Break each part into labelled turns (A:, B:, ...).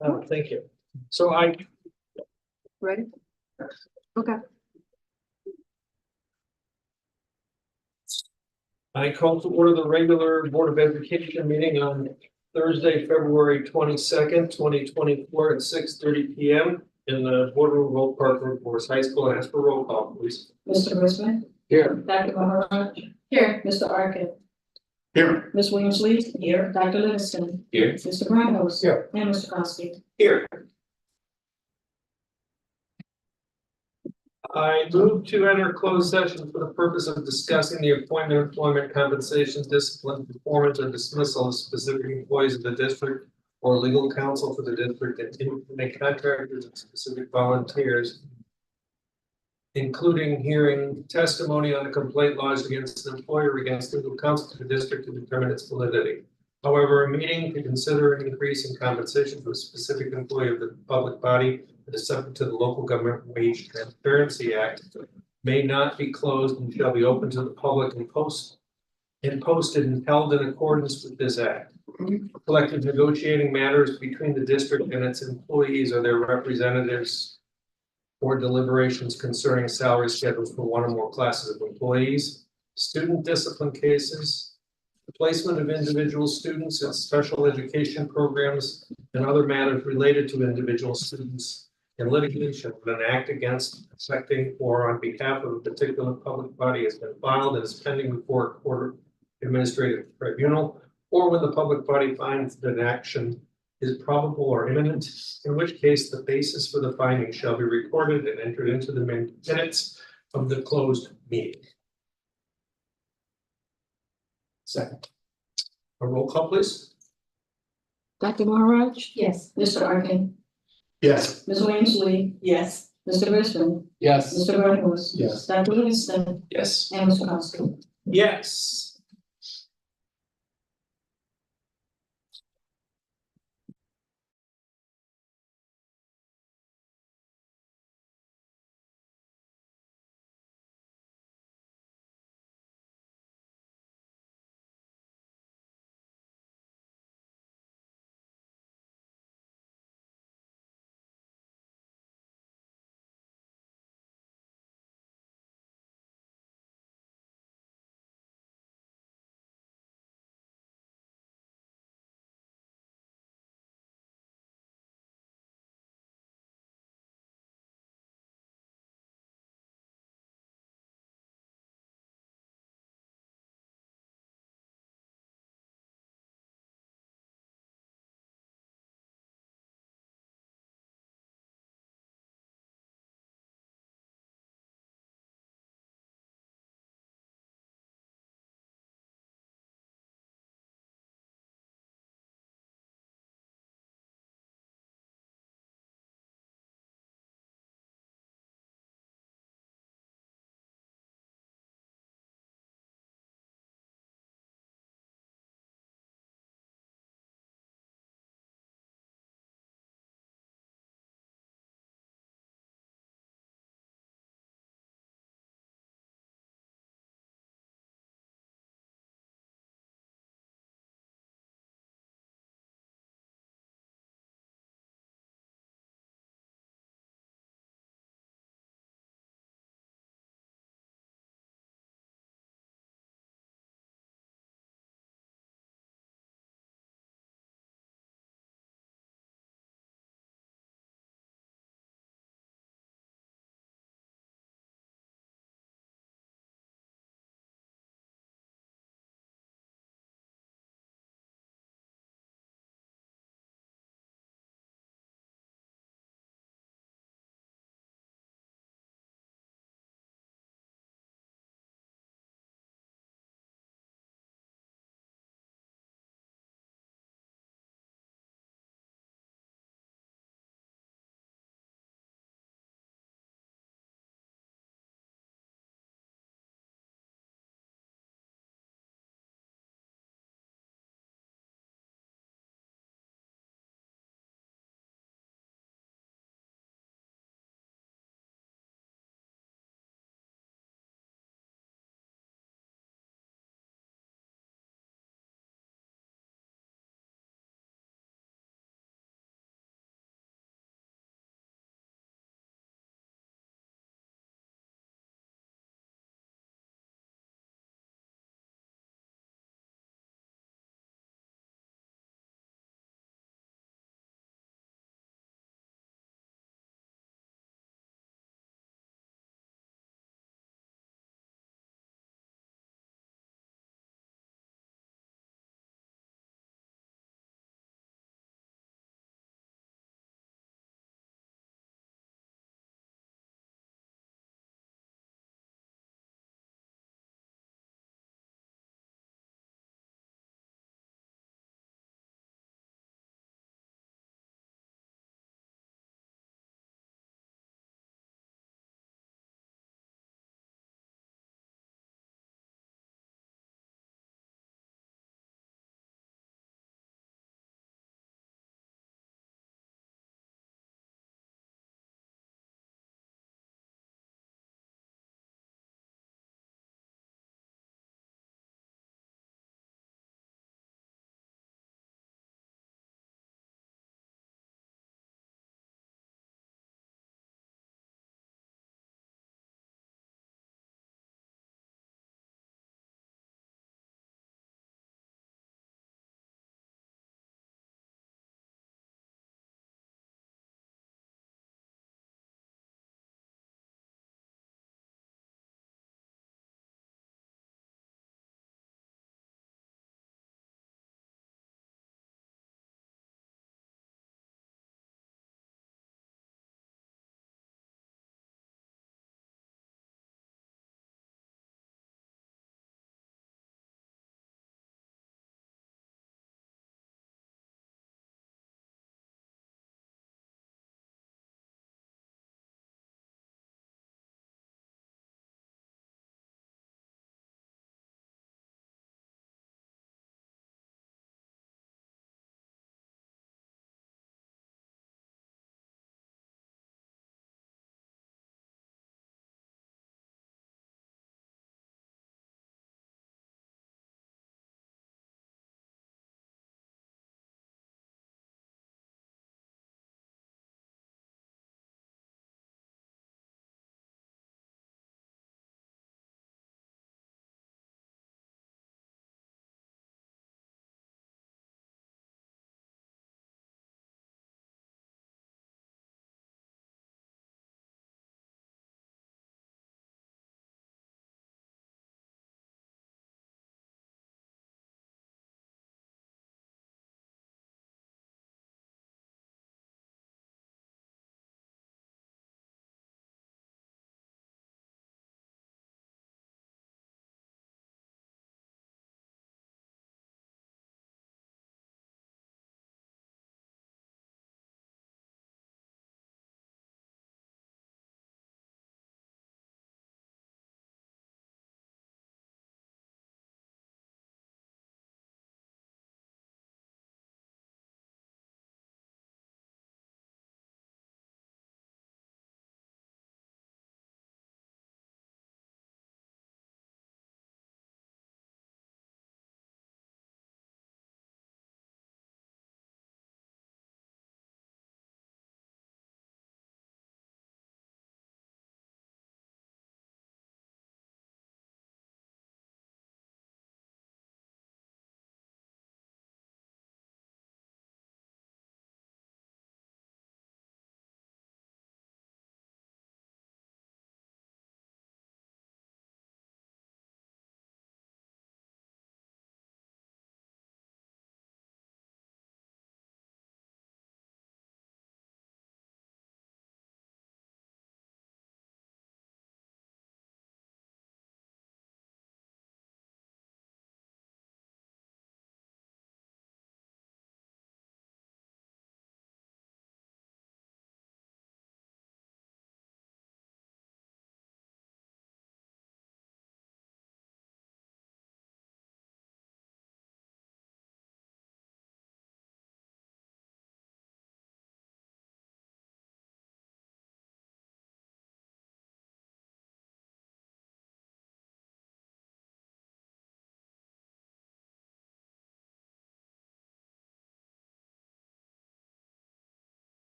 A: Thank you. So
B: Ready? Okay.
A: I call to order the regular Board of Education meeting on Thursday, February 22nd, 2024 at 6:30 p.m. in the Boardroom of Oak Park Road Forest High School. And ask for roll call, please.
B: Mr. Brisbane?
A: Here.
B: Dr. Maharaj? Here. Mr. Arkin?
A: Here.
B: Ms. Williams-Lee? Here. Dr. Livingston?
A: Here.
B: Mr. Grindhouse?
A: Here.
B: And Mr. Costi?
A: Here. I move to enter closed session for the purpose of discussing the appointment, employment, compensation, discipline, performance, or dismissal of specific employees of the district or legal counsel for the district and independent contractors and specific volunteers, including hearing testimony on a complaint lodged against an employer or against legal counsel to the district to determine its validity. However, a meeting to consider an increase in compensation for a specific employee of the public body that is subject to the Local Government Wage Transparency Act may not be closed and shall be open to the public and posted and held in accordance with this act. Collective negotiating matters between the district and its employees or their representatives or deliberations concerning salary schedules for one or more classes of employees, student discipline cases, the placement of individual students in special education programs, and other matters related to individual students in litigation when an act against, affecting, or on behalf of a particular public body has been filed and is pending before a court administrative tribunal, or when the public body finds that an action is probable or imminent, in which case the basis for the finding shall be recorded and entered into the minutes of the closed meeting. Second. A roll call, please.
B: Dr. Maharaj?
C: Yes.
B: Mr. Arkin?
A: Yes.
B: Ms. Williams-Lee?
C: Yes.
B: Mr. Brisbane?
A: Yes.
B: Mr. Grindhouse?
A: Yes.
B: Dr. Livingston?
A: Yes.
B: And Mr. Costi?
A: Yes.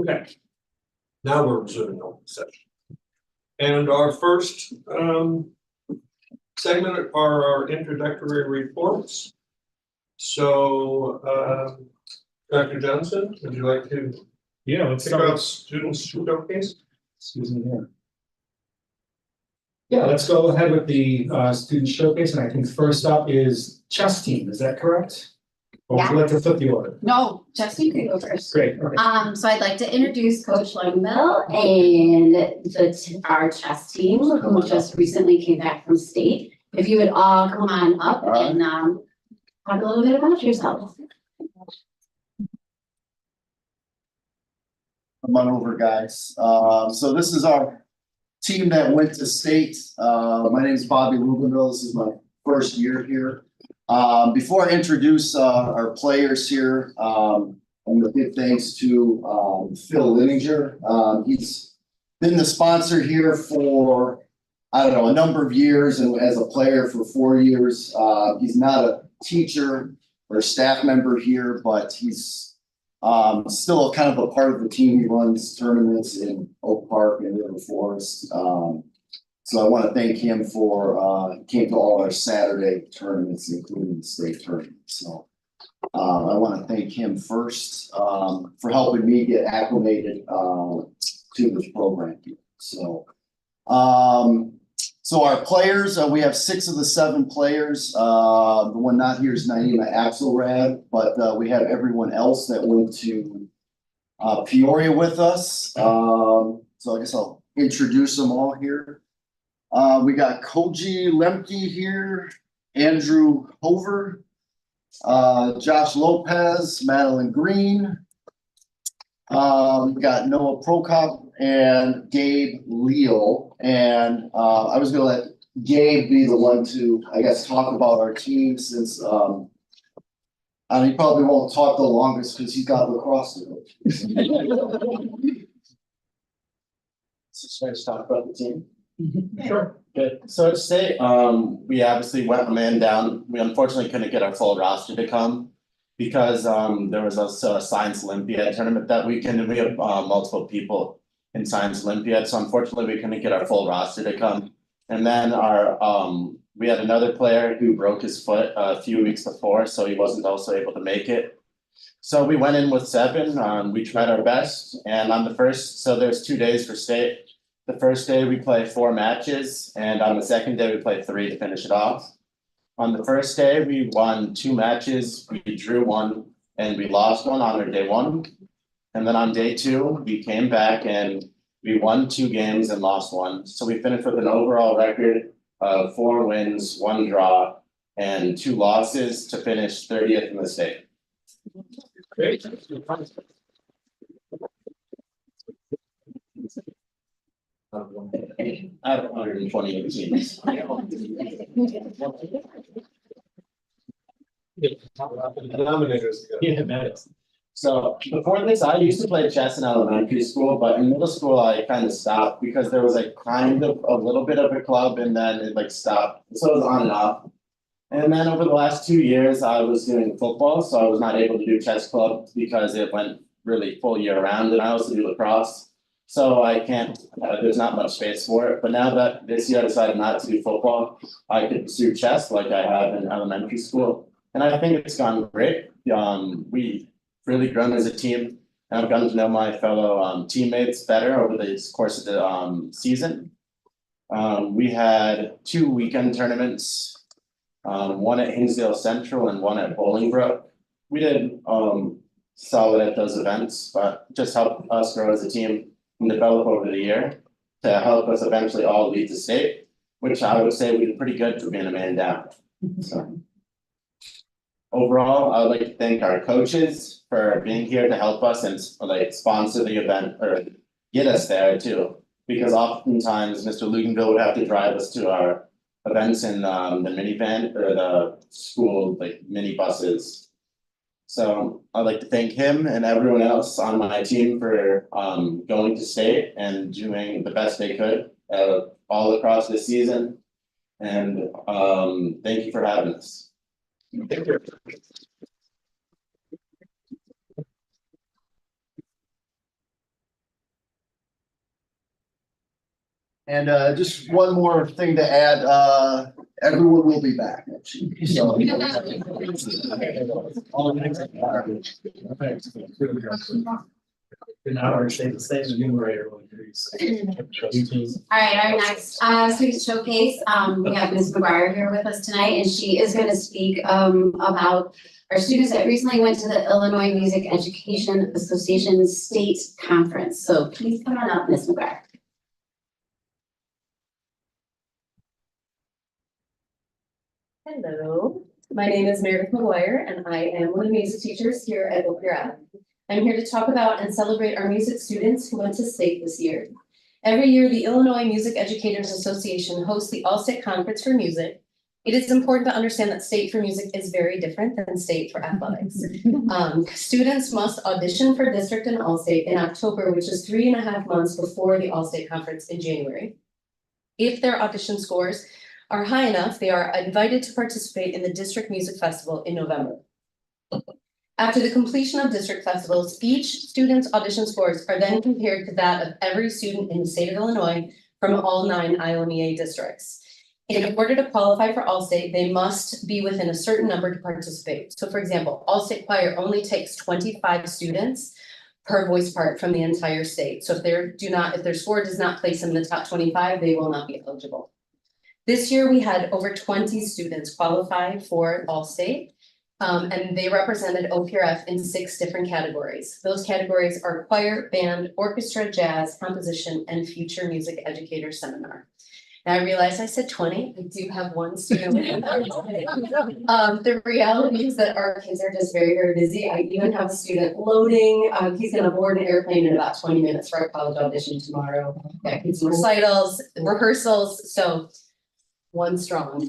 A: Okay. Now we're resuming open session. And our first segment are our introductory reports. So, Dr. Johnson, would you like to
C: Let's
A: kick off students showcase?
C: Excuse me here. Yeah, let's go ahead with the student showcase, and I think first up is chess team, is that correct? Or would you like to flip the order?
D: No, Justin can go first.
C: Great, okay.
D: So I'd like to introduce Coach Langville and our chess team, who just recently came back from state. If you would all come on up and talk a little bit about yourself.
E: Come on over, guys. So this is our team that went to state. My name is Bobby Rubenville. This is my first year here. Before I introduce our players here, I'm going to give thanks to Phil Lininger. He's been the sponsor here for, I don't know, a number of years, and as a player for 4 years. He's not a teacher or staff member here, but he's still kind of a part of the team. He runs tournaments in Oak Park and River Forest. So I want to thank him for came to all our Saturday tournaments, including the state tournament. So I want to thank him first for helping me get acclimated to this program here. So so our players, we have 6 of the 7 players. The one not here is Naima Axelrad, but we have everyone else that went to Peoria with us. So I guess I'll introduce them all here. We got Koji Lemke here, Andrew Hover, Josh Lopez, Madeline Green. We got Noah Prokop and Gabe Leal. And I was gonna let Gabe be the one to, I guess, talk about our team since he probably won't talk the longest because he's got lacrosse to go. So should I just talk about the team?
C: Sure.
E: Good. So to say, we obviously went a man down. We unfortunately couldn't get our full roster to come because there was also a Science Olympiad tournament that weekend, and we have multiple people in Science Olympiad. So unfortunately, we couldn't get our full roster to come. And then we had another player who broke his foot a few weeks before, so he wasn't also able to make it. So we went in with 7. We tried our best, and on the first, so there's 2 days for state. The first day we play 4 matches, and on the second day we play 3 to finish it off. On the first day, we won 2 matches, we drew 1, and we lost 1 on our day 1. And then on day 2, we came back and we won 2 games and lost 1. So we finished with an overall record of 4 wins, 1 draw, and 2 losses to finish 30th in the state.
A: Great.
E: Out of 128 teams.
A: Denominators.
C: Yeah, that is.
E: So before this, I used to play chess in elementary school, but in middle school, I kind of stopped because there was like kind of a little bit of a club and then it like stopped. So it was on and off. And then over the last 2 years, I was doing football, so I was not able to do chess club because it went really full year round, and I also do lacrosse. So I can't, there's not much space for it. But now that this year I decided not to do football, I could pursue chess like I have in elementary school. And I think it's gone great. We really grown as a team, and I've gotten to know my fellow teammates better over the course of the season. We had 2 weekend tournaments, one at Hinsdale Central and one at Bolingbrook. We did solid at those events, but just helped us grow as a team and develop over the year to help us eventually all lead to state, which I would say we did pretty good for being a man down. So overall, I would like to thank our coaches for being here to help us and like sponsor the event or get us there too. Because oftentimes Mr. Luganville would have to drive us to our events in the minivan or the school like mini buses. So I'd like to thank him and everyone else on my team for going to state and doing the best they could all across this season. And thank you for having us.
A: Thank you.
F: And just one more thing to add, everyone will be back. So-
C: An hour, same numerator.
D: All right, our next student showcase, we have Ms. McGuire here with us tonight, and she is going to speak about our students that recently went to the Illinois Music Education Association State Conference. So please come on up, Ms. McGuire.
G: Hello, my name is Meredith McGuire and I am one of the music teachers here at Oak. I'm here to talk about and celebrate our music students who went to state this year. Every year, the Illinois Music Educators Association hosts the All-State Conference for Music. It is important to understand that state for music is very different than state for athletics. Students must audition for district and All-State in October, which is 3.5 months before the All-State Conference in January. If their audition scores are high enough, they are invited to participate in the District Music Festival in November. After the completion of district festivals, each student's audition scores are then compared to that of every student in the state of Illinois from all 9 ILMEA districts. In order to qualify for All-State, they must be within a certain number to participate. So for example, All-State Choir only takes 25 students per voice part from the entire state. So if their score does not place them in the top 25, they will not be eligible. This year, we had over 20 students qualify for All-State. And they represented OPRF in 6 different categories. Those categories are choir, band, orchestra, jazz, composition, and future music educator seminar. Now I realize I said 20, I do have 1 student. The reality is that our kids are just very, very busy. I even have a student loading. He's gonna board an airplane in about 20 minutes for our college audition tomorrow. Got kids recitals, rehearsals, so 1 strong.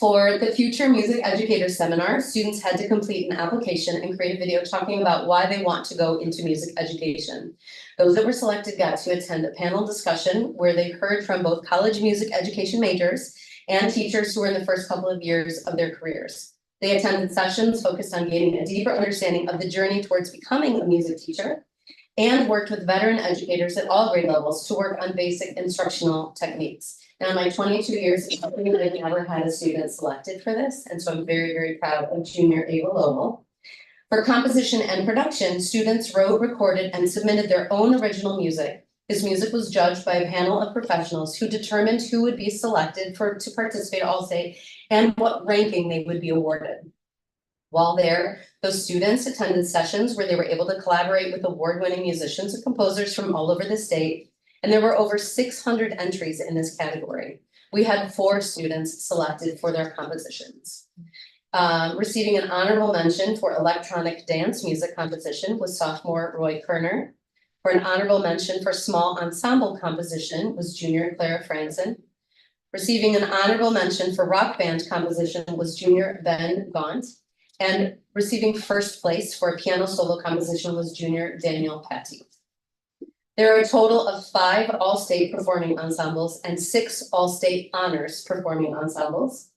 G: For the Future Music Educator Seminar, students had to complete an application and create a video talking about why they want to go into music education. Those that were selected got to attend a panel discussion where they heard from both college music education majors and teachers who were in the first couple of years of their careers. They attended sessions focused on gaining a deeper understanding of the journey towards becoming a music teacher and worked with veteran educators at all grade levels to work on basic instructional techniques. Now, in my 22 years of teaching, I've never had a student selected for this, and so I'm very, very proud of Junior Ava Lowell. For composition and production, students wrote, recorded, and submitted their own original music. This music was judged by a panel of professionals who determined who would be selected to participate All-State and what ranking they would be awarded. While there, those students attended sessions where they were able to collaborate with award-winning musicians and composers from all over the state. And there were over 600 entries in this category. We had 4 students selected for their compositions. Receiving an honorable mention for electronic dance music composition was sophomore Roy Kerner. For an honorable mention for small ensemble composition was junior Clara Franzen. Receiving an honorable mention for rock band composition was junior Ben Gaunt. And receiving first place for a piano solo composition was junior Daniel Patty. There are a total of 5 All-State performing ensembles and 6 All-State honors performing ensembles.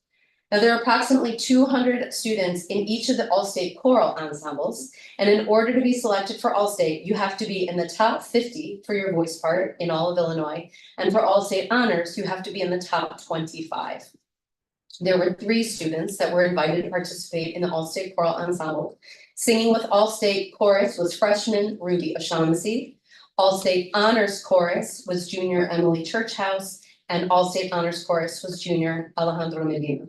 G: Now, there are approximately 200 students in each of the All-State choral ensembles, and in order to be selected for All-State, you have to be in the top 50 for your voice part in all of Illinois, and for All-State honors, you have to be in the top 25. There were 3 students that were invited to participate in the All-State choral ensemble. Singing with All-State chorus was freshman Ruby O'Shaughnessy. All-State honors chorus was junior Emily Churchhouse, and All-State honors chorus was junior Alejandro Medina.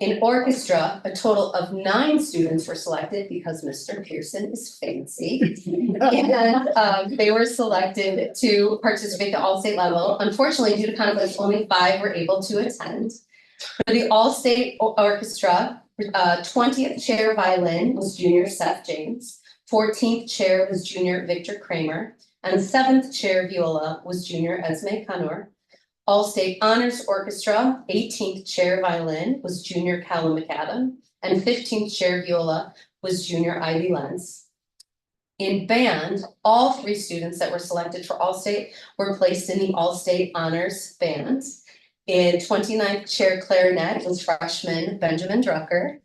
G: In orchestra, a total of 9 students were selected because Mr. Pearson is fancy. And they were selected to participate at the All-State level. Unfortunately, due to conflicts, only 5 were able to attend. For the All-State Orchestra, 20th chair violin was junior Seth James. 14th chair was junior Victor Kramer, and 7th chair viola was junior Esme Kanur. All-State Honors Orchestra, 18th chair violin was junior Callum McAdam, and 15th chair viola was junior Ivy Lenz. In band, all 3 students that were selected for All-State were placed in the All-State Honors Band. In 29th chair clarinet was freshman Benjamin Drucker.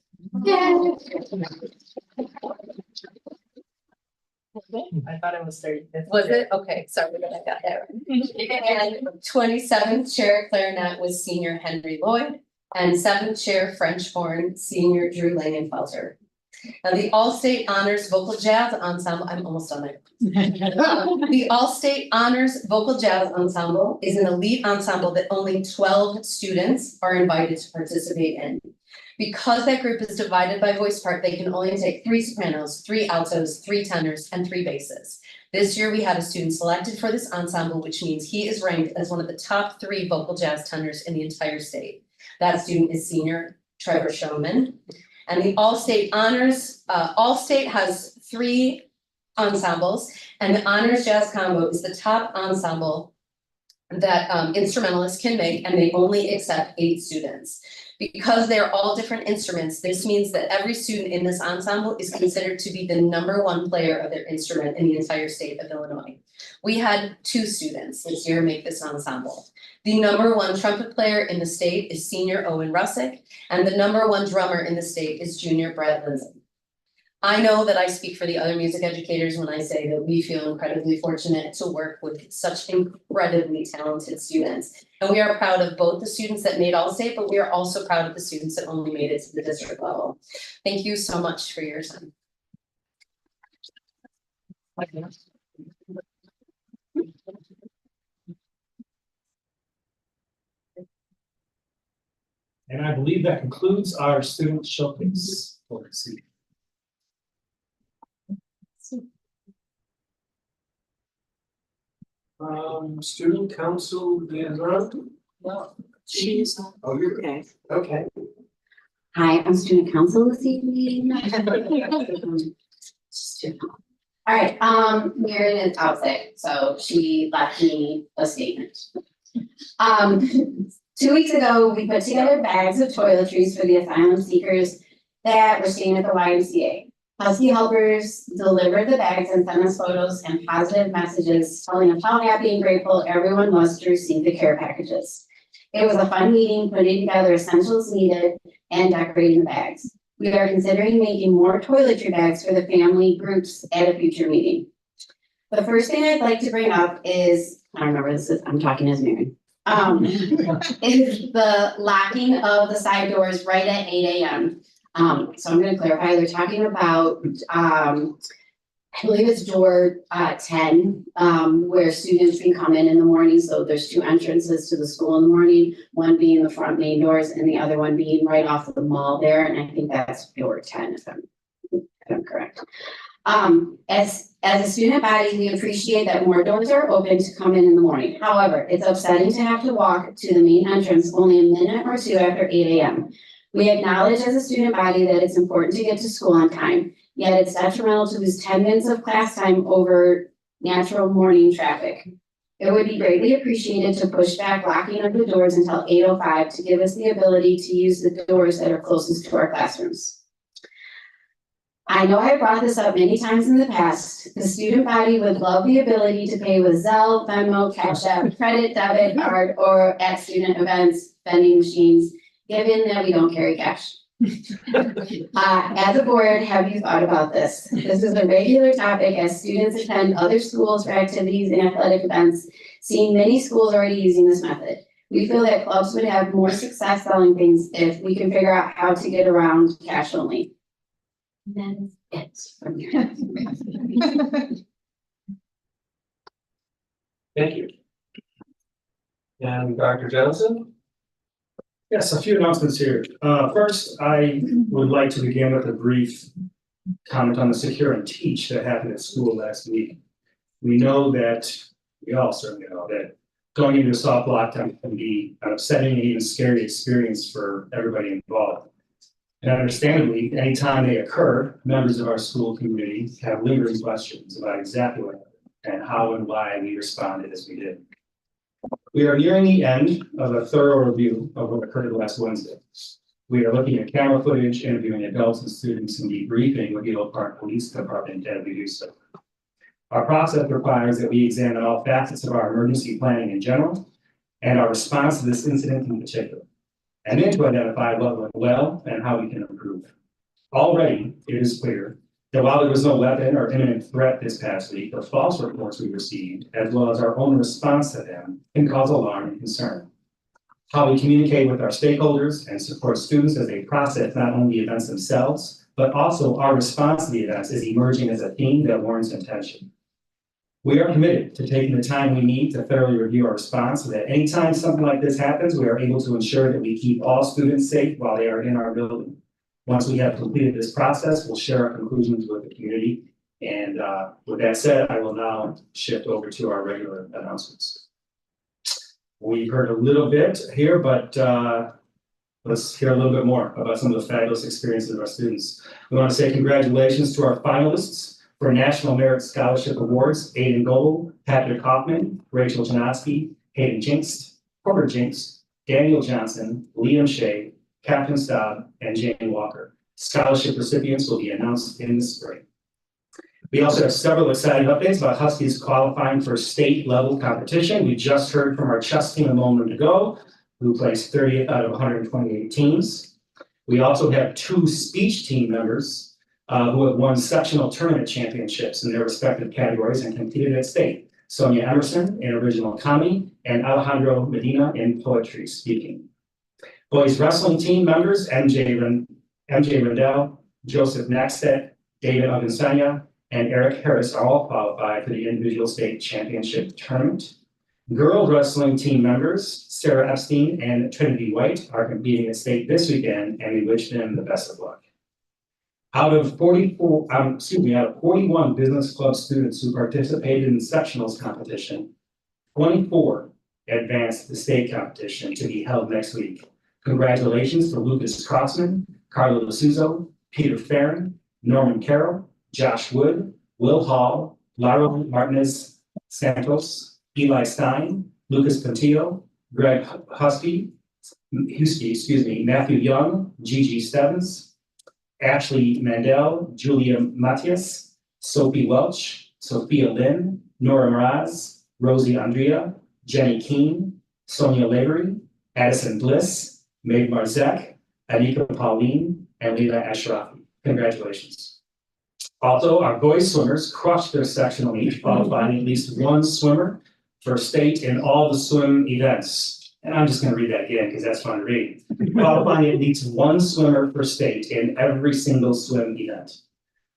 B: I thought it was 35th.
G: Was it? Okay, sorry that I got that right. And 27th chair clarinet was senior Henry Lloyd, and 7th chair French horn, senior Drew Langenfelter. Now, the All-State Honors Vocal Jazz Ensemble, I'm almost done there. The All-State Honors Vocal Jazz Ensemble is an elite ensemble that only 12 students are invited to participate in. Because that group is divided by voice part, they can only take 3 sopranos, 3 altos, 3 tenors, and 3 basses. This year, we had a student selected for this ensemble, which means he is ranked as one of the top 3 vocal jazz tenors in the entire state. That student is senior Trevor Showman. And the All-State Honors, All-State has 3 ensembles, and the Honors Jazz Combo is the top ensemble that instrumentalists can make, and they only accept 8 students. Because they're all different instruments, this means that every student in this ensemble is considered to be the #1 player of their instrument in the entire state of Illinois. We had 2 students this year make this ensemble. The #1 trumpet player in the state is senior Owen Russick, and the #1 drummer in the state is junior Brett Lindsay. I know that I speak for the other music educators when I say that we feel incredibly fortunate to work with such incredibly talented students. And we are proud of both the students that made All-State, but we are also proud of the students that only made it to the district level. Thank you so much for your time.
C: And I believe that concludes our student showcase for this evening.
A: Student council liaison?
B: No, she's.
A: Oh, you're
B: Okay.
A: okay.
D: Hi, I'm student council this evening. All right, Mary is out sick, so she left me a statement. 2 weeks ago, we put together bags of toiletries for the asylum seekers that were staying at the YMCA. Husky helpers delivered the bags and sent us photos and positive messages telling us how happy and grateful everyone was to receive the care packages. It was a fun meeting, putting together essentials needed and decorating the bags. We are considering making more toiletry bags for the family groups at a future meeting. The first thing I'd like to bring up is, I don't remember this is, I'm talking as Mary. Is the locking of the side doors right at 8 a.m. So I'm gonna clarify, they're talking about, I believe it's door 10, where students can come in the morning. So there's 2 entrances to the school in the morning, one being the front main doors and the other one being right off of the mall there. And I think that's door 10 if I'm correct. As a student body, we appreciate that more doors are open to come in the morning. However, it's upsetting to have to walk to the main entrance only a minute or 2 after 8 a.m. We acknowledge as a student body that it's important to get to school on time, yet it's detrimental to lose 10 minutes of class time over natural morning traffic. It would be greatly appreciated to push back locking of the doors until 8:05 to give us the ability to use the doors that are closest to our classrooms. I know I brought this up many times in the past. The student body would love the ability to pay with Zelle, Venmo, Cash App, credit, debit card, or at student events, vending machines, given that we don't carry cash. As a board, have you thought about this? This is a regular topic as students attend other schools for activities and athletic events, seeing many schools already using this method. We feel that clubs would have more success selling things if we can figure out how to get around cash only. And that's it from here.
A: Thank you. And Dr. Johnson?
C: Yes, a few announcements here. First, I would like to begin with a brief comment on the Secure and Teach that happened at school last week. We know that, we all certainly know that going into a soft lockdown can be an upsetting and even scary experience for everybody involved. And understandably, anytime they occur, members of our school community have lingering questions about exactly what happened and how and why we responded as we did. We are nearing the end of a thorough review of what occurred last Wednesday. We are looking at camera footage, interviewing adults and students, and debriefing with the Oak Park Police Department as we do so. Our process requires that we examine all facets of our emergency planning in general and our response to this incident in particular, and then to identify what went well and how we can improve. Already, it is clear That while there was no weapon or imminent threat this past week, the false reports we received, as well as our own response to them, can cause alarm and concern. How we communicate with our stakeholders and support students as they process not only the events themselves, but also our response to the events is emerging as a theme that warrants attention. We are committed to taking the time we need to thoroughly review our response so that anytime something like this happens, we are able to ensure that we keep all students safe while they are in our building. Once we have completed this process, we'll share our conclusions with the community. And with that said, I will now shift over to our regular announcements. We've heard a little bit here, but let's hear a little bit more about some of the fabulous experiences of our students. We want to say congratulations to our finalists for National Merit Scholarship Awards: Aiden Goble, Patrick Kaufman, Rachel Janoski, Hayden Jinks, Porter Jinks, Daniel Johnson, Liam Shea, Captain Staub, and Jane Walker. Scholarship recipients will be announced in the spring. We also have several exciting updates about Huskies qualifying for state level competition. We just heard from our chess team a moment ago, who placed 30th out of 128 teams. We also have 2 speech team members who have won sectional tournament championships in their respective categories and competed at state. Sonia Emerson in original comedy and Alejandro Medina in poetry speaking. Boys wrestling team members, MJ Rendell, Joseph Naxted, David Agansanya, and Eric Harris are all qualified for the individual state championship tournament. Girls wrestling team members, Sarah Epstein and Trinity White, are competing at state this weekend, and we wish them the best of luck. Out of 41 business club students who participated in the sectionals competition, 24 advanced to the state competition to be held next week. Congratulations to Lucas Crossman, Carlo Lasuzo, Peter Farron, Norman Carroll, Josh Wood, Will Hall, Lara Martinez Santos, Eli Stein, Lucas Pontillo, Greg Husky, Matthew Young, Gigi Stebbins, Ashley Mandel, Julia Matias, Sophie Welch, Sophia Lynn, Nora Mraz, Rosie Andrea, Jenny Keene, Sonia Lavery, Addison Bliss, Meg Marzek, Anika Pauline, and Leila Ashrafi. Congratulations. Also, our boys swimmers crushed their sectional meet, qualifying at least 1 swimmer for state in all the swim events. And I'm just going to read that again because that's fun to read. Qualifying at least 1 swimmer for state in every single swim event.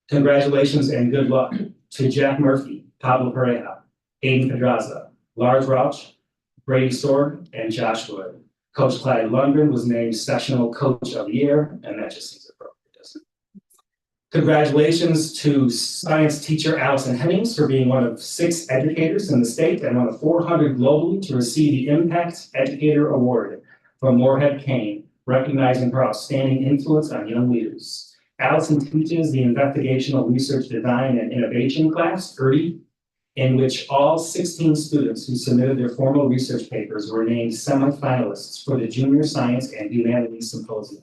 C: Congratulations and good luck to Jack Murphy, Pablo Pereira, Aiden Pedraza, Lars Rauch, Brady Sorg, and Josh Wood. Coach Clyde Lundgren was named Sectional Coach of the Year, and that just seems appropriate, doesn't it? Congratulations to science teacher Allison Hemmings for being one of 6 educators in the state and one of 400 globally to receive the Impact Educator Award from Moorhead Kane, recognizing her outstanding influence on young leaders. Allison teaches the Investigational Research Design and Innovation class, IRDI, in which all 16 students who submitted their formal research papers were named semifinalists for the Junior Science and Humanities Symposium.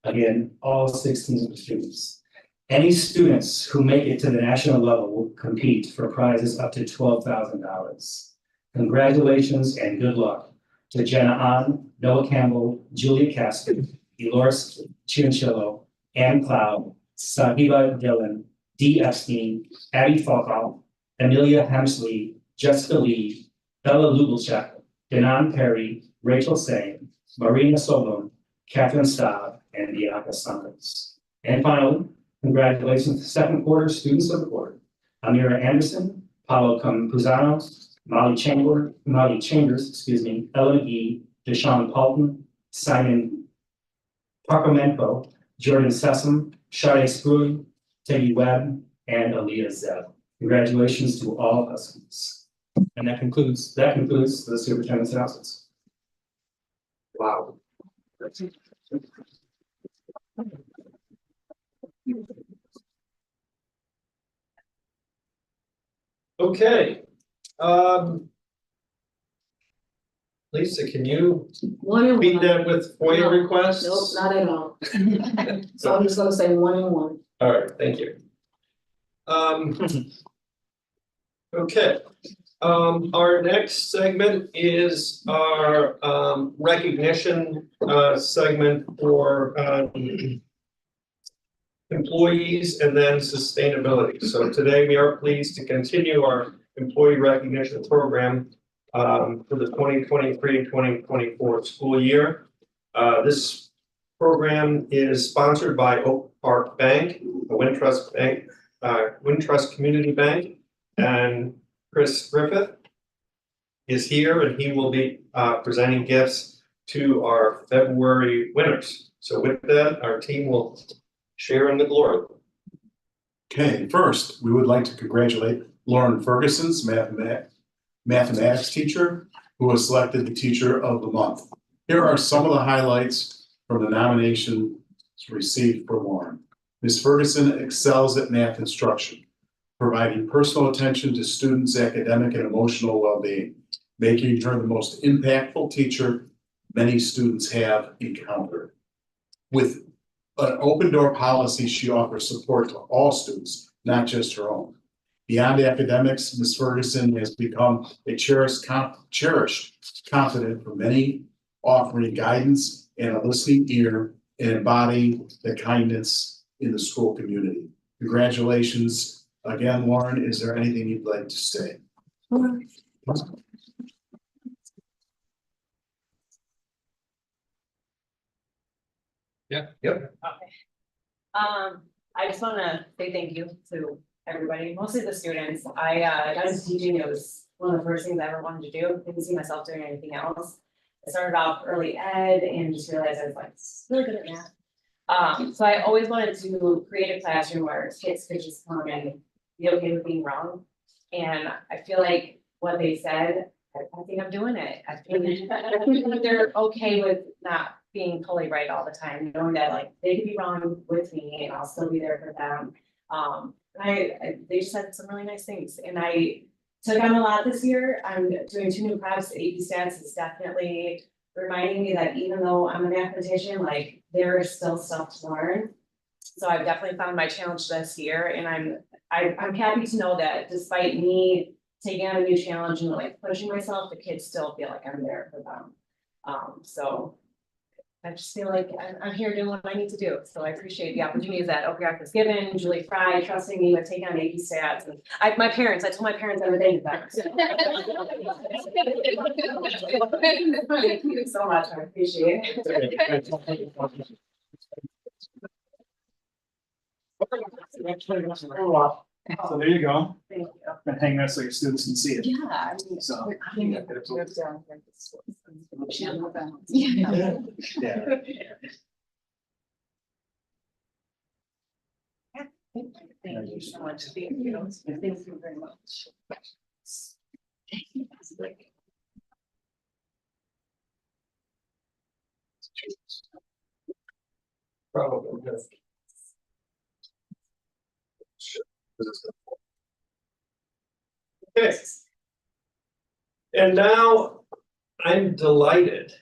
C: Again, all 16 students. Any students who make it to the national level will compete for prizes up to $12,000. Congratulations and good luck to Jenna Ahn, Noah Campbell, Julia Casper, Elores Chinchillo, Ann Cloud, Sahiba Dillon, Dee Epstein, Abby Falkau, Amelia Hemsley, Jessica Lee, Bella Lubelchak, Denan Perry, Rachel Sang, Marina Solon, Catherine Staub, and Bianca Summers. And finally, congratulations to second quarter students of the quarter: Amira Anderson, Paulo Campuzano, Molly Chambers, Ella McGee, Deshaun Paulton, Simon Parkomenko, Jordan Sessom, Shade Spruill, Teggy Webb, and Aaliyah Zeb. Congratulations to all Huskies. And that concludes the superintendent's announcements. Wow.
A: Okay. Lisa, can you
B: One and
A: beat
B: one.
A: that with FOIA requests?
B: Nope, not at all. So I'm just gonna say 1 and 1.
A: All right, thank you. Okay, our next segment is our recognition segment for employees, and then sustainability. So today we are pleased to continue our employee recognition program for the 2023-2024 school year. This program is sponsored by Oak Park Bank, the Wintrust Bank, Wintrust Community Bank, and Chris Griffith is here, and he will be presenting gifts to our February winners. So with that, our team will share in the glory.
H: Okay, first, we would like to congratulate Lauren Ferguson's mathematics teacher, who was selected the Teacher of the Month. Here are some of the highlights from the nominations received for Lauren. Ms. Ferguson excels at math instruction, providing personal attention to students' academic and emotional well-being, making her the most impactful teacher many students have encountered. With an open door policy, she offers support to all students, not just her own. Beyond academics, Ms. Ferguson has become a cherished confidant for many, offering guidance and a listening ear and embodying the kindness in the school community. Congratulations again, Lauren. Is there anything you'd like to say?
A: Yeah. Yep.
I: I just wanna say thank you to everybody, mostly the students. I got into teaching, it was one of the first things I ever wanted to do. Didn't see myself doing anything else. I started off early ed and just realized I was like really good at math. So I always wanted to create a classroom where kids could just come and be okay with being wrong. And I feel like what they said, I think I'm doing it. I feel like they're okay with not being totally right all the time, knowing that like they could be wrong with me and I'll still be there for them. They just said some really nice things, and I took on a lot this year. I'm doing 2 new projects. AP Stats is definitely reminding me that even though I'm a mathematician, like there is still stuff to learn. So I've definitely found my challenge this year, and I'm happy to know that despite me taking on a new challenge and like pushing myself, the kids still feel like I'm there for them. So I just feel like I'm here doing what I need to do. So I appreciate the opportunities that OPR has given, Julie Fry trusting me with taking on AP Stats. And I told my parents everything. Thank you so much. I appreciate it.
C: So there you go.
I: Thank you.
C: And hang that so your students can see it.
I: Yeah, I mean,
C: So.
I: Yeah.
C: Yeah.
I: Thank you so much. Thank you very much.
A: Probably. Yes. Okay. And now I'm delighted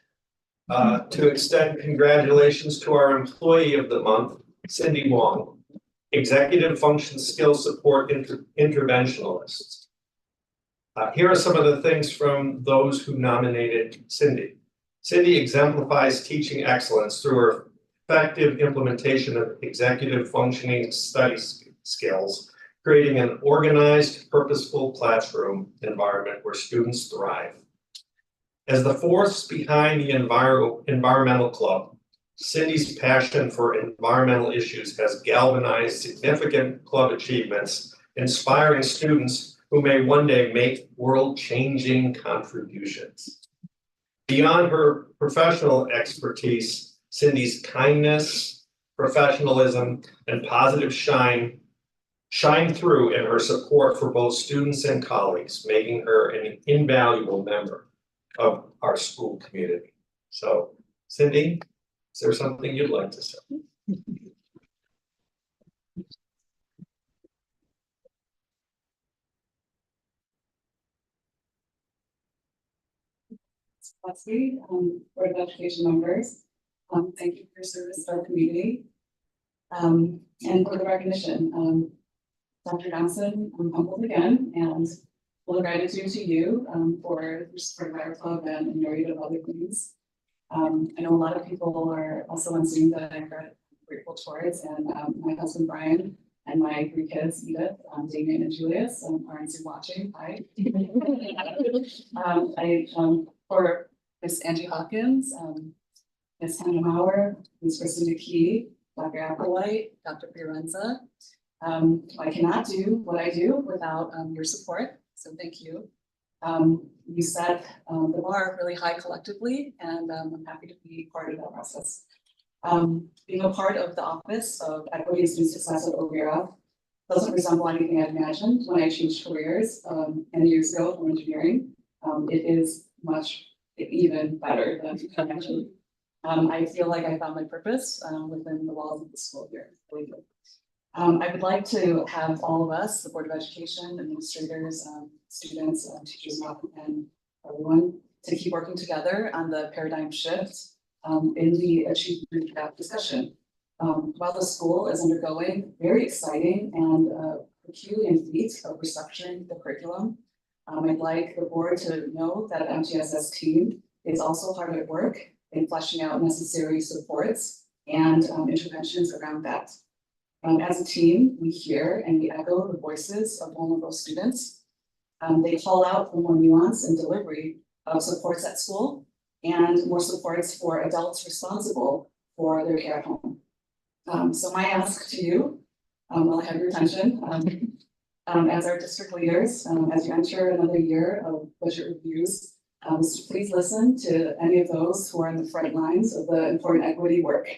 A: to extend congratulations to our Employee of the Month, Cindy Wong, Executive Function Skills Support Interventionalist. Here are some of the things from those who nominated Cindy. Cindy exemplifies teaching excellence through her effective implementation of executive functioning study skills, creating an organized, purposeful classroom environment where students thrive. As the force behind the environmental club, Cindy's passion for environmental issues has galvanized significant club achievements, inspiring students who may one day make world-changing contributions. Beyond her professional expertise, Cindy's kindness, professionalism, and positive shine through in her support for both students and colleagues, making her an invaluable member of our school community. So, Cindy, is there something you'd like to say?
B: Leslie, Board of Education members, thank you for your service to our community. And for the recognition, Dr. Johnson, I'm humbled again and full of gratitude to you for your support of our club and a myriad of other things. I know a lot of people are also on Zoom that I've grateful towards, and my husband Brian and my 3 kids, Edith, Damien and Julius, are into watching. Hi. For Miss Angie Hawkins, Miss Hannah Mauer, Miss Kristen McKee, Dr. Applewhite, Dr. Fiorenza. I cannot do what I do without your support, so thank you. You set the bar really high collectively, and I'm happy to be part of that process. Being a part of the Office of Equity and Student Success at OVRF doesn't resemble anything I'd imagined when I changed careers many years ago from engineering. It is much even better than I imagined. I feel like I found my purpose within the walls of the school here. Really good. I would like to have all of us, the Board of Education, administrators, students, teachers, and everyone, to keep working together on the paradigm shift in the achievement gap discussion. While the school is undergoing very exciting and Herculean feat of restructuring the curriculum, I'd like the board to know that the MTSS team is also hard at work in fleshing out necessary supports and interventions around that. As a team, we hear and we echo the voices of vulnerable students. They call out for more nuance and delivery of supports at school and more supports for adults responsible for their care at home. So my ask to you, while I have your attention, as our district leaders, as you enter another year of budget reviews, is to please listen to any of those who are on the front lines of the important equity work.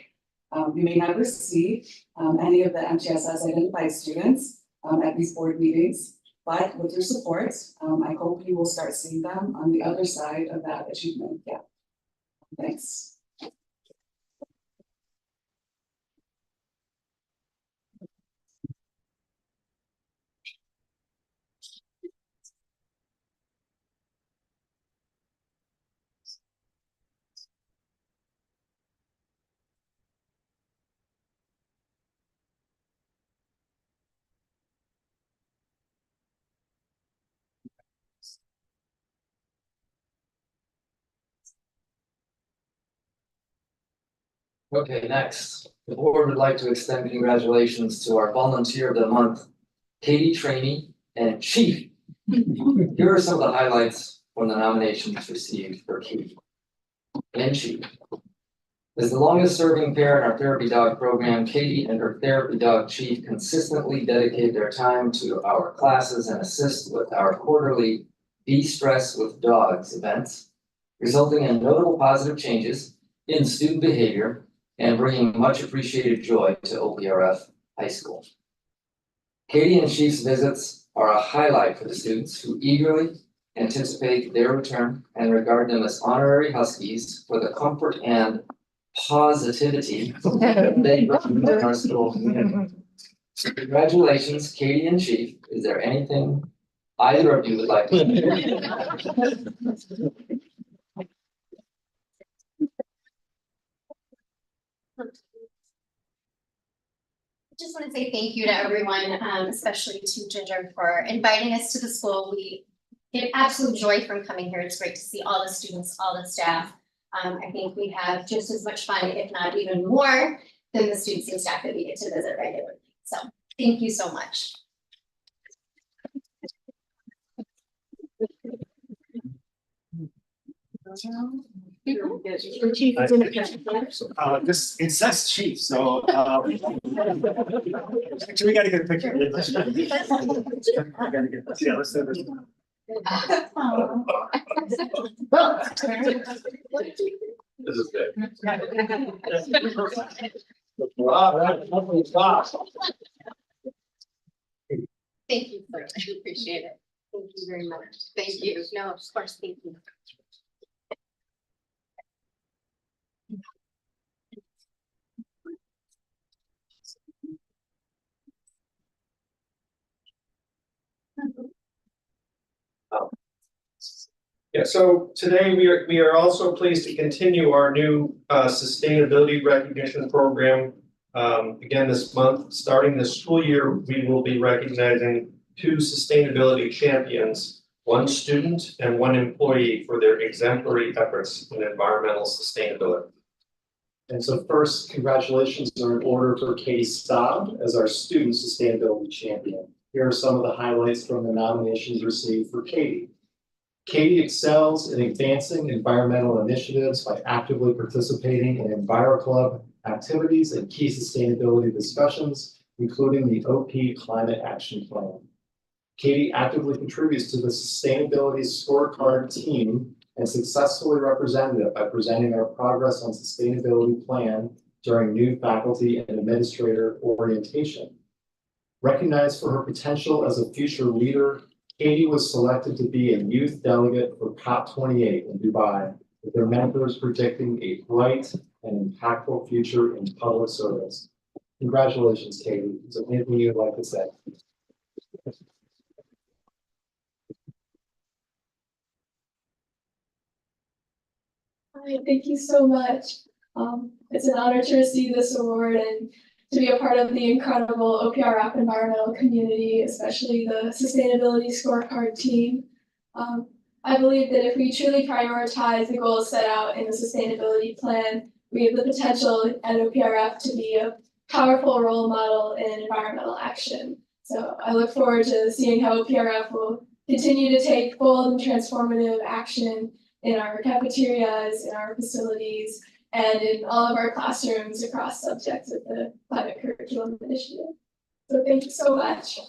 B: You may never see any of the MTSS identified students at these board meetings, but with your support, I hope you will start seeing them on the other side of that achievement gap. Thanks.
J: Okay, next, the board would like to extend congratulations to our volunteer of the month, Katie Trainee and Chief. Here are some of the highlights from the nominations received for Katie and Chief. As the longest serving pair in our therapy dog program, Katie and her therapy dog Chief consistently dedicate their time to our classes and assist with our quarterly De-Stress with Dogs events, resulting in notable positive changes in student behavior and bringing much appreciated joy to OPRF High School. Katie and Chief's visits are a highlight for the students who eagerly anticipate their return and regard them as honorary Huskies for the comfort and positivity they bring to our school community. Congratulations, Katie and Chief. Is there anything either of you would like to say?
K: I just want to say thank you to everyone, especially to Ginger for inviting us to the school. We get absolute joy from coming here. It's great to see all the students, all the staff. I think we have just as much fun, if not even more, than the students and staff that we get to visit regularly. So thank you so much.
C: This, it says chief, so actually we gotta get a picture. I gotta get this. Yeah, let's do this.
J: This is good.
K: Thank you, sir. I appreciate it. Thank you very much. Thank you. No, of course, thank you.
A: Yeah, so today we are also pleased to continue our new sustainability recognition program. Again, this month, starting this school year, we will be recognizing 2 sustainability champions, 1 student and 1 employee for their exemplary efforts in environmental sustainability.
C: And so first, congratulations are in order for Katie Staub as our Student Sustainability Champion. Here are some of the highlights from the nominations received for Katie. Katie excels in advancing environmental initiatives by actively participating in EnviroClub activities and key sustainability discussions, including the OP Climate Action Plan. Katie actively contributes to the Sustainability Scorecard team and successfully represented it by presenting our progress on sustainability plan during new faculty and administrator orientation. Recognized for her potential as a future leader, Katie was selected to be a youth delegate for COP28 in Dubai, with their mentors predicting a bright and impactful future in public service. Congratulations, Katie. Is there anything you'd like to say?
L: Hi, thank you so much. It's an honor to receive this award and to be a part of the incredible OPRF environmental community, especially the Sustainability Scorecard team. I believe that if we truly prioritize the goals set out in the sustainability plan, we have the potential at OPRF to be a powerful role model in environmental action. So I look forward to seeing how OPRF will continue to take bold and transformative action in our cafeterias, in our facilities, and in all of our classrooms across subjects of the climate curriculum initiative. So thank you so much.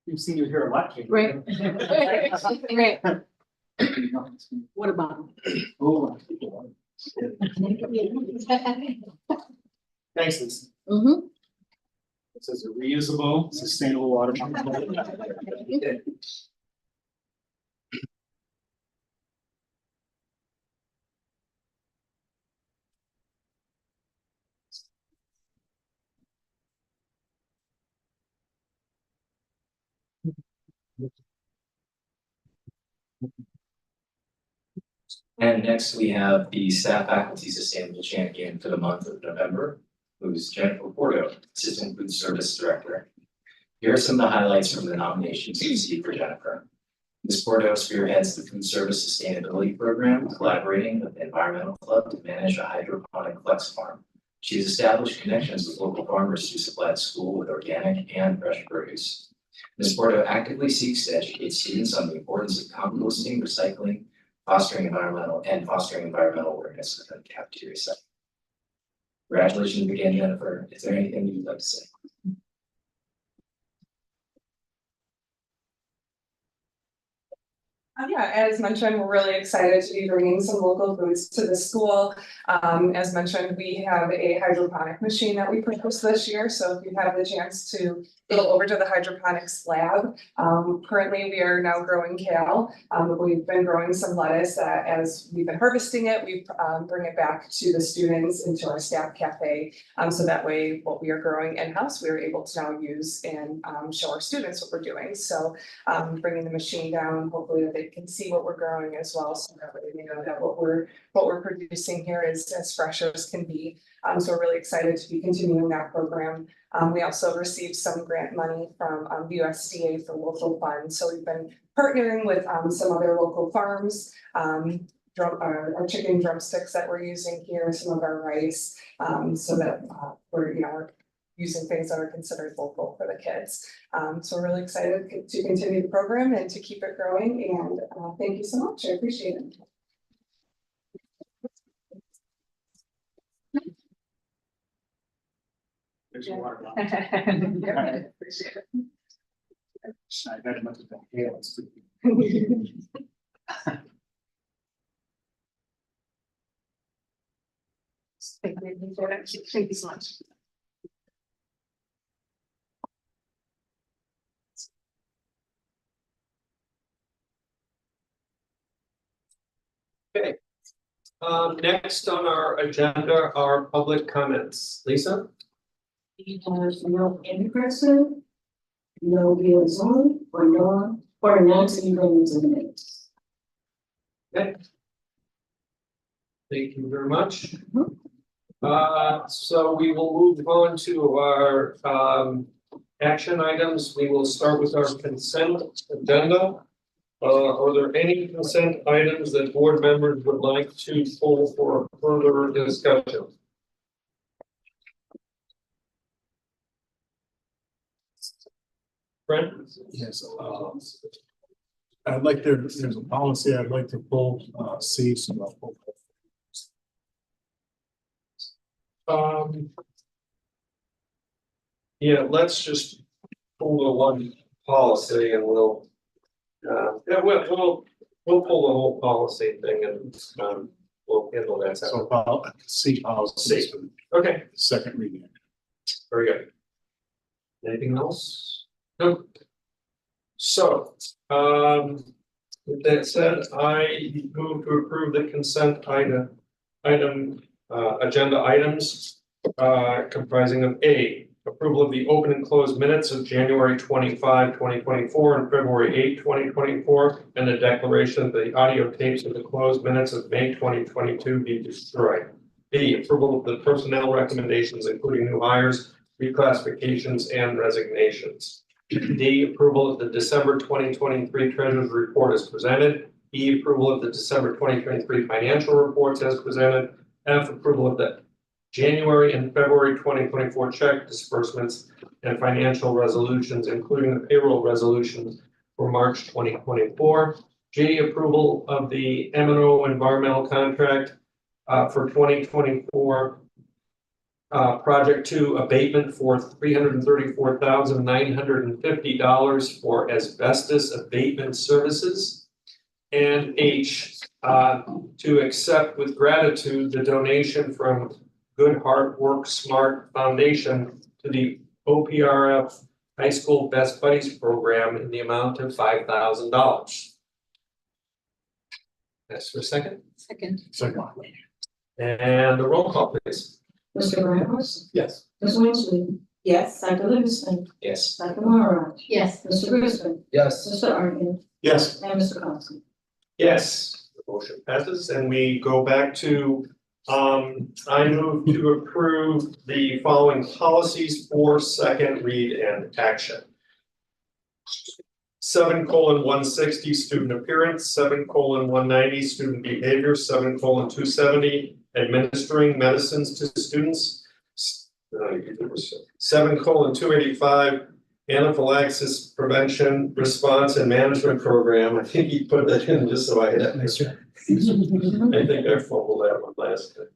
C: We've seen you here a lot, Katie.
L: Right. Right.
M: What about?
C: Oh. Thanks, Lisa.
M: Mm-hmm.
C: This is a reusable, sustainable water bottle.
N: And next we have the Staff Faculty Sustainable Champion for the month of November, who's Jennifer Porto, Assistant Food Service Director. Here are some of the highlights from the nominations received for Jennifer. Ms. Porto spearheads the Food Service Sustainability Program, collaborating with the Environmental Club to manage a hydroponic flex farm. She has established connections with local farmers to supply the school with organic and fresh produce. Ms. Porto actively seeks to educate students on the importance of composting, recycling, fostering environmental awareness within the cafeteria setting. Congratulations again, Jennifer. Is there anything you'd like to say?
O: Yeah, as mentioned, we're really excited to be bringing some local foods to the school. As mentioned, we have a hydroponic machine that we purchased this year. So if you have the chance to go over to the hydroponics lab, currently we are now growing kale. We've been growing some lettuce that as we've been harvesting it, we bring it back to the students into our staff cafe. So that way what we are growing in-house, we are able to now use and show our students what we're doing. So bringing the machine down, hopefully that they can see what we're growing as well, so that way they know that what we're producing here is as fresh as can be. So we're really excited to be continuing that program. We also received some grant money from the USDA for local funds. So we've been partnering with some other local farms, our chicken drumsticks that we're using here, some of our rice, so that we're using things that are considered local for the kids. So we're really excited to continue the program and to keep it growing. And thank you so much. I appreciate it.
C: There's your water bottle.
O: Yeah, appreciate it.
C: I bet it must have been kale.
O: Thank you so much.
A: Okay. Next on our agenda are public comments. Lisa?
M: We have no in-person, no via Zoom, or announcing things in the minutes.
A: Okay. Thank you very much. So we will move on to our action items. We will start with our consent agenda. Are there any consent items that board members would like to pull for further discussion? Brent?
H: Yes, I'd like there's a policy I'd like to pull, C, so I'll pull.
A: Yeah, let's just pull the one policy and we'll, yeah, we'll pull the whole policy thing and, we'll handle that.
H: So, C policy.
A: Okay,
H: Second reading.
A: very good. Anything else? Nope. So, with that said, I move to approve the consent agenda items, comprising of A, approval of the open and closed minutes of January 25, 2024, and February 8, 2024, and the declaration that the audio tapes of the closed minutes of May 2022 be destroyed. B, approval of the personnel recommendations, including new hires, reclassifications, and resignations. D, approval of the December 2023 treasurer's report as presented. E, approval of the December 2023 financial reports as presented. F, approval of the January and February 2024 check disbursements and financial resolutions, including the payroll resolutions for March 2024. G, approval of the M&O environmental contract for 2024. Project 2 abatement for $334,950 for asbestos abatement services. And H, to accept with gratitude the donation from Good Heart Work Smart Foundation to the OPRF High School Best Buddies program in the amount of $5,000. That's for a second.
M: Second.
H: Second.
A: And the roll call, please.
M: Mr. Grimes?
H: Yes.
M: Ms. Winsley? Yes. Dr. Livingston?
N: Yes.
M: Dr. Mara?
D: Yes.
M: Mr. Griffin?
J: Yes.
M: Mr. Arkin?
H: Yes.
M: And Mr. Costa?
A: Yes, the motion passes, and we go back to, I move to approve the following policies for second read and action. 7:160 student appearance, 7:190 student behavior, 7:270 administering medicines to students. 7:285 anaphylaxis prevention response and management program. I think he put that in just so I had that.
C: Nice job.
A: I think I fumbled that one last time.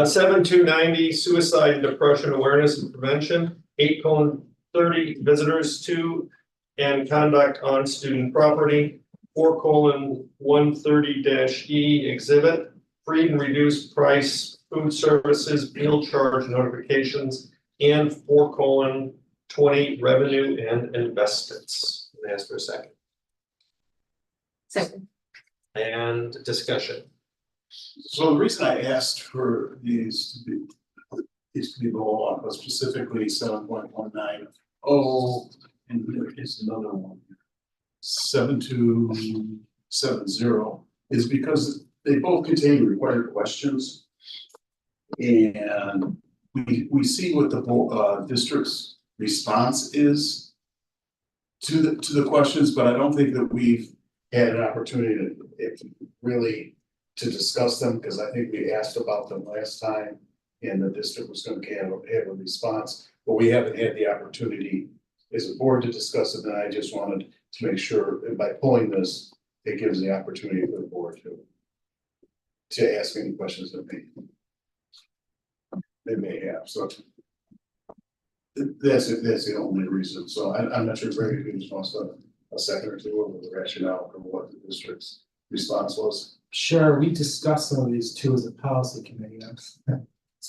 A: 7:290 suicide and depression awareness and prevention. 8:30 visitors to and conduct on student property. 4:130-E exhibit free and reduced price food services meal charge notifications, and 4:20 revenue and investments. And ask for a second.
G: Second.
A: And discussion.
H: So the reason I asked for these to be rolled off was specifically 7.19. Oh, and there is another one. 7270 is because they both contain required questions. And we see what the district's response is to the questions, but I don't think that we've had an opportunity to discuss them, because I think we asked about them last time and the district was going to have a response, but we haven't had the opportunity as a board to discuss it. And I just wanted to make sure that by pulling this, it gives the opportunity for the board to ask any questions that they may have. So that's the only reason. So I'm not sure Greg, if you just wants a second or two over the rationale for what the district's response was.
C: Sure, we discussed some of these too as a policy committee. It's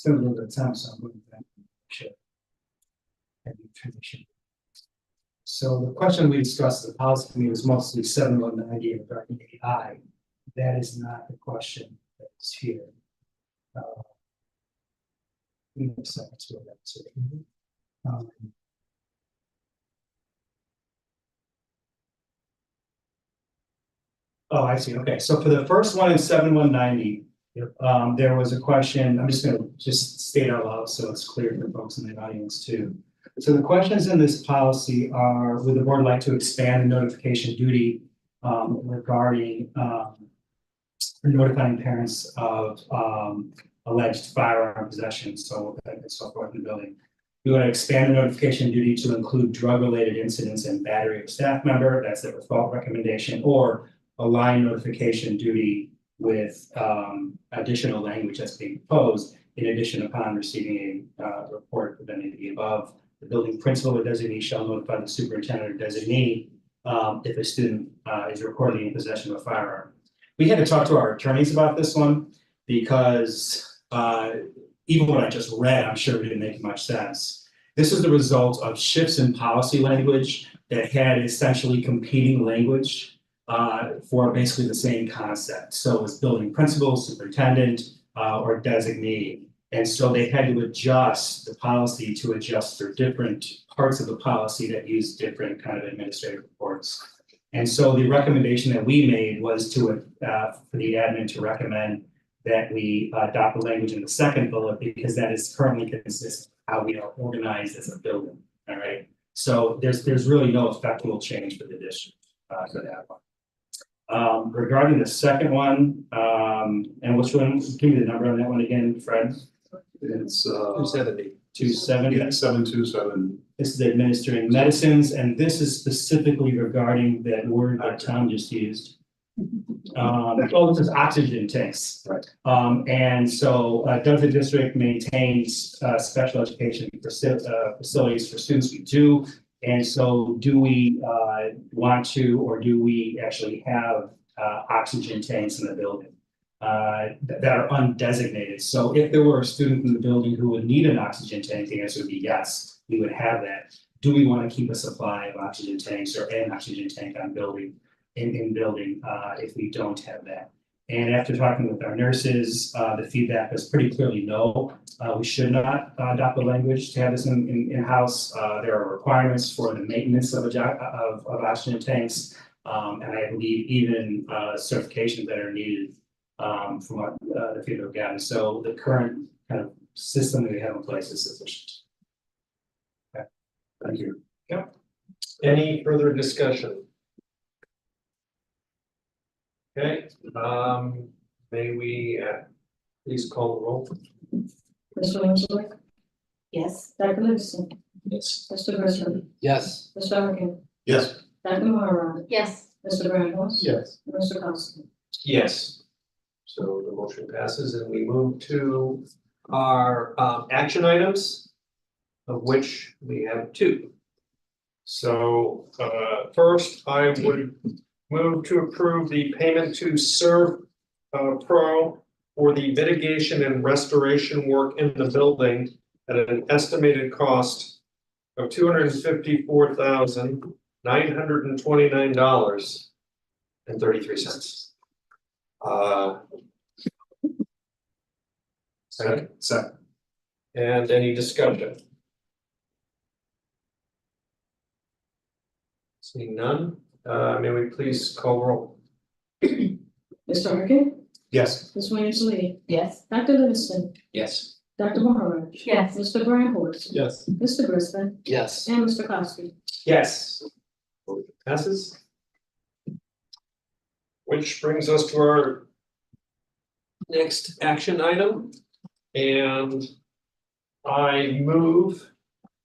C: been a little bit of time, so I'm going back and check. So the question we discussed at the policy committee was mostly 7190 and regarding AI. That is not the question that's here. We have seconds for that too. Oh, I see. Okay, so for the first one in 7190, there was a question. I'm just going to state out loud so it's clear for folks in the audience too. So the questions in this policy are: would the board like to expand the notification duty regarding notifying parents of alleged firearm possession, so and so forth in the building. We want to expand the notification duty to include drug-related incidents and battery of staff member, that's the default recommendation, or align notification duty with additional language that's being proposed. In addition, upon receiving a report of any of the above, the building principal or designee shall notify the superintendent or designee if a student is reported in possession of a firearm. We had to talk to our attorneys about this one because even what I just read, I'm sure it didn't make much sense. This is the result of shifts in policy language that had essentially competing language for basically the same concept. So it's building principal, superintendent, or designee. And so they had to adjust the policy to adjust for different parts of the policy that use different kind of administrative reports. And so the recommendation that we made was to for the admin to recommend that we adopt the language in the second bullet because that is currently consistent with how we are organized as a building. All right. So there's really no effectual change for the district for that one. Regarding the second one, and which one? Give me the number on that one again, Fred.
H: It's
A: 270.
C: 270.
H: 727.
C: This is administering medicines, and this is specifically regarding that word that Tom just used. This is oxygen tanks.
H: Right.
C: And so does the district maintains special education facilities for students? We do. And so do we want to, or do we actually have oxygen tanks in the building that are undesignated? So if there were a student in the building who would need an oxygen tank, the answer would be yes, we would have that. Do we want to keep a supply of oxygen tanks or an oxygen tank on building in building if we don't have that? And after talking with our nurses, the feedback is pretty clearly no. We should not adopt the language to have this in-house. There are requirements for the maintenance of oxygen tanks. And I believe even certifications that are needed from what the feedback we've gotten. So the current kind of system that we have in place is sufficient. Okay. Thank you.
A: Yep. Any further discussion? Okay, may we please call the roll?
M: Mr. Wonderlick,
G: Yes.
M: Dr. Livingston,
N: Yes.
M: Mr. Grossman,
J: Yes.
M: Mr. Hurricane,
H: Yes.
M: Dr. Mahara,
D: Yes.
M: Mr. Grandhouse.
H: Yes.
M: Mr. Costa.
A: Yes. So the motion passes and we move to our action items, of which we have two. So first, I would move to approve the payment to Serve Pro for the mitigation and restoration work in the building at an estimated cost of $254,929.33. Second.
H: Second.
A: And any discussion? Seeing none, may we please call roll?
M: Mr. Hurricane,
H: Yes.
M: Ms. Williams Lee,
G: Yes.
M: Dr. Livingston,
N: Yes.
M: Dr. Mahara,
G: Yes.
M: Mr. Grandhouse,
H: Yes.
M: Mr. Grossman,
J: Yes.
M: and Mr. Costa.
A: Yes. Motion passes. Which brings us to our next action item. And I move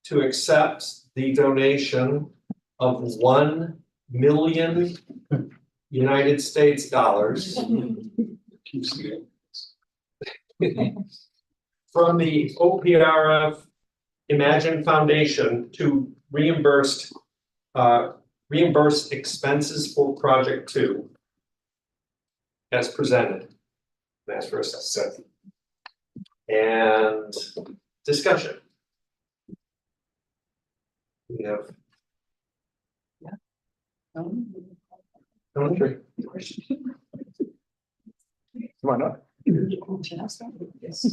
A: to accept the donation of 1 million United States dollars from the OPRF Imagine Foundation to reimburse expenses for Project 2 as presented. That's for a second. And discussion. We have. Country.
H: Come on up.
A: Yes.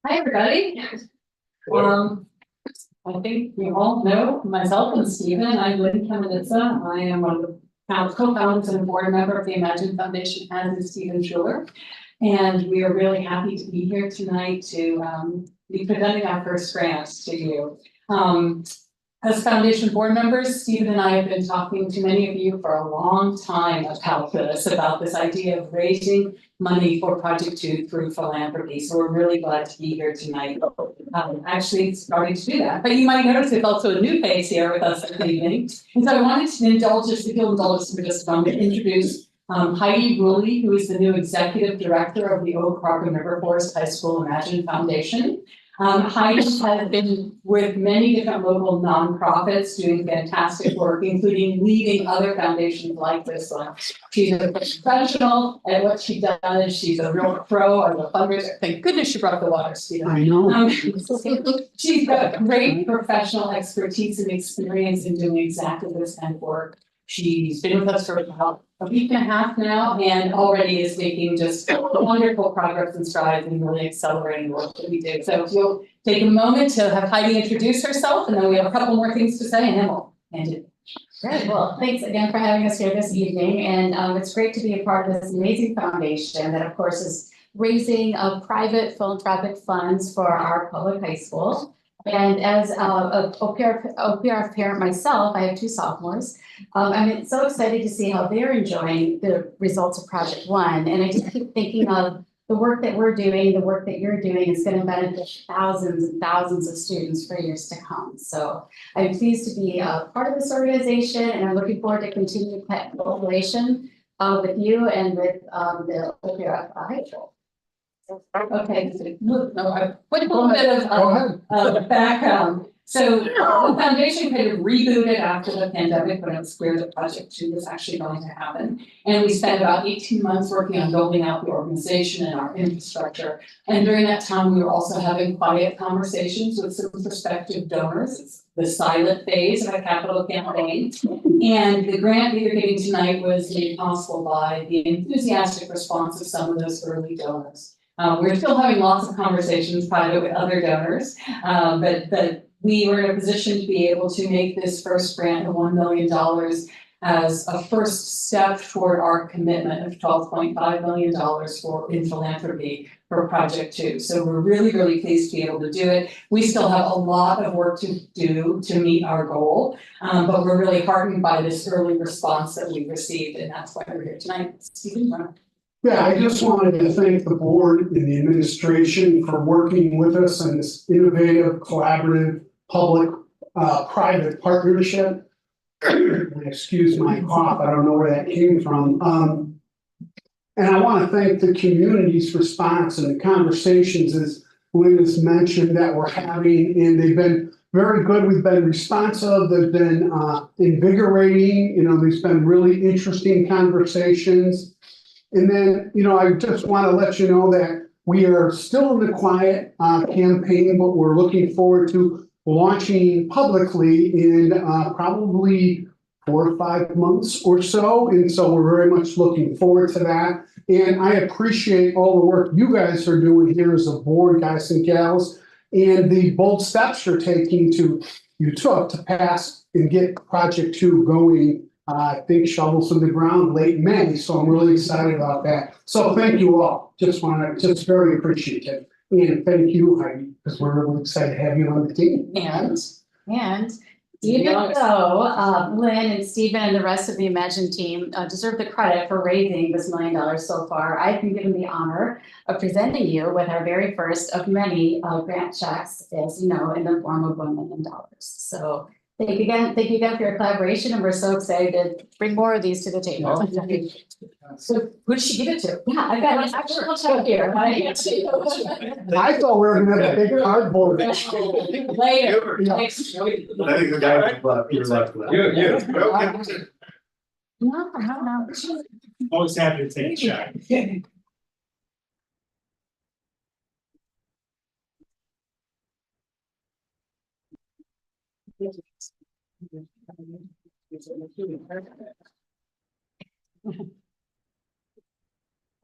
P: Hi, everybody. I think you all know myself and Stephen. I'm Lynn Kamenitsa. I am one of the co-founders and board member of the Imagine Foundation, as is Stephen Schuler. And we are really happy to be here tonight to be presenting our first grants to you. As foundation board members, Stephen and I have been talking to many of you for a long time about this idea of raising money for Project 2 through philanthropy. So we're really glad to be here tonight. Actually starting to do that, but you might notice there's also a new face here with us this evening. And so I wanted to indulge us, if you'll indulge us for just a moment, introduce Heidi Ruley, who is the new executive director of the Oak Park and River Forest High School Imagine Foundation. Heidi has been with many different local nonprofits doing fantastic work, including leading other foundations like this one. She's a professional at what she does. She's a real pro as a fundraiser. Thank goodness you brought the water, Stephen.
M: I know.
P: She's got great professional expertise and experience in doing exactly this kind of work. She's been with us for about a week and a half now and already is making just wonderful progress and strides and really accelerating the work that we do. So if you'll take a moment to have Heidi introduce herself, and then we have a couple more things to say, and then we'll end it.
D: Great, well, thanks again for having us here this evening, and it's great to be a part of this amazing foundation that of course is raising private philanthropic funds for our public high school. And as a OPRF parent myself, I have 2 sophomores. I'm so excited to see how they're enjoying the results of Project 1. And I just keep thinking of the work that we're doing, the work that you're doing is going to benefit thousands and thousands of students for years to come. So I'm pleased to be a part of this organization, and I'm looking forward to continued collaboration with you and with the OPRF High School. Okay, no, I put a little bit of background. So the foundation kind of rebooted after the pandemic when it was clear that Project 2 was actually going to happen. And we spent about 18 months working on building out the organization and our infrastructure. And during that time, we were also having quiet conversations with some prospective donors. It's the silent phase of a capital campaign. And the grant that you're getting tonight was made possible by the enthusiastic response of some of those early donors. We're still having lots of conversations private with other donors, but we were in a position to be able to make this first grant of $1 million as a first step toward our commitment of $12.5 million in philanthropy for Project 2. So we're really, really pleased to be able to do it. We still have a lot of work to do to meet our goal, but we're really heartened by this early response that we received, and that's why we're here tonight. Stephen,
Q: yeah, I just wanted to thank the board and the administration for working with us on this innovative, collaborative, public-private partnership. Excuse my cough, I don't know where that came from. And I want to thank the community's response and the conversations, as Lynn has mentioned, that we're having, and they've been very good. We've been responsive, they've been invigorating, there's been really interesting conversations. And then, I just want to let you know that we are still in the quiet campaign, but we're looking forward to launching publicly in probably 4 or 5 months or so. And so we're very much looking forward to that. And I appreciate all the work you guys are doing here as a board, guys and gals, and the bold steps you took to pass and get Project 2 going. I think shovels in the ground late May, so I'm really excited about that. So thank you all. Just very appreciative. And thank you, Heidi, because we're really excited to have you on the team.
D: And even though Lynn and Stephen and the rest of the Imagine team deserve the credit for raising this $1 million so far, I've been given the honor of presenting you with our very first of many grant checks, as you know, in the form of $1 million. So thank you again for your collaboration, and we're so excited to bring more of these to the table. So who did she give it to? Yeah, I've got an actual check here.
Q: I thought we were gonna have a big cardboard.
P: Later.
Q: Yeah.
H: I think the guy left, you're left.
D: No.
C: Always happy to take a check.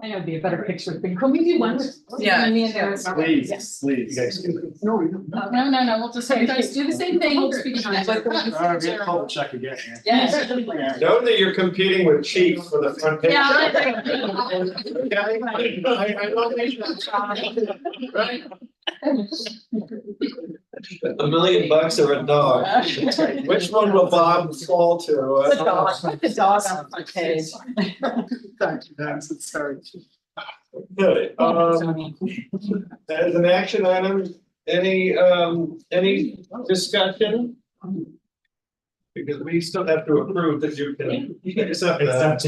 P: I know it'd be a better picture. Can we do one?
O: Yeah.
H: Please, you guys can.
P: No, we'll just say, you guys do the same thing. We'll just be behind.
H: We have to call the check again.
P: Yes.
A: Note that you're competing with Chief for the front page.
H: I don't think that's right.
A: $1 million or a dog? Which one will Bob fall to?
P: The dog, put the dog on the front page.
A: Okay, as an action item, any discussion? Because we still have to approve that you can accept that.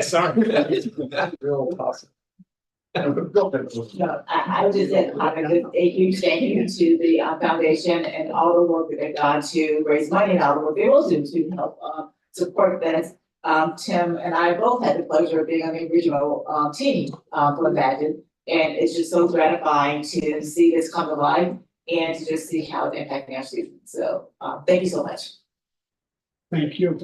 A: Sorry. Real possible.
R: No, I would just say a huge thank you to the foundation and all the work that they've done to raise money and all the work they will do to help support this. Tim and I both had the pleasure of being on the original team for Imagine. And it's just so gratifying to see this come to life and to just see how it's impacting our students. So thank you so much.
Q: Thank you.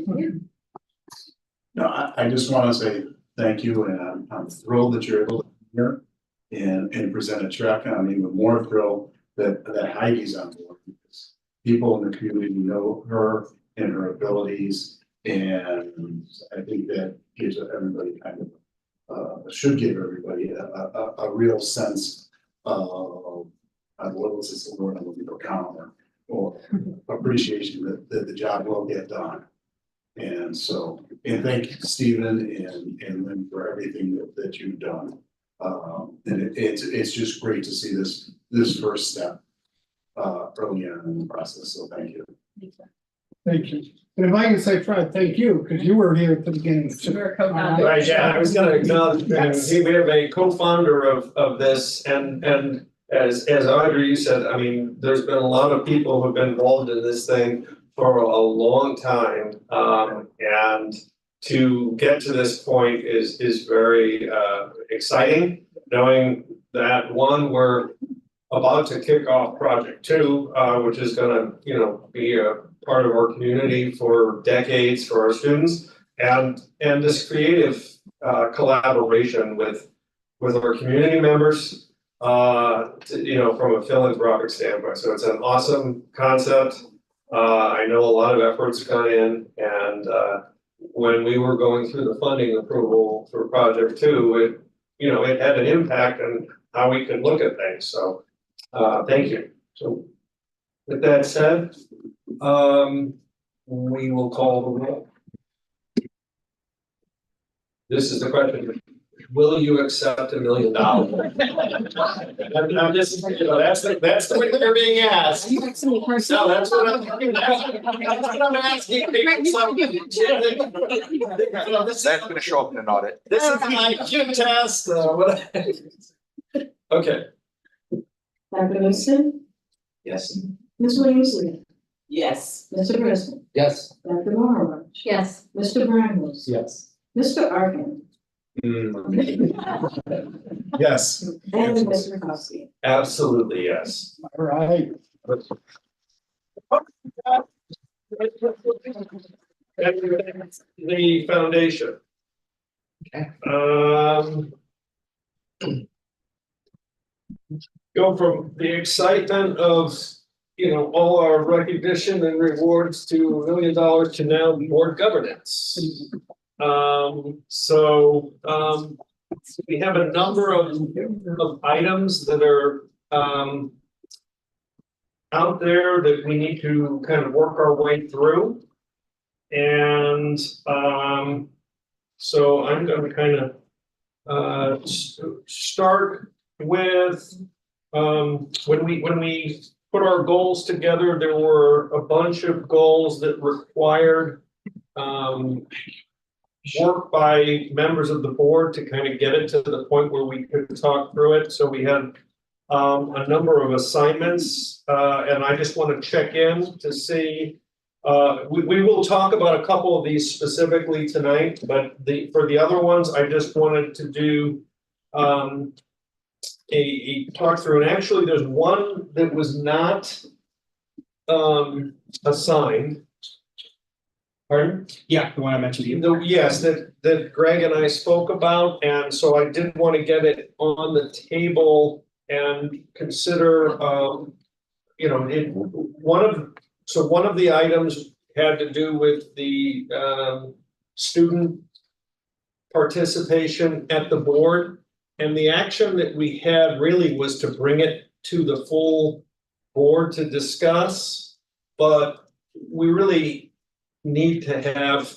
H: No, I just want to say thank you, and I'm thrilled that you're able to be here and present a check. I'm even more thrilled that Heidi's on board, because people in the community know her and her abilities, and I think that gives everybody kind of should give everybody a real sense of what was this word I'm looking for, calm or appreciation that the job will get done. And so, and thank you, Stephen and Lynn, for everything that you've done. And it's just great to see this first step early on in the process. So thank you.
Q: Thank you. And if I can say, Fred, thank you, because you were here at the beginning.
A: Right, yeah, I was gonna acknowledge, we have a co-founder of this, and as Audrey, you said, I mean, there's been a lot of people who've been involved in this thing for a long time. And to get to this point is very exciting, knowing that one, we're about to kick off project 2, which is gonna, be a part of our community for decades for our students, and this creative collaboration with our community members, from a philanthropic standpoint. So it's an awesome concept. I know a lot of effort's gone in, and when we were going through the funding approval for project 2, it had an impact on how we could look at things. So thank you. So with that said, we will call the roll. This is the question. Will you accept $1 million? I'm just, that's the way they're being asked. No, that's what I'm asking people.
F: That's gonna show up in an audit.
A: This is an IQ test. Okay.
M: Dr. Winston?
N: Yes.
M: Ms. Williams-Lee?
R: Yes.
M: Mr. Brisbane?
J: Yes.
M: Dr. Maharaj?
D: Yes.
M: Mr. Brambles?
H: Yes.
M: Mr. Arkin?
H: Yes.
M: And Mr. Kowski?
A: Absolutely, yes.
Q: All right.
A: The foundation. Go from the excitement of, all our recognition and rewards to $1 million to now board governance. We have a number of items that are out there that we need to kind of work our way through. And so I'm going to kind of start with when we put our goals together, there were a bunch of goals that required work by members of the board to kind of get it to the point where we could talk through it. So we had a number of assignments, and I just want to check in to see. We will talk about a couple of these specifically tonight, but for the other ones, I just wanted to do a talk through. And actually, there's one that was not assigned. Pardon?
C: Yeah, the one I mentioned to you.
A: Yes, that Greg and I spoke about, and so I did want to get it on the table and consider, one of the items had to do with the student participation at the board, and the action that we had really was to bring it to the full board to discuss, but we really need to have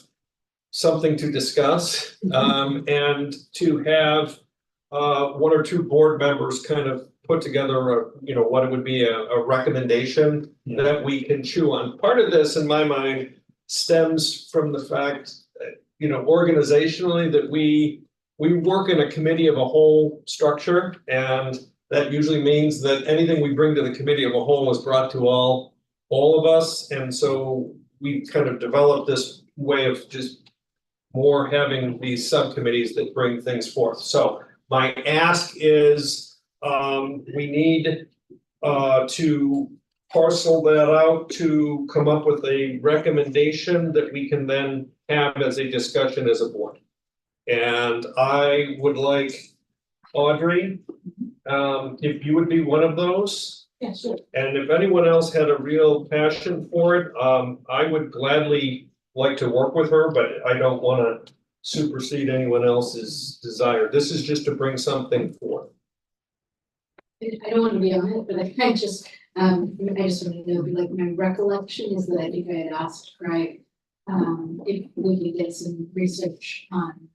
A: something to discuss, and to have one or two board members kind of put together a, you know, what it would be a recommendation that we can chew on. Part of this, in my mind, stems from the fact that, you know, organizationally, that we work in a committee of a whole structure, and that usually means that anything we bring to the committee of a whole is brought to all of us, and so we kind of developed this way of just more having these subcommittees that bring things forth. So my ask is, we need to parcel that out to come up with a recommendation that we can then have as a discussion as a board. And I would like Audrey, if you would be one of those.
M: Yeah, sure.
A: And if anyone else had a real passion for it, I would gladly like to work with her, but I don't want to supersede anyone else's desire. This is just to bring something forth.
D: I don't want to be on it, but I just want to know, like, my recollection is that I think I had asked, right, if we could get some research on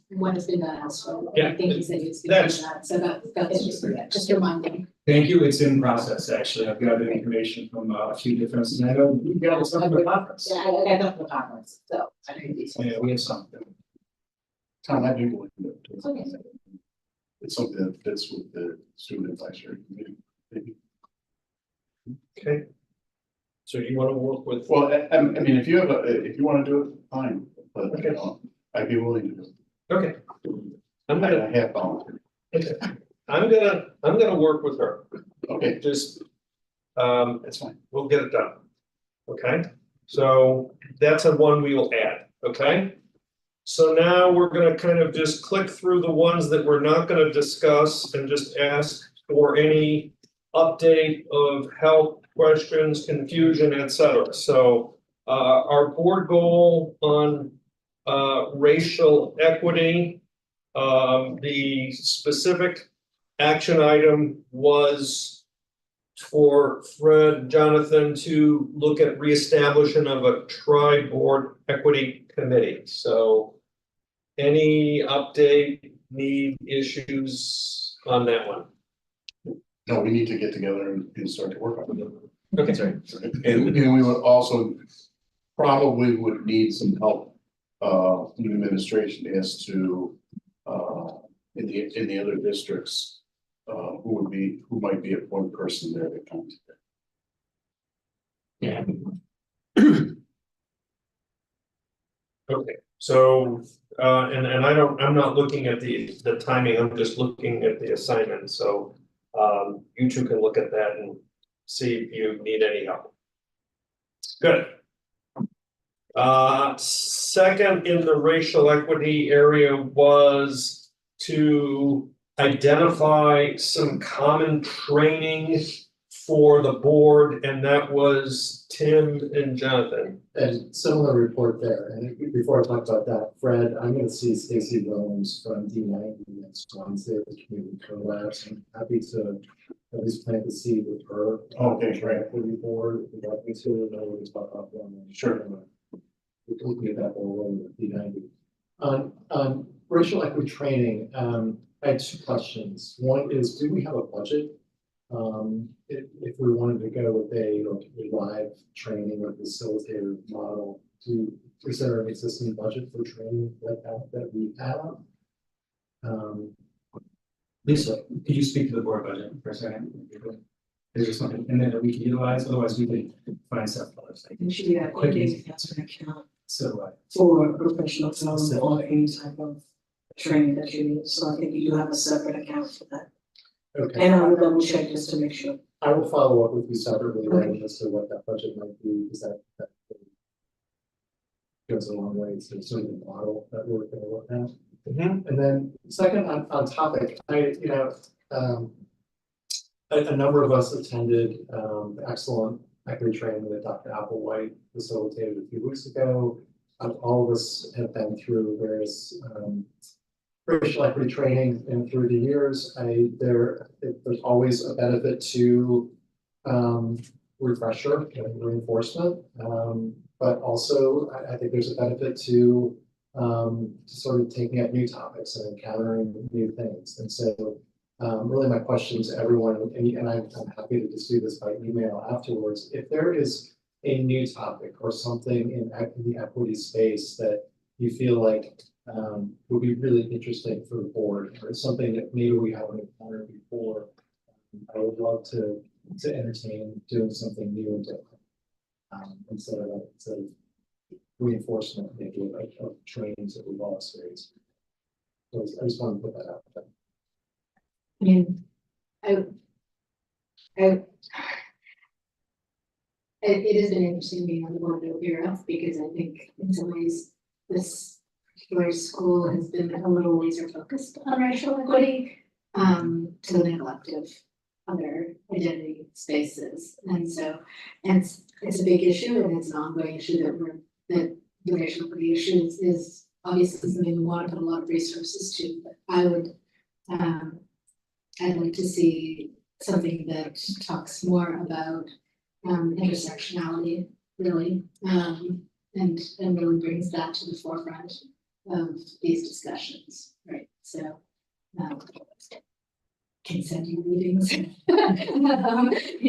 D: what has been done elsewhere.
A: Yeah,
D: I think he said he was gonna do that, so that's just reminding.
C: Thank you, it's in process, actually, I've gathered information from a few different, and I know we got some of the conference.
R: Yeah, I got the conference, so I know these.
C: Yeah, we have something.
H: Tom, I do believe that.
R: Okay.
H: It's something that fits with the student advisory committee. Maybe.
A: Okay. So you want to work with?
H: Well, I mean, if you have if you want to do it, fine, but
A: Okay.
H: I'd be willing to do it.
A: Okay.
H: I have volunteered.
A: Okay. I'm gonna work with her.
H: Okay.
A: Just,
H: That's fine.
A: we'll get it done. Okay, so that's a one we will add, okay? So now we're gonna kind of just click through the ones that we're not gonna discuss and just ask for any update of help, questions, confusion, etc. So our board goal on racial equity, the specific action item was for Fred, Jonathan to look at reestablishing of a tri-board equity committee. So any update, need, issues on that one?
H: No, we need to get together and start to work on it.
A: Okay, sorry.
H: And we would also probably would need some help from the administration as to in the other districts who might be a point person there that comes.
A: Yeah. Okay, so and I'm not looking at the timing, I'm just looking at the assignment, so you two can look at that and see if you need any help. Good. Second in the racial equity area was to identify some common training for the board, and that was Tim and Jonathan.
S: And similar report there, and before I talk about that, Fred, I'm gonna see Stacy Williams from D200 next Wednesday at the community collabs. I'm happy to at least plant the seed with her.
H: Okay, great.
S: Equity board, if you'd like me to, and then we can talk about one.
H: Sure.
S: We can get that all over with D200. On racial equity training, I had two questions. One is, do we have a budget? If we wanted to go with a live training or facilitator model, is there an existing budget for training like that we have?
C: Lisa, could you speak to the board budget for a second? Is there something in there that we can utilize? Otherwise, we can find stuff for us.
M: And should we have
C: Quick,
M: quickly answer an account
C: So,
M: for professional development or any type of training that you need, so I think you do have a separate account for that.
S: okay.
M: And I will double check just to make sure.
S: I will follow up with you separately then as to what that budget might be, because that goes a long way to sort of the model that we're gonna look at. And then second on topic, a number of us attended the excellent equity training that Dr. Applewhite facilitated a few weeks ago. All of us have been through various racial equity training and through the years, there's always a benefit to refresher and reinforcement. But also I think there's a benefit to sort of taking up new topics and encountering new things. And so really my question to everyone, and I'm happy to just do this by email afterwards, if there is a new topic or something in the equity space that you feel like would be really interesting for the board, or something that maybe we haven't encountered before, I would love to entertain doing something new and different. Instead of reinforcement maybe of trainings that we've all experienced. So I just want to put that out there.
D: I mean, it has been interesting being on the board of OPRF because I think in some ways this particular school has been a little laser focused on racial equity to the neglect of other identity spaces. And so, and it's a big issue and it's an ongoing issue that the racial equity issue is obviously something we want to put a lot of resources to, but I'd like to see something that talks more about intersectionality, really, and really brings that to the forefront of these discussions, right? So, consenting meetings, you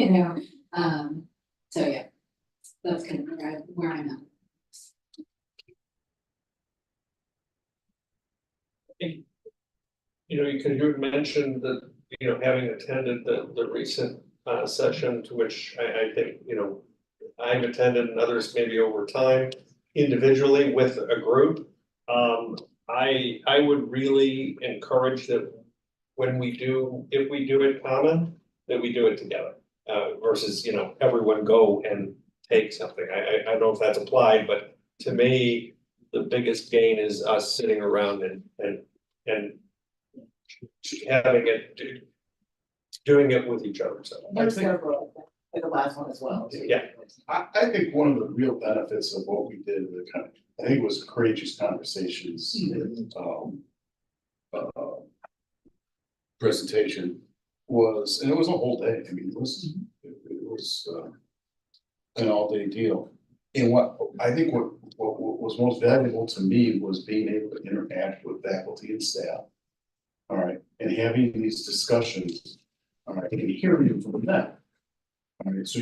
D: know, so yeah, that's kind of where I'm at.
A: You know, you mentioned that, you know, having attended the recent session to which I think, you know, I've attended and others maybe over time individually with a group. I would really encourage that when if we do it common, that we do it together versus, you know, everyone go and take something. I don't know if that's applied, but to me, the biggest gain is us sitting around and having it, doing it with each other. So
R: I think the last one as well.
A: Yeah.
H: I think one of the real benefits of what we did, I think it was courageous conversations presentation was, and it was a whole day. I mean, it was an all-day deal. And what was most valuable to me was being able to interact with faculty and staff. All right, and having these discussions, all right, and hearing from them. All right, so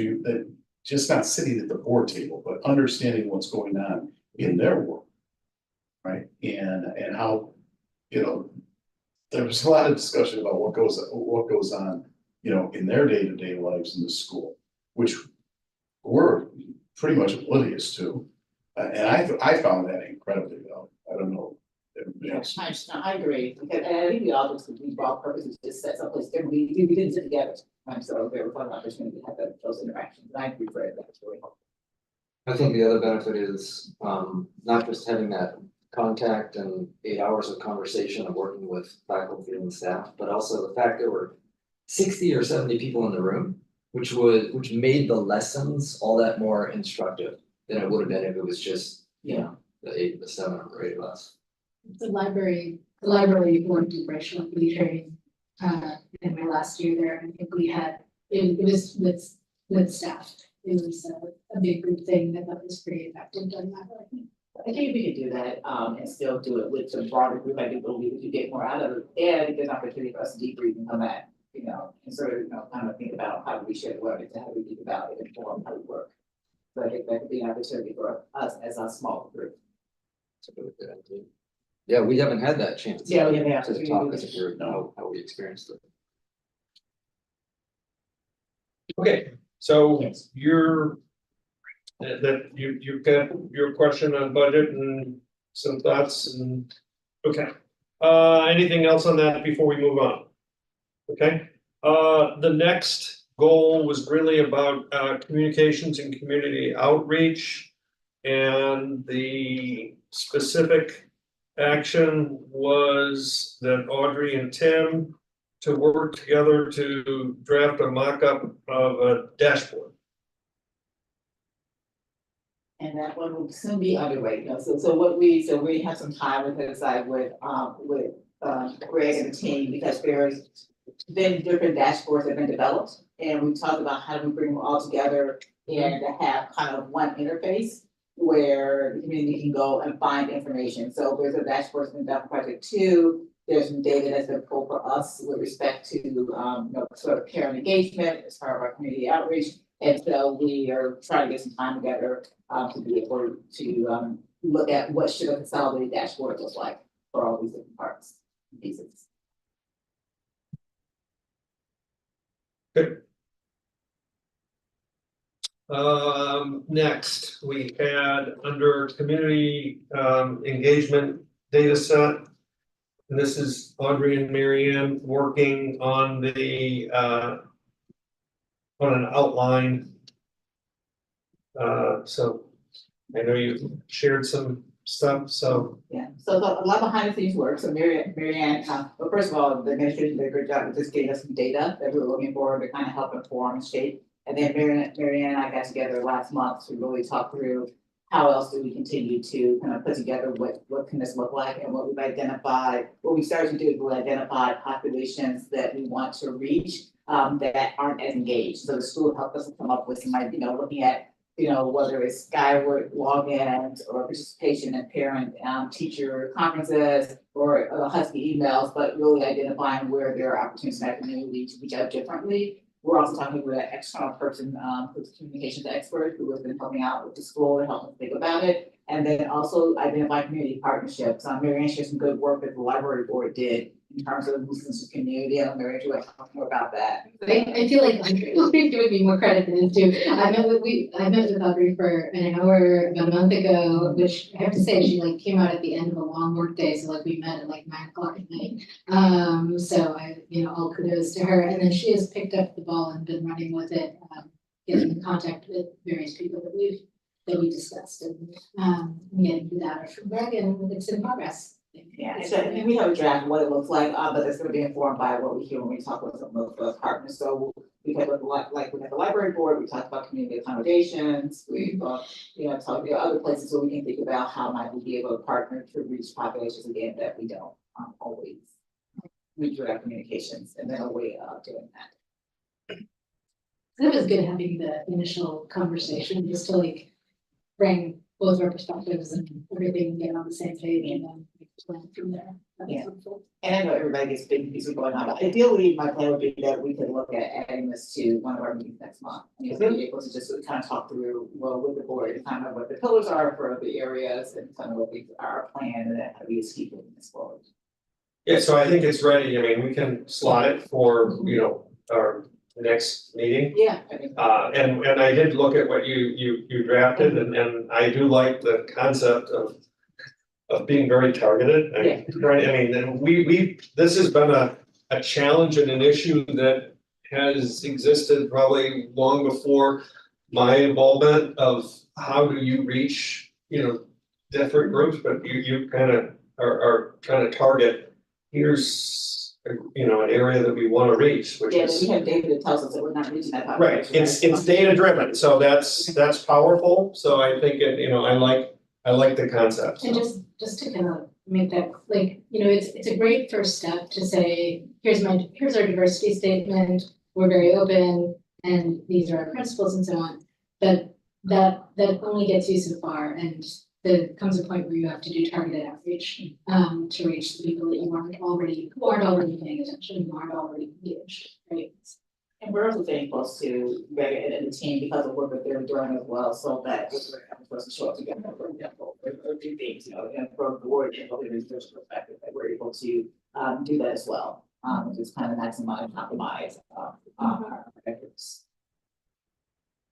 H: just not sitting at the board table, but understanding what's going on in their world. Right, and how, you know, there was a lot of discussion about what goes on, you know, in their day-to-day lives in the school, which we're pretty much oblivious to. And I found that incredibly valuable. I don't know.
R: Yes, I agree, because I think we all just, we brought purposes to set someplace different, we didn't sit together. So there was an opportunity to have those interactions, and I agree for it, that's really helpful.
J: I think the other benefit is not just having that contact and 8 hours of conversation of working with faculty and staff, but also the fact there were 60 or 70 people in the room, which made the lessons all that more instructive than it would have been if it was just, you know, the 7 or 8 of us.
D: The library went to racial equity training in my last year there. I think we had it was with staff. It was a big group thing that was pretty effective done that way.
R: I think we could do that and still do it with some broader group. I do believe we could get more out of it. And it's an opportunity for us to debrief and come back, you know, and sort of, you know, kind of think about how do we share the learning and how do we think about it and inform how we work. So I think that could be an opportunity for us as a small group.
J: It's a really good idea. Yeah, we haven't had that chance.
R: Yeah, we haven't had
J: to talk as a group, how we experienced it.
A: Okay, so you've got your question on budget and some thoughts and, okay. Anything else on that before we move on? Okay, the next goal was really about communications and community outreach. And the specific action was that Audrey and Tim to work together to draft a mock-up of a dashboard.
R: And that one will soon be underway, you know, so we have some time with it, I would Greg and the team, because there's been different dashboards that have been developed. And we talked about how do we bring them all together and to have kind of one interface where the community can go and find information. So there's a dashboard that's been done for Project 2. There's some data that's been pulled for us with respect to, sort of parent engagement as part of our community outreach. And so we are trying to get some time together to be able to look at what should a consolidated dashboard look like for all these different parts and pieces.
A: Good. Next, we had under community engagement data set. And this is Audrey and Marianne working on the on an outline. So I know you shared some stuff, so.
R: Yeah, so a lot behind the scenes work. So Marianne, but first of all, the administration did a good job of just getting us some data that we were looking for to kind of help inform and shape. And then Marianne and I got together last month to really talk through how else do we continue to kind of put together what can this look like, and what we've identified. What we started to do is we identified populations that we want to reach that aren't as engaged. So the school helped us come up with some, looking at, whether it's Skyward logins or participation in parent teacher conferences or Husky emails, but really identifying where there are opportunities in that community to reach out differently. We're also talking with an external person who's a communications expert who has been helping out with the school and helping us think about it. And then also identify community partnerships. Marianne shared some good work that the library board did in terms of boosting the community. And Marianne, you want to talk more about that?
D: I feel like Audrey would me more credit than this too. I met with Audrey for an hour about a month ago, which I have to say, she came out at the end of a long work day. So we met at 9:00 at night. So all kudos to her. And then she has picked up the ball and been running with it, getting in contact with various people that we discussed and getting the data from Greg, and it's in progress.
R: Yeah, so we have a draft of what it looks like, but it's going to be informed by what we hear when we talk with some of the partners. So we had with we had the library board, we talked about community accommodations, we talked about other places where we can think about how might we be able to partner to reach populations again that we don't always reach with our communications, and then a way of doing that.
D: It was good having the initial conversation just to bring both our perspectives and everything and get on the same page and then plan from there.
R: Yeah. And I know everybody gets big pieces going on, but ideally my plan would be that we could look at adding this to one of our meetings next month. And be able to just kind of talk through, with the board, kind of what the pillars are for the areas and kind of what our plan, and then how we just keep moving this forward.
A: Yeah, so I think it's ready. I mean, we can slot it for, our next meeting.
R: Yeah.
A: And I did look at what you drafted, and I do like the concept of being very targeted. Right, I mean, and this has been a challenge and an issue that has existed probably long before my involvement of how do you reach, different groups, but you kind of are trying to target, here's an area that we want to reach, which is.
R: We have data that tells us that we're not reaching that
A: Right,
R: population.
A: it's data driven, so that's powerful, so I think I like the concept.
D: And just to kind of make that, it's a great first step to say, here's our diversity statement, we're very open, and these are our principles and so on. But that only gets you so far, and there comes a point where you have to do targeted outreach to reach the people that who aren't already paying attention, who aren't already engaged, right?
R: And we're also staying close to Greg and the team because of work that they're doing as well, so that we're supposed to show up together, for example, or do things, and from the board and from the research perspective, that we're able to do that as well. Just kind of maximize and optimize our efforts.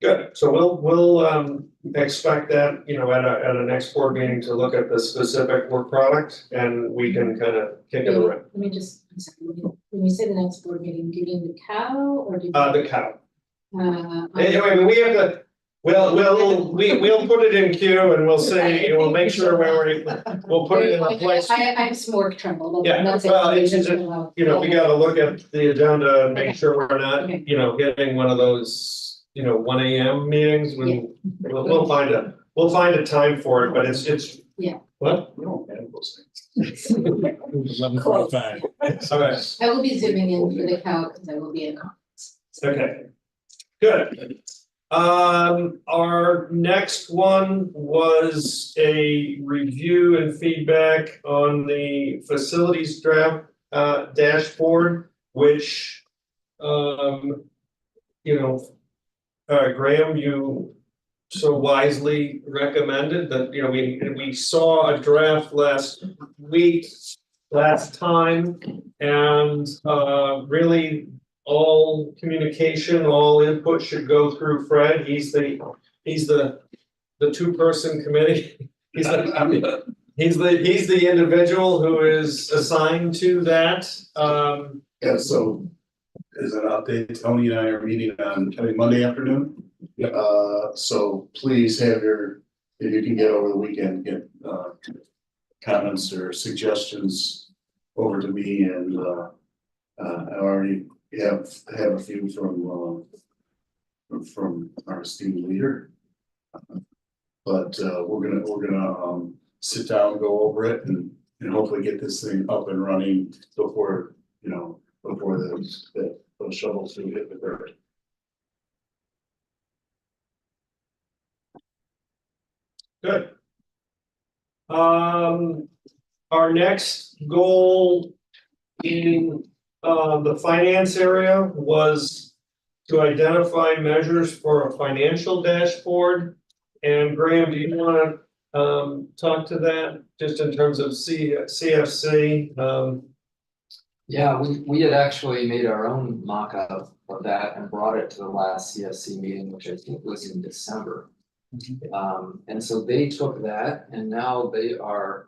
A: Good, so we'll expect that, at a next board meeting to look at the specific work product, and we can kind of kick it around.
D: Let me just, I'm sorry, when you say the next board meeting, do you mean the cow or do you?
A: The cow. Anyway, we have to, we'll put it in queue and we'll see, we'll make sure we'll put it in a place.
D: I have some work trouble.
A: Yeah, well, it's just, we gotta look at the agenda and make sure we're not, getting one of those, 1 AM meetings when we'll find a time for it, but it's.
D: Yeah.
A: What?
H: We don't have those things. 11:45.
A: All right,
D: I will be zooming in for the count because I will be in conference.
A: okay. Good. Our next one was a review and feedback on the facilities draft dashboard, which Graham, you so wisely recommended that, we saw a draft last time, and really all communication, all input should go through Fred. He's the two-person committee. He's the individual who is assigned to that.
H: Yeah, so as an update, Tony and I are meeting on, Monday afternoon. So please have if you can get over the weekend, get comments or suggestions over to me, and I already have a few from our esteemed leader. But we're gonna sit down, go over it, and hopefully get this thing up and running before the shovels do hit the dirt.
A: Good. Our next goal in the finance area was to identify measures for a financial dashboard. And Graham, do you want to talk to that just in terms of CFC?
J: Yeah, we had actually made our own mock-up of that and brought it to the last CFC meeting, which I think was in December. And so they took that and now they are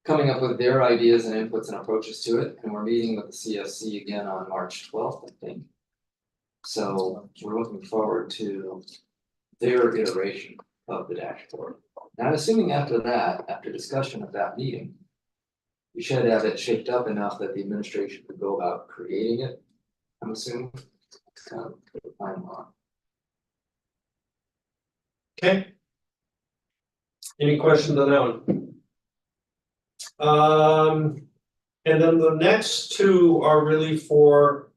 J: coming up with their ideas and inputs and approaches to it. And we're meeting with the CFC again on March 12th, I think. So we're looking forward to their iteration of the dashboard. Now, I'm assuming after discussion of that meeting, we should have it shaped up enough that the administration could go about creating it. I'm assuming it's kind of the timeline.
A: Okay. Any questions on that one? And then the next two are really for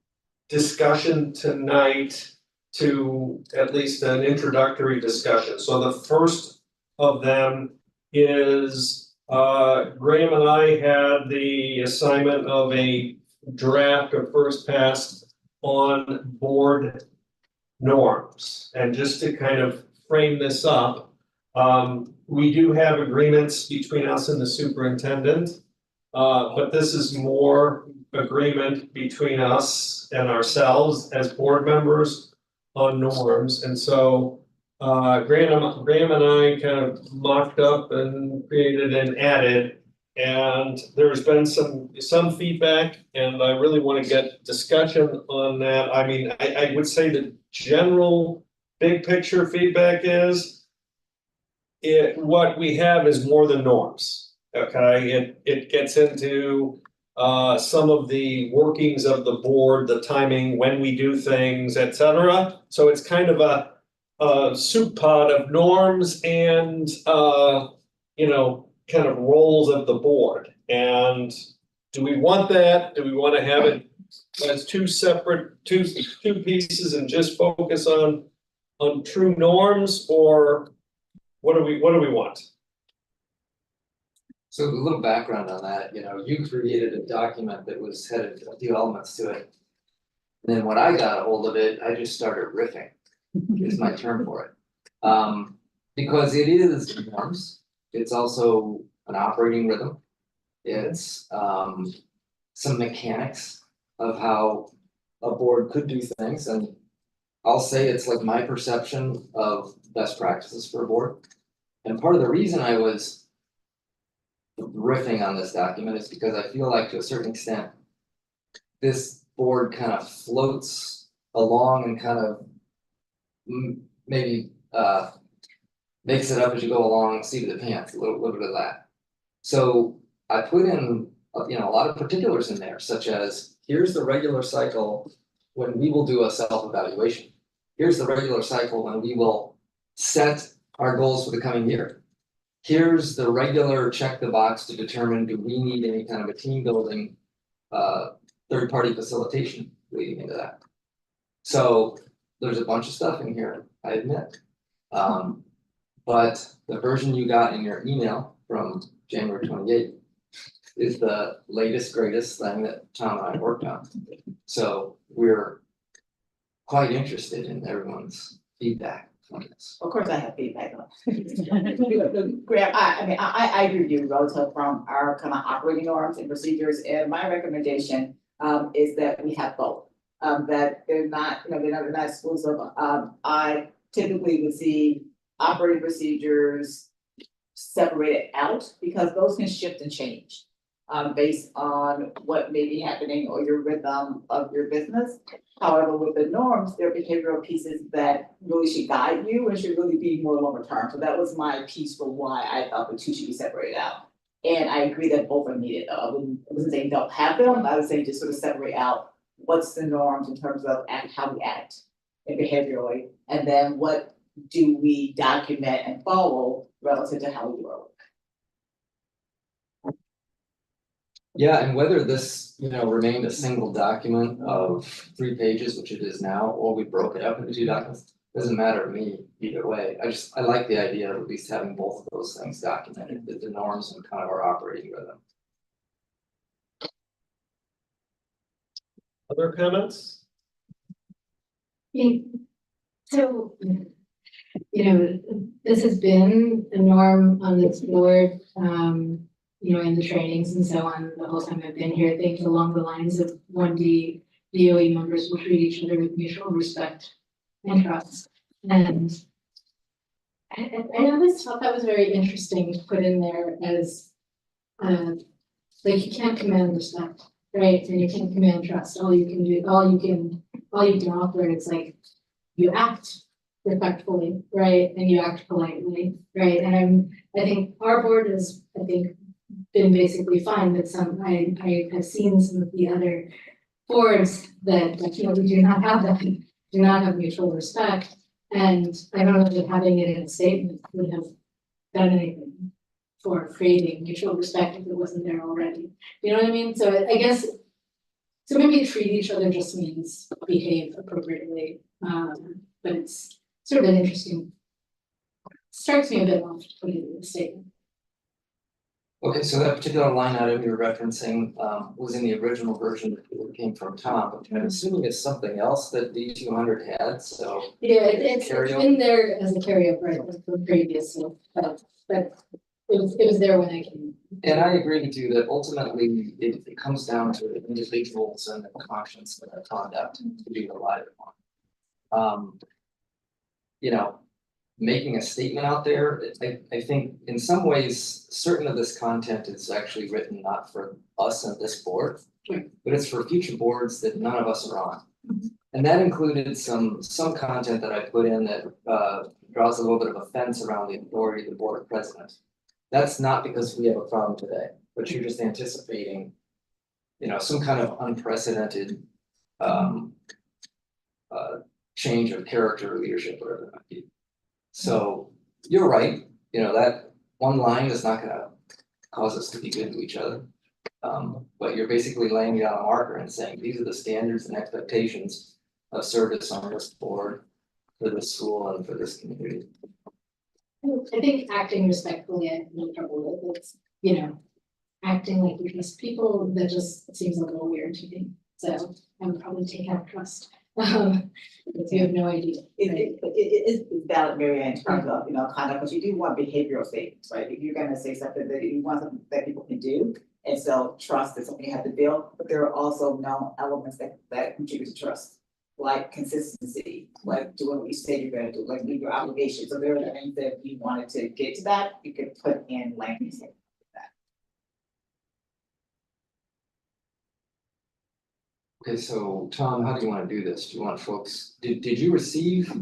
A: discussion tonight, to at least an introductory discussion. So the first of them is Graham and I had the assignment of a draft of first pass on board norms. And just to kind of frame this up, we do have agreements between us and the superintendent, but this is more agreement between us and ourselves as board members on norms. And so Graham and I kind of mocked up and created and added, and there's been some feedback, and I really want to get discussion on that. I mean, I would say the general big picture feedback is what we have is more than norms. Okay, it gets into some of the workings of the board, the timing, when we do things, etc. So it's kind of a soup pot of norms and kind of roles of the board. And do we want that? Do we want to have it as two pieces and just focus on true norms, or what do we want?
J: So a little background on that, you created a document that had a few elements to it. And then when I got a hold of it, I just started riffing, is my term for it. Because it is norms, it's also an operating rhythm. It's some mechanics of how a board could do things. And I'll say it's like my perception of best practices for a board. And part of the reason I was riffing on this document is because I feel like to a certain extent, this board kind of floats along and kind of maybe makes it up as you go along, seat of the pants, a little bit of that. So I put in a lot of particulars in there, such as here's the regular cycle when we will do a self-evaluation. Here's the regular cycle when we will set our goals for the coming year. here's the regular check the box to determine, do we need any kind of a team building, third party facilitation leading into that. So there's a bunch of stuff in here, I admit. But the version you got in your email from January 28th is the latest, greatest thing that Tom and I worked on. So we're quite interested in everyone's feedback on this.
R: Of course, I have feedback on. Graham, I agree with you relative from our kind of operating norms and procedures, and my recommendation is that we have both. That they're not, they're not exclusive. I typically would see operating procedures separated out because those can shift and change based on what may be happening or your rhythm of your business. However, with the norms, there are behavioral pieces that really should guide you and should really be more longer term. So that was my piece for why I thought the two should be separated out. And I agree that both are needed. I wasn't saying don't have them, I was saying just sort of separate out what's the norms in terms of how we act and behaviorally, and then what do we document and follow relative to how we work.
J: Yeah, and whether this, remained a single document of 3 pages, which it is now, or we broke it up into 2 documents, doesn't matter to me either way. I like the idea of at least having both of those things documented, the norms and kind of our operating rhythm.
A: Other comments?
D: So, this has been a norm on this board, in the trainings and so on, the whole time I've been here, things along the lines of 1D DOE members will treat each other with mutual respect and trust. And I always thought that was very interesting to put in there as, like, you can't command respect, right? And you can't command trust. All you can offer is like, you act respectfully, right? And you act politely, right? And I think our board is, been basically fine, but I have seen some of the other boards that, we do not have that, do not have mutual respect. And I don't know that having it in a statement would have done anything for creating mutual respect if it wasn't there already. You know what I mean? So I guess, so maybe treat each other just means behave appropriately. But it's sort of an interesting, strikes me a bit off to put it in a statement.
J: Okay, so that particular line item you're referencing was in the original version that came from Tom, but I'm assuming it's something else that D200 had, so.
D: Yeah, it's been there as a carryover from previously, but it was there when I came.
J: And I agree with you that ultimately it comes down to the individuals and the conscience and their conduct to be relied upon. Making a statement out there, I think in some ways, certain of this content is actually written not for us and this board, but it's for future boards that none of us are on. And that included some content that I put in that draws a little bit of a fence around the authority of the board of president. That's not because we have a problem today, but you're just anticipating, some kind of unprecedented change of character or leadership, whatever it might be. So you're right, that one line is not gonna cause us to be good to each other. But you're basically laying down a marker and saying, these are the standards and expectations of service on this board for this school and for this community.
D: I think acting respectfully, I have no trouble with it. Acting like you trust people, that just seems a little weird to me. So I would probably take out trust. If you have no idea.
R: It is valid, Mary Ann, in terms of, conduct, but you do want behavioral statements, right? If you're gonna say something that you want something that people can do, and so trust is something you have to build, but there are also known elements that contribute to trust. Like consistency, like doing what you say you're gonna do, like meet your obligations. So there are things that you wanted to get to that, you could put in language like that.
J: Okay, so Tom, how do you want to do this? Do you want folks, did you receive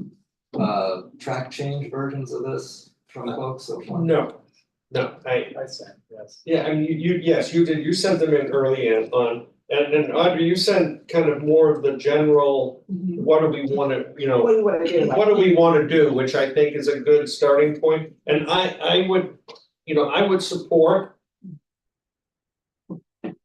J: track change versions of this from folks?
A: No,
S: I sent, yes.
A: Yeah, I mean, yes, you did, you sent them in early on, and Audrey, you sent kind of more of the general, what do we wanna, what do we wanna do, which I think is a good starting point. And I would I would support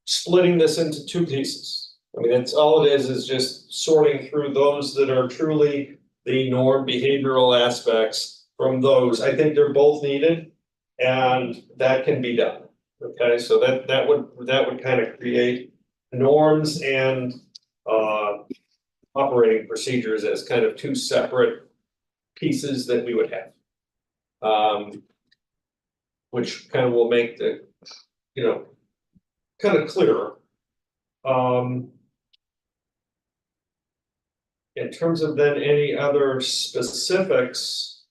A: splitting this into two pieces. I mean, it's all it is just sorting through those that are truly the norm behavioral aspects from those. I think they're both needed and that can be done. Okay, so that would kind of create norms and operating procedures as kind of two separate pieces that we would have. Which kind of will make the, kind of clearer. In terms of then any other specifics,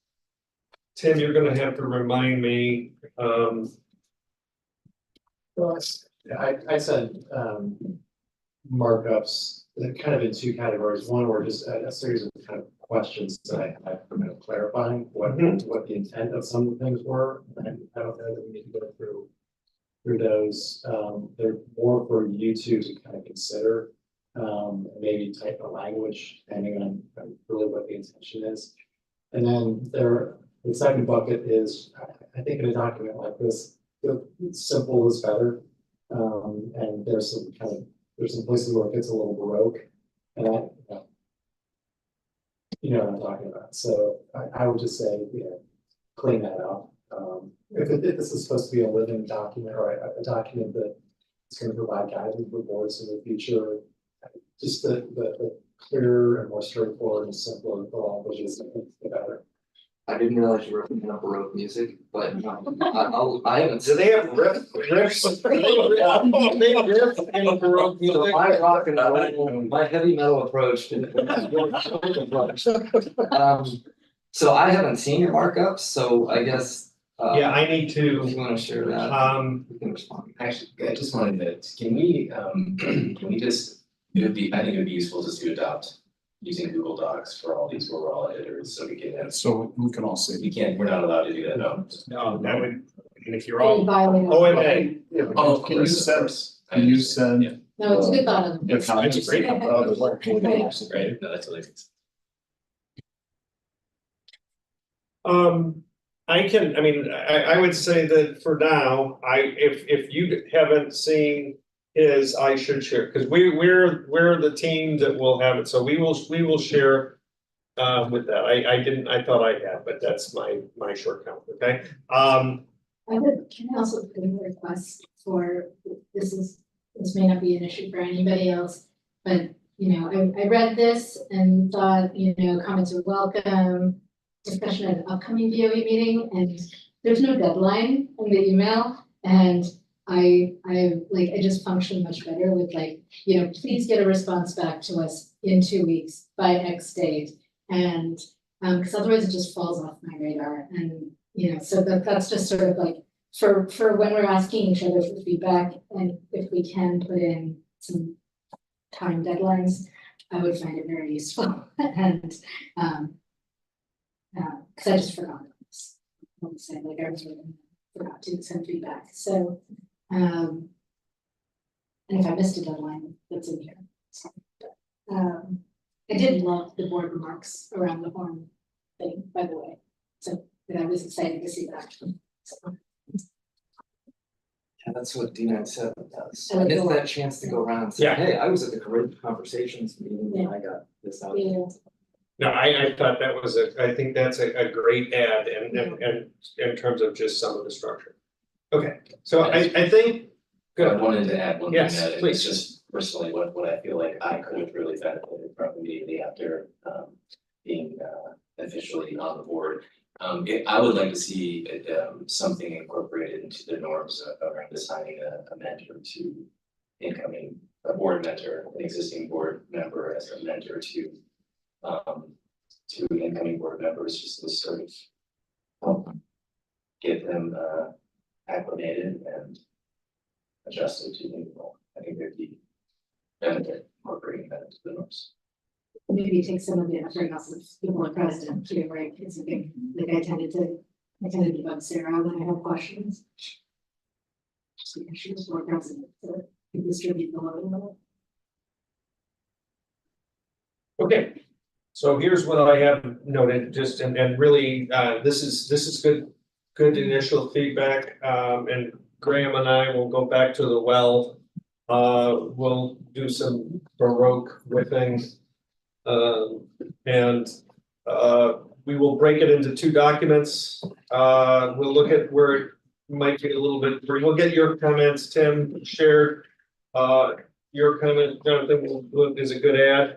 A: Tim, you're gonna have to remind me,
S: Well, I said, markups, kind of in two categories. One were just a series of kind of questions that I had for kind of clarifying what the intent of some of the things were. And I don't know that we need to go through those. They're more for you two to kind of consider, maybe type of language, depending on really what the intention is. And then the second bucket is, I think in a document like this, simple is better. And there's some places where it gets a little baroque, and you know what I'm talking about. So I would just say, clean that up. If this is supposed to be a living document or a document that is going to provide guidance for boards in the future, just the clearer and more straightforward and simpler the language is, the better.
J: I didn't realize you were putting up Baroque music, but I haven't.
A: do they have riffs? They have riffs in Baroque music?
J: So my rock and roll, my heavy metal approach. So I haven't seen your markups, so I guess.
A: Yeah, I need to.
J: If you wanna share that, we can respond.
N: Actually, I just wanted to, can we just, I think it would be useful just to adopt using Google Docs for all these, where we're all editors, so we can.
H: So we can all see.
N: We're not allowed to do that, no.
A: No, that would, and if you're all.
D: Violate.
A: OMA.
H: Oh, can you send?
D: No, it's a good thought.
H: It's a great.
N: Right, no, that's what
A: I would say that for now, if you haven't seen his, I should share, because we're the team that will have it, so we will share with that. I thought I had, but that's my shortcoming, okay?
D: Can I also put in a request for, this may not be an issue for anybody else, but, I read this and thought, comments are welcome, discussion at an upcoming BOE meeting, and there's no deadline in the email, and I just function much better with please get a response back to us in 2 weeks by X date, and because otherwise it just falls off my radar, and so that's just sort of like for when we're asking each other for feedback, and if we can put in some time deadlines, I would find it very useful. And because I just forgot this. I won't say I forgot to send feedback. So and if I missed a deadline, that's in here. So, I did love the board remarks around the horn thing, by the way. So I was excited to see that. So.
J: Yeah, that's what D200 does.
D: I
J: I didn't get that chance to go around and say,
A: Yeah.
J: hey, I was at the Great Conversations meeting and I got this out.
D: Yeah.
A: No, I thought that was I think that's a great add and in terms of just some of the structure. Okay, so I think.
N: I wanted to add one thing,
A: Yes,
N: that
A: please.
N: it's just personally what I feel like I could have really benefited from immediately after being officially on the board. I would like to see something incorporated into the norms around assigning a mentor to a board mentor, an existing board member as a mentor to incoming board members, just to sort of help get them acclimated and adjusted to the new role. I think there'd be benefit incorporating that into the norms.
D: Maybe take some of the effort off of the board president too, right? It's a big, I tended to bug Sarah when I have questions. So she was board president to distribute the load.
A: Okay, so here's what I have noted, just and really, this is good good initial feedback, and Graham and I will go back to the well. We'll do some Baroque whipping. And we will break it into 2 documents. We'll look at where it might be a little bit, we'll get your comments, Tim, shared. Your comment, Jonathan, is a good add.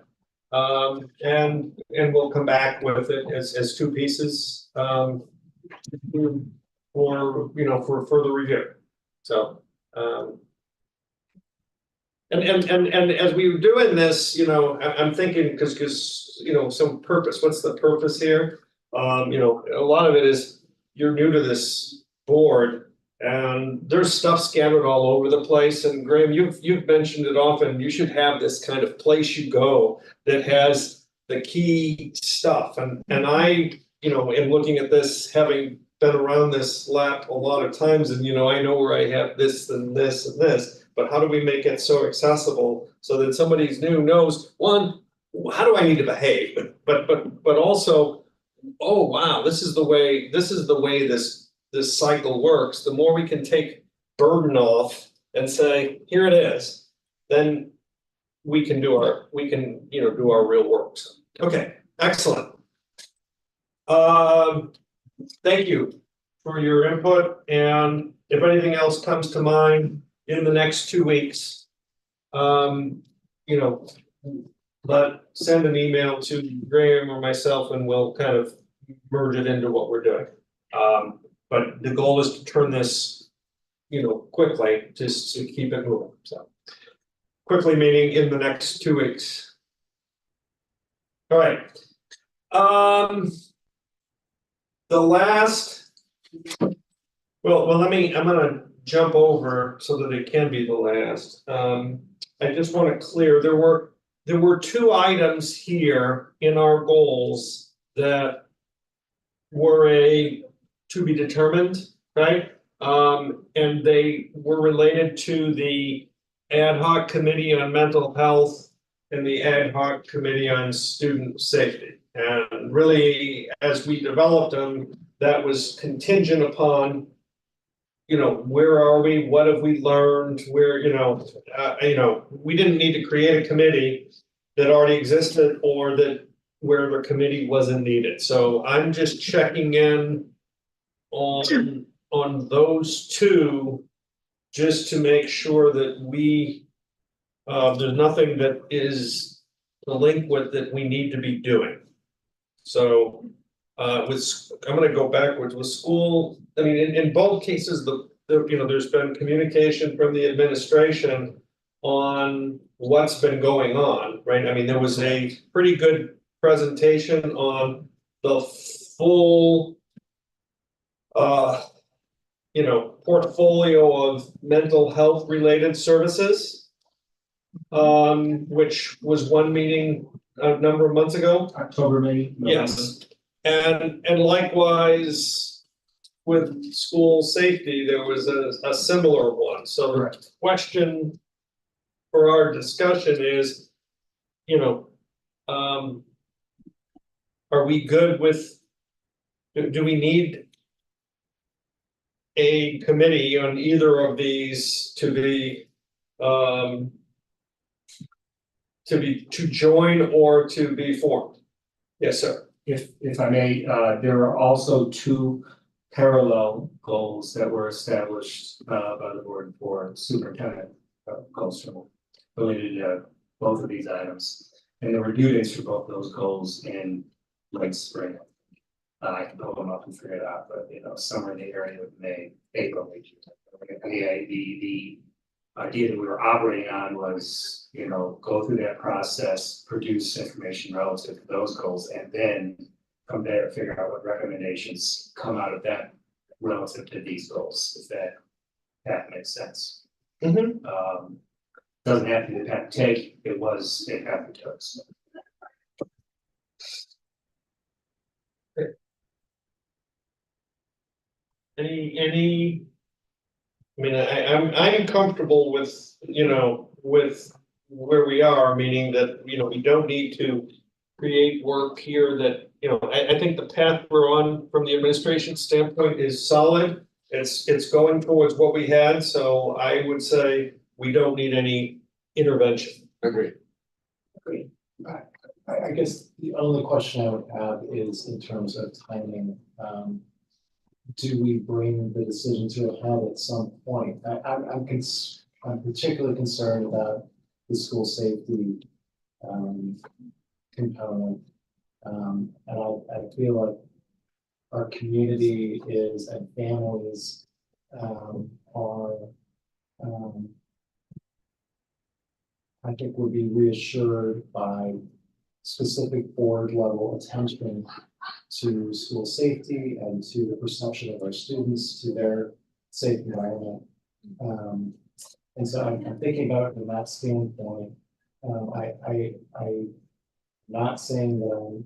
A: And we'll come back with it as 2 pieces, for, for further review. So, and as we were doing this, I'm thinking, because some purpose, what's the purpose here? A lot of it is you're new to this board and there's stuff scattered all over the place. And Graham, you've mentioned it often, you should have this kind of place you go that has the key stuff. And I, in looking at this, having been around this lap a lot of times, and I know where I have this and this and this, but how do we make it so accessible so that somebody who's new knows, one, how do I need to behave? But also, oh wow, this is the way this cycle works. The more we can take burden off and say, here it is, then we can do our real work. So, okay, excellent. Thank you for your input, and if anything else comes to mind in the next 2 weeks, send an email to Graham or myself and we'll kind of merge it into what we're doing. But the goal is to turn this, quickly, just to keep it moving. So quickly meaning in the next 2 weeks. All right. The last, I'm gonna jump over so that it can be the last. I just want to clear, there were 2 items here in our goals that were to be determined, right? And they were related to the ad hoc committee on mental health and the ad hoc committee on student safety. And really, as we developed them, that was contingent upon, where are we? What have we learned? Where, we didn't need to create a committee that already existed or that where the committee wasn't needed. So I'm just checking in on those 2, just to make sure that there's nothing that is delinquent that we need to be doing. So I'm going to go backwards with school. I mean, in both cases, there's been communication from the administration on what's been going on, right? I mean, there was a pretty good presentation on the full, portfolio of mental health related services, which was one meeting a number of months ago.
C: October, maybe?
A: Yes, and likewise with school safety, there was a similar one. So the question for our discussion is, are we good with, do we need a committee on either of these to join or to be formed? Yes, sir.
C: If I may, there are also 2 parallel goals that were established by the board for superintendent goals related to both of these items. And there were due dates for both those goals in late spring. I can pull them up and figure it out, but somewhere in the area of May, April. The idea that we were operating on was, go through that process, produce information relative to those goals, and then from there figure out what recommendations come out of that relative to these goals, if that makes sense.
A: Mm-hmm.
C: Doesn't have to be the path to take, it was a path we took. So.
A: Any I mean, I'm comfortable with, with where we are, meaning that, we don't need to create work here that, you know, I think the path we're on from the administration standpoint is solid. It's going towards what we had, so I would say we don't need any intervention.
J: Agreed.
S: I guess the only question I would have is in terms of timing. Do we bring the decision to a head at some point? I'm particularly concerned about the school safety component. And I feel like our community is and families are I think would be reassured by specific board level attention to school safety and to the perception of our students, to their safe environment. And so I'm thinking about it from that standpoint. I'm not saying that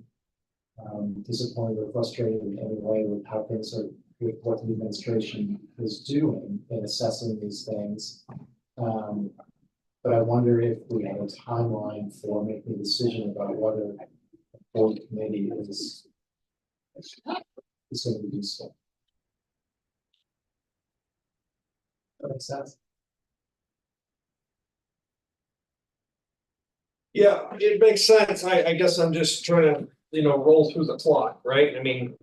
S: I'm disappointed or frustrated in any way with how things are, with what the administration is doing in assessing these things. But I wonder if we have a timeline for making a decision about whether the board committee is going to be useful. That makes sense.
A: Yeah, it makes sense. I guess I'm just trying to, you know, roll through the clock, right? I mean,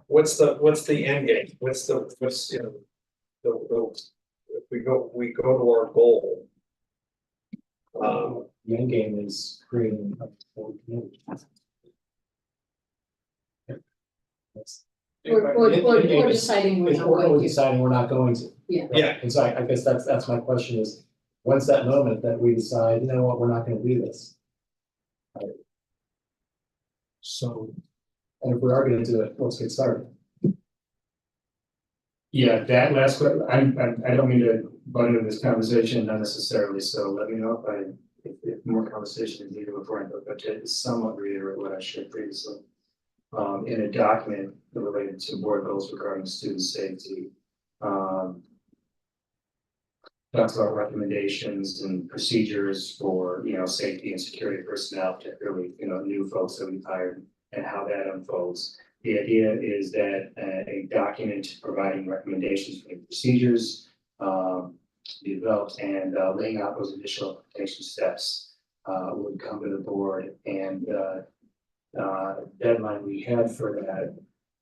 A: what's the end game? What's you know, if we go to our goal.
S: The end game is creating a board committee.
P: Or deciding we're not going
S: Or
P: to.
S: deciding we're not going to.
P: Yeah.
A: Yeah.
S: And so I guess that's my question is, when's that moment that we decide, you know what, we're not gonna do this? Right. So, and if we are gonna do it, let's get started.
C: Yeah, that last question, I don't mean to butt into this conversation unnecessarily, so let me know if more conversation is needed before I go, but to somewhat reiterate what I shared previously. In a document related to board goals regarding student safety, talks about recommendations and procedures for, you know, safety and security personnel, particularly, you know, new folks that we've hired and how that unfolds. The idea is that a document providing recommendations for the procedures be developed and laying out those initial implementation steps would come to the board, and deadline we had for that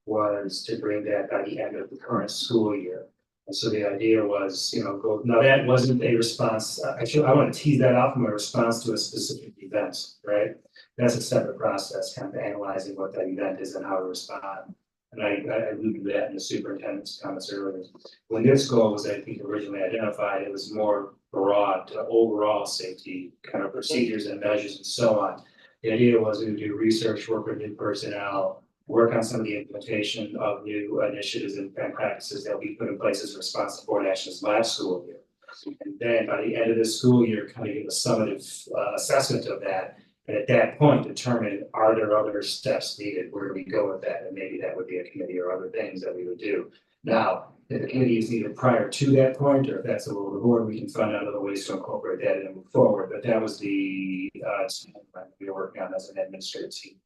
C: was to bring that by the end of the current school year. And so the idea was, you know, now that wasn't a response. Actually, I want to tease that out from a response to a specific event, right? That's a separate process, kind of analyzing what that event is and how to respond. And I alluded to that in the superintendent's comments earlier. When this goal was, I think, originally identified, it was more broad to overall safety kind of procedures and measures and so on. The idea was we would do research, work with new personnel, work on some of the implementation of new initiatives and practices that we put in place as a response to board actions last school year. And then by the end of the school year, kind of give a summative assessment of that. And at that point, determine, are there other steps needed? Where do we go with that? And maybe that would be a committee or other things that we would do. Now, if the committee is needed prior to that point, or if that's the will of the board, we can find out other ways to incorporate that and move forward. But that was the we were working on as an administrative team.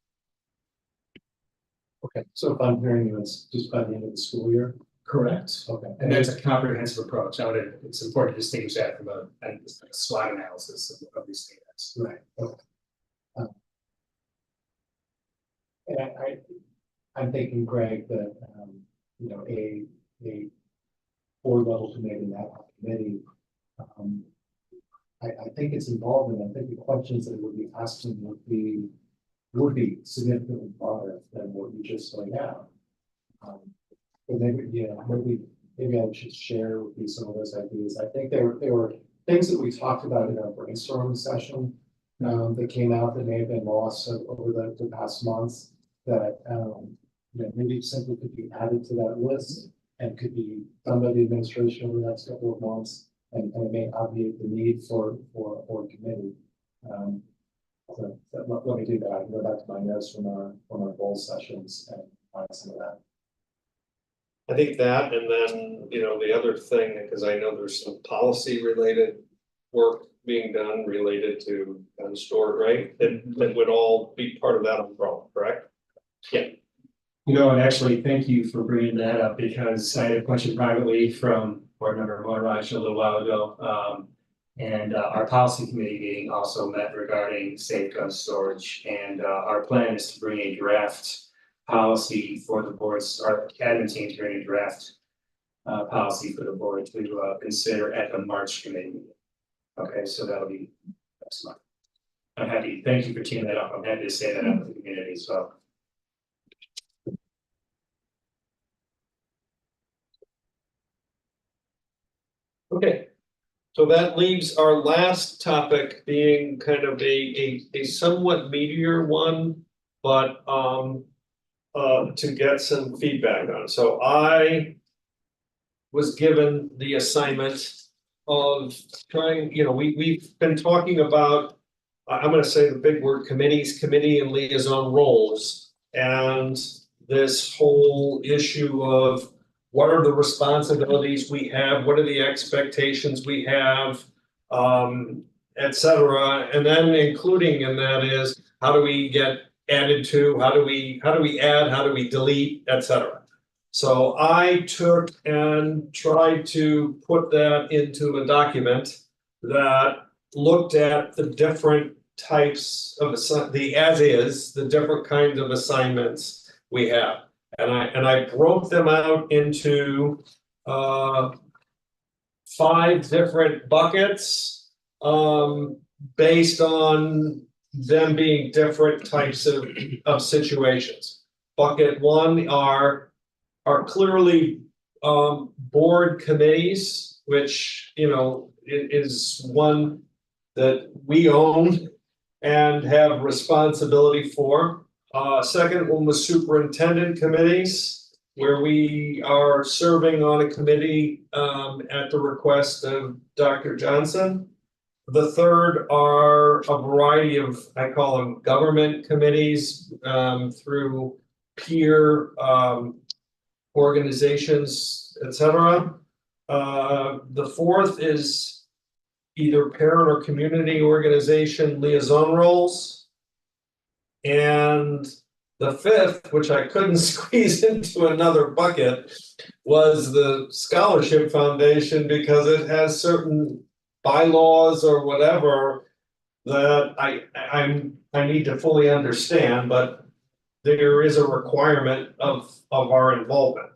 S: Okay, so if I'm hearing you, it's just by the end of the school year?
C: Correct.
S: Okay.
C: And that's a comprehensive approach. Now, it's important to distinguish that from a SWOT analysis of these things.
S: Right. Okay. And I'm thinking, Greg, that you know, a board level committee, that committee, I think it's involved, and I think the questions that it would be asking would be significantly broader than what you just laid out. But maybe, yeah, maybe I should share with you some of those ideas. I think there were things that we talked about in our brainstorming session that came out that may have been lost over the past months that you know, maybe simply could be added to that list and could be done by the administration over the next couple of months, and it may obviate the need for a board committee. So let me do that. I can go back to my notes from our goal sessions and find some of that.
A: I think that, and then, you know, the other thing, because I know there's some policy related work being done related to gun store, right? That would all be part of that umbrella, correct? Yeah.
C: You know, and actually, thank you for bringing that up because I had a question privately from board member Mooraj a little while ago. And our policy committee meeting also met regarding safe gun storage. And our plan is to bring a draft policy for the boards, our admin team to bring a draft policy for the board to consider at the March committee meeting. Okay, so that'll be next month. I'm happy, thank you for teeing that up. I'm happy to say that out to the community as well.
A: Okay, so that leaves our last topic being kind of a somewhat meatier one, but to get some feedback on. So I was given the assignment of trying, you know, we've been talking about, I'm gonna say the big word, committee and liaison roles. And this whole issue of what are the responsibilities we have, what are the expectations we have, et cetera. And then including in that is, how do we get added to, how do we add, how do we delete, et cetera. So I took and tried to put that into a document that looked at the different types of the different kinds of assignments we have. And I broke them out into 5 different buckets based on them being different types of situations. Bucket 1 are clearly board committees, which, you know, is one that we own and have responsibility for. Second one was superintendent committees, where we are serving on a committee at the request of Dr. Johnson. The third are a variety of, I call them government committees through peer organizations, et cetera. The fourth is either parent or community organization liaison roles. And the fifth, which I couldn't squeeze into another bucket, was the scholarship foundation, because it has certain bylaws or whatever that I need to fully understand, but there is a requirement of our involvement.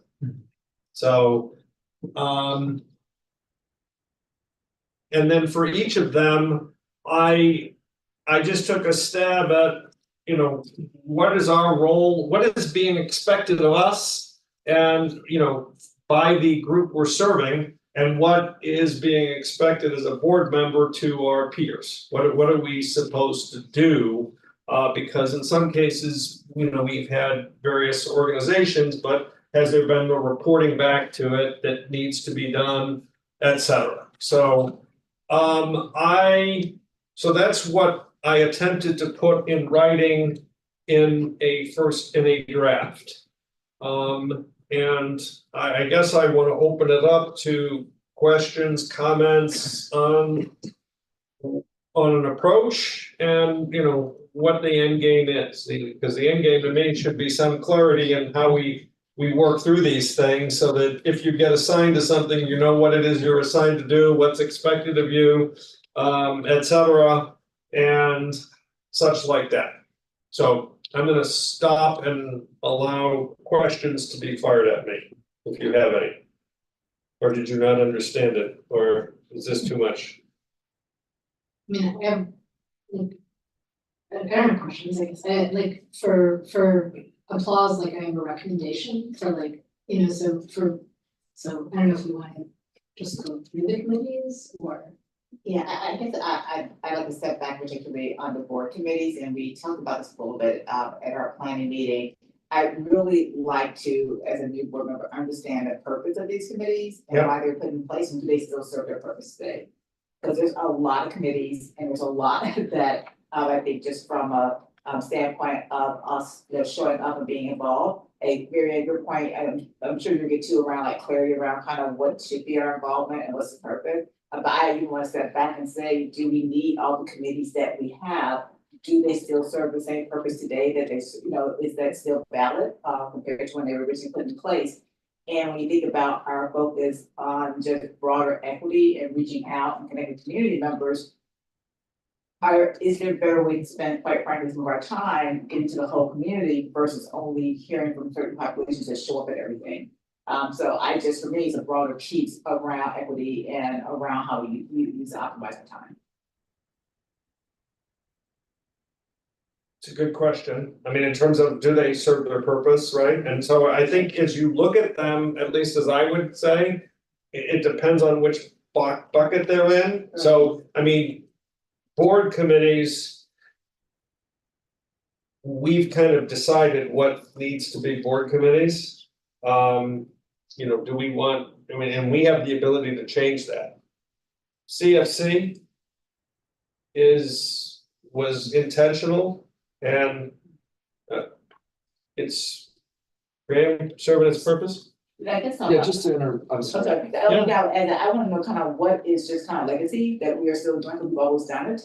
A: So and then for each of them, I just took a stab at, you know, what is our role, what is being expected of us, and, you know, by the group we're serving, and what is being expected as a board member to our peers. What are we supposed to do? Because in some cases, you know, we've had various organizations, but has there been no reporting back to it that needs to be done, et cetera. So so that's what I attempted to put in writing in a draft. And I guess I want to open it up to questions, comments on an approach, and, you know, what the end game is. Because the end game to me should be some clarity in how we work through these things, so that if you get assigned to something, you know what it is you're assigned to do, what's expected of you, et cetera, and such like that. So I'm going to stop and allow questions to be fired at me, if you have any. Or did you not understand it, or is this too much?
D: I mean, I have like, I don't have questions, like I said, like for applause, like I have a recommendation for, like, you know, so I don't know if we want to just go through the committees or.
R: Yeah, I guess I like to step back, particularly on the board committees, and we talked about this a little bit at our planning meeting. I really like to, as a new board member, understand the purpose of these committees and why they're put in place, and do they still serve their purpose today? Because there's a lot of committees, and there's a lot that I think just from a standpoint of us, you know, showing up and being involved. A very good point, I'm sure you'll get to around like clarity around kind of what should be our involvement and what's the purpose. But I even want to step back and say, do we need all the committees that we have? Do they still serve the same purpose today that they, is that still valid, compared to when they were originally put in place? And when you think about our focus on just broader equity and reaching out and connecting community members, is there a better way to spend, quite frankly, some of our time getting to the whole community versus only hearing from certain populations that show up at everything? So for me, it's a broader piece around equity and around how we use and optimize our time.
A: It's a good question. I mean, in terms of, do they serve their purpose, right? And so I think as you look at them, at least as I would say, it depends on which bucket they're in. So, I mean, board committees, we've kind of decided what needs to be board committees. Do we want, and we have the ability to change that. CFC was intentional, and it's serving its purpose.
R: I guess
J: Yeah, just to I'm sorry.
R: And I want to know kind of what is just kind of legacy that we are still doing, because we've always done it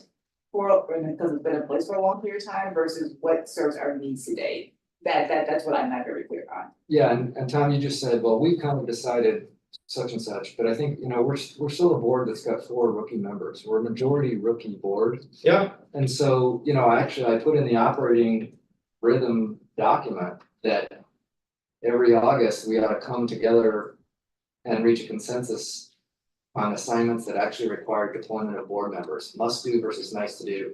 R: because it's been in place for a long period of time versus what serves our needs today. That's what I'm not very clear on.
J: Yeah, and Tom, you just said, well, we've kind of decided such and such, but I think, we're still a board that's got 4 rookie members. We're a majority rookie board.
A: Yeah.
J: And so, I put in the operating rhythm document that every August we ought to come together and reach a consensus on assignments that actually require deployment of board members, must do versus nice to do,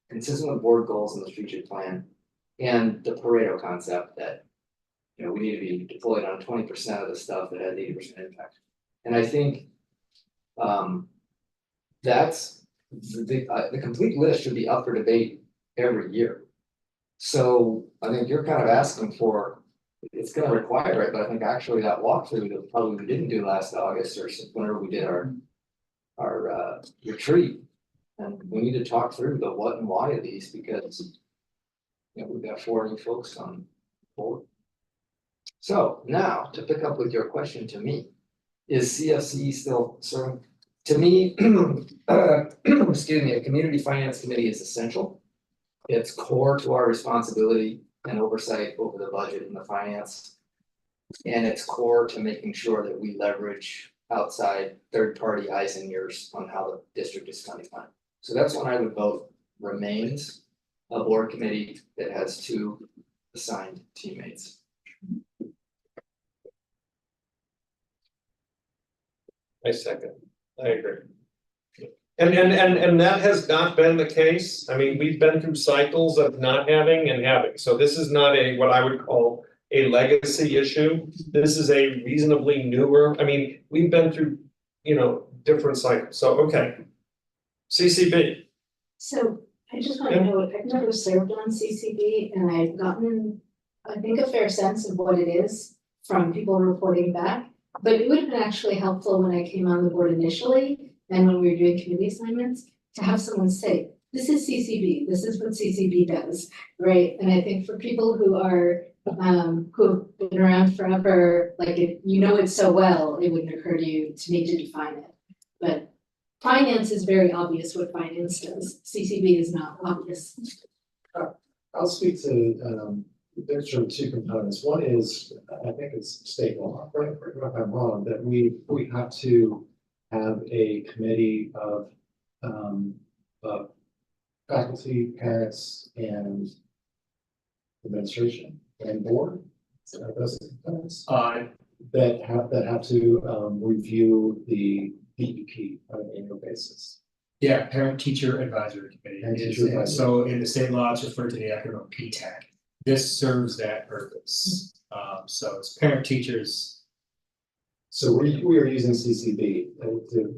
J: consistent with board goals and the strategic plan, and the Pareto concept that, we need to be deployed on 20% of the stuff that has 80% impact. And I think that's the complete list should be up for debate every year. So I think you're kind of asking for, it's going to require it, but I think actually that walkthrough that probably we didn't do last August or whenever we did our retreat, and we need to talk through the what and why of these, because we've got 4 new folks on board. So now to pick up with your question to me, is CFC still serving? To me, excuse me, a community finance committee is essential. It's core to our responsibility and oversight over the budget and the finance. And it's core to making sure that we leverage outside third-party eyes and ears on how the district is funding money. So that's when I would vote remains a board committee that has 2 assigned teammates.
A: I second. I agree. And that has not been the case. I mean, we've been through cycles of not having and having. So this is not what I would call a legacy issue. This is a reasonably newer, we've been through, different cycles. So, okay. CCB.
T: So I just want to note, I've never served on CCB, and I've gotten, I think, a fair sense of what it is from people reporting back. But it would have been actually helpful when I came on the board initially and when we were doing committee assignments to have someone say, this is CCB, this is what CCB does, right? And I think for people who are who've been around forever, like it so well, it wouldn't occur to you to need to define it. But finance is very obvious what finance does. CCB is not obvious.
S: I'll speak to, there's sort of 2 components. One is, I think it's state law, right? If I'm wrong, that we have to have a committee of faculty, parents, and administration and board. So those components that have to review the DEP on an annual basis.
C: Yeah, Parent Teacher Advisory Committee. So in the state law, it's referred to the acronym PTAC. This serves that purpose. So it's parent teachers.
S: So we are using CCB to.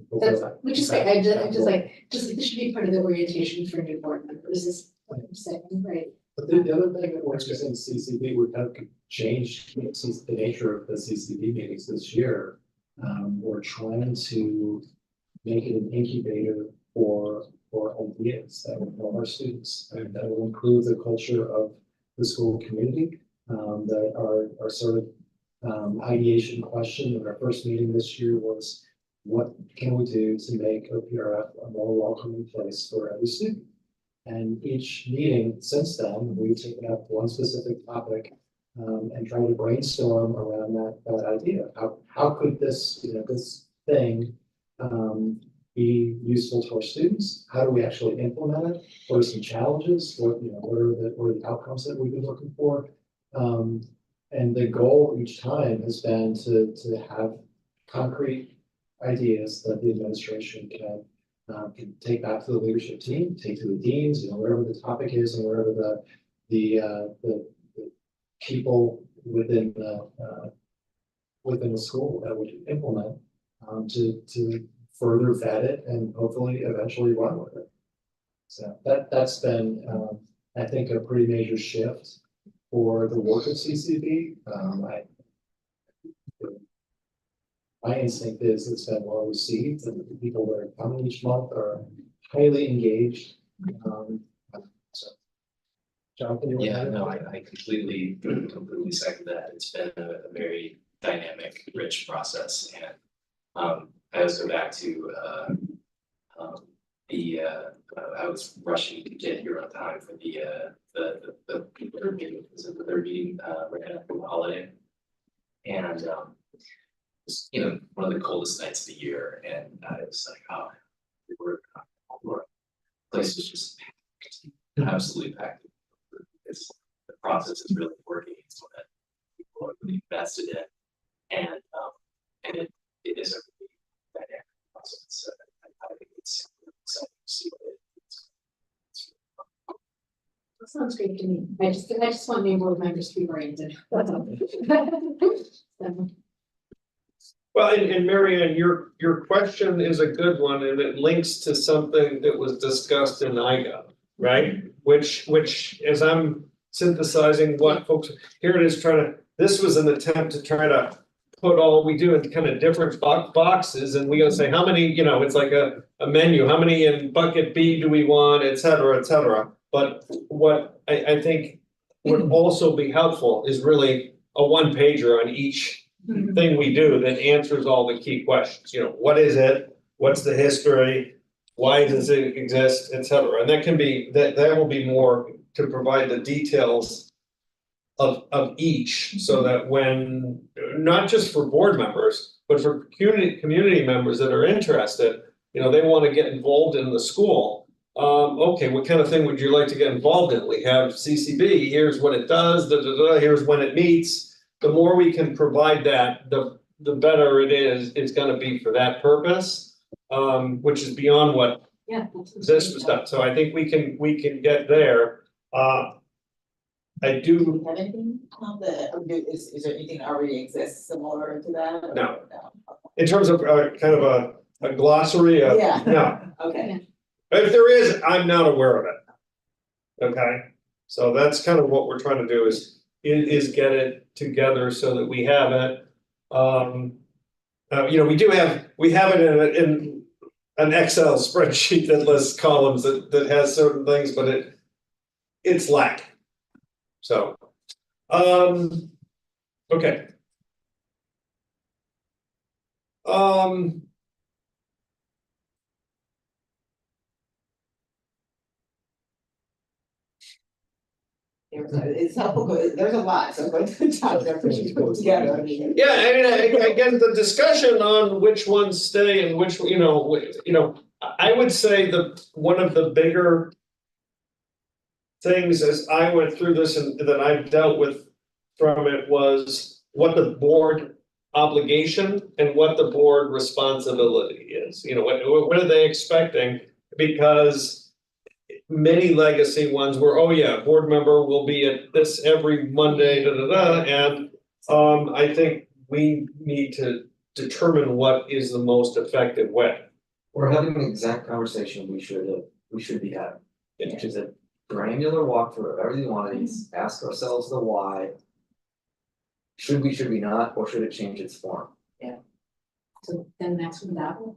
T: Which is great. I just this should be part of the orientation for new board members. Is what I'm saying, right?
S: But the other thing that we're using CCB would have changed the nature of the CCB meetings this year. We're trying to make it an incubator for ideas that will help our students, and that will include the culture of the school community. That our sort of ideation question in our first meeting this year was, what can we do to make OPRF a more welcoming place for every student? And each meeting since then, we've taken up one specific topic and tried to brainstorm around that idea. How could this, this thing be useful to our students? How do we actually implement it? What are some challenges? What are the outcomes that we've been looking for? And the goal each time has been to have concrete ideas that the administration can take back to the leadership team, take to the deans, wherever the topic is and wherever the people within the school that would implement to further vet it and hopefully eventually run with it. So that's been I think a pretty major shift for the work of CCB. My instinct is it's been well received and the people that are coming each month are highly engaged. So, Jonathan, you want to add?
N: No, I completely second that. It's been a very dynamic, rich process, and I always go back to I was rushing to get here on time for the third meeting, because of the third meeting right after the holiday, and was, one of the coldest nights of the year, and I was like, oh, the place was just packed, absolutely packed. The process is really working. It's what people are really invested in, and it is a really dynamic process. So I think it's exciting to see what it is.
T: That sounds great to me. I just want new board members to be oriented. That's all.
A: Well, and Marianne, your question is a good one, and it links to something that was discussed in IGA, right? Which as I'm synthesizing what folks, here it is this was an attempt to try to put all we do in kind of different boxes, and we gotta say how many, it's like a menu, how many in bucket B do we want, et cetera, et cetera. But what I think would also be helpful is really a one pager on each thing we do that answers all the key questions. What is it? What's the history? Why does it exist, et cetera? And that can be that will be more to provide the details of each, so that when not just for board members, but for community members that are interested, they want to get involved in the school. Okay, what kind of thing would you like to get involved in? We have CCB. Here's what it does. Here's when it meets. The more we can provide that, the better it is. It's going to be for that purpose, which is beyond what this was done. So I think we can get there. I do.
R: Have anything is there anything that already exists similar to that? Or
A: No. In terms of kind of a glossary of no.
R: Okay.
A: If there is, I'm not aware of it. Okay, so that's kind of what we're trying to do is get it together so that we have it. We have it in an Excel spreadsheet that lists columns that has certain things, but it's lacking. So, okay.
R: It's helpful, but there's a lot, so I'm going to try to put together.
A: Yeah, I guess the discussion on which ones stay and which, I would say one of the bigger things as I went through this and that I've dealt with from it was what the board obligation and what the board responsibility is. What are they expecting? Because many legacy ones were, oh yeah, board member will be at this every Monday, and I think we need to determine what is the most effective way.
J: We're having the exact conversation we should be having, which is a granular walkthrough of every one of these, ask ourselves the why. Should we not, or should it change its form?
T: Yeah. So then that's from that one.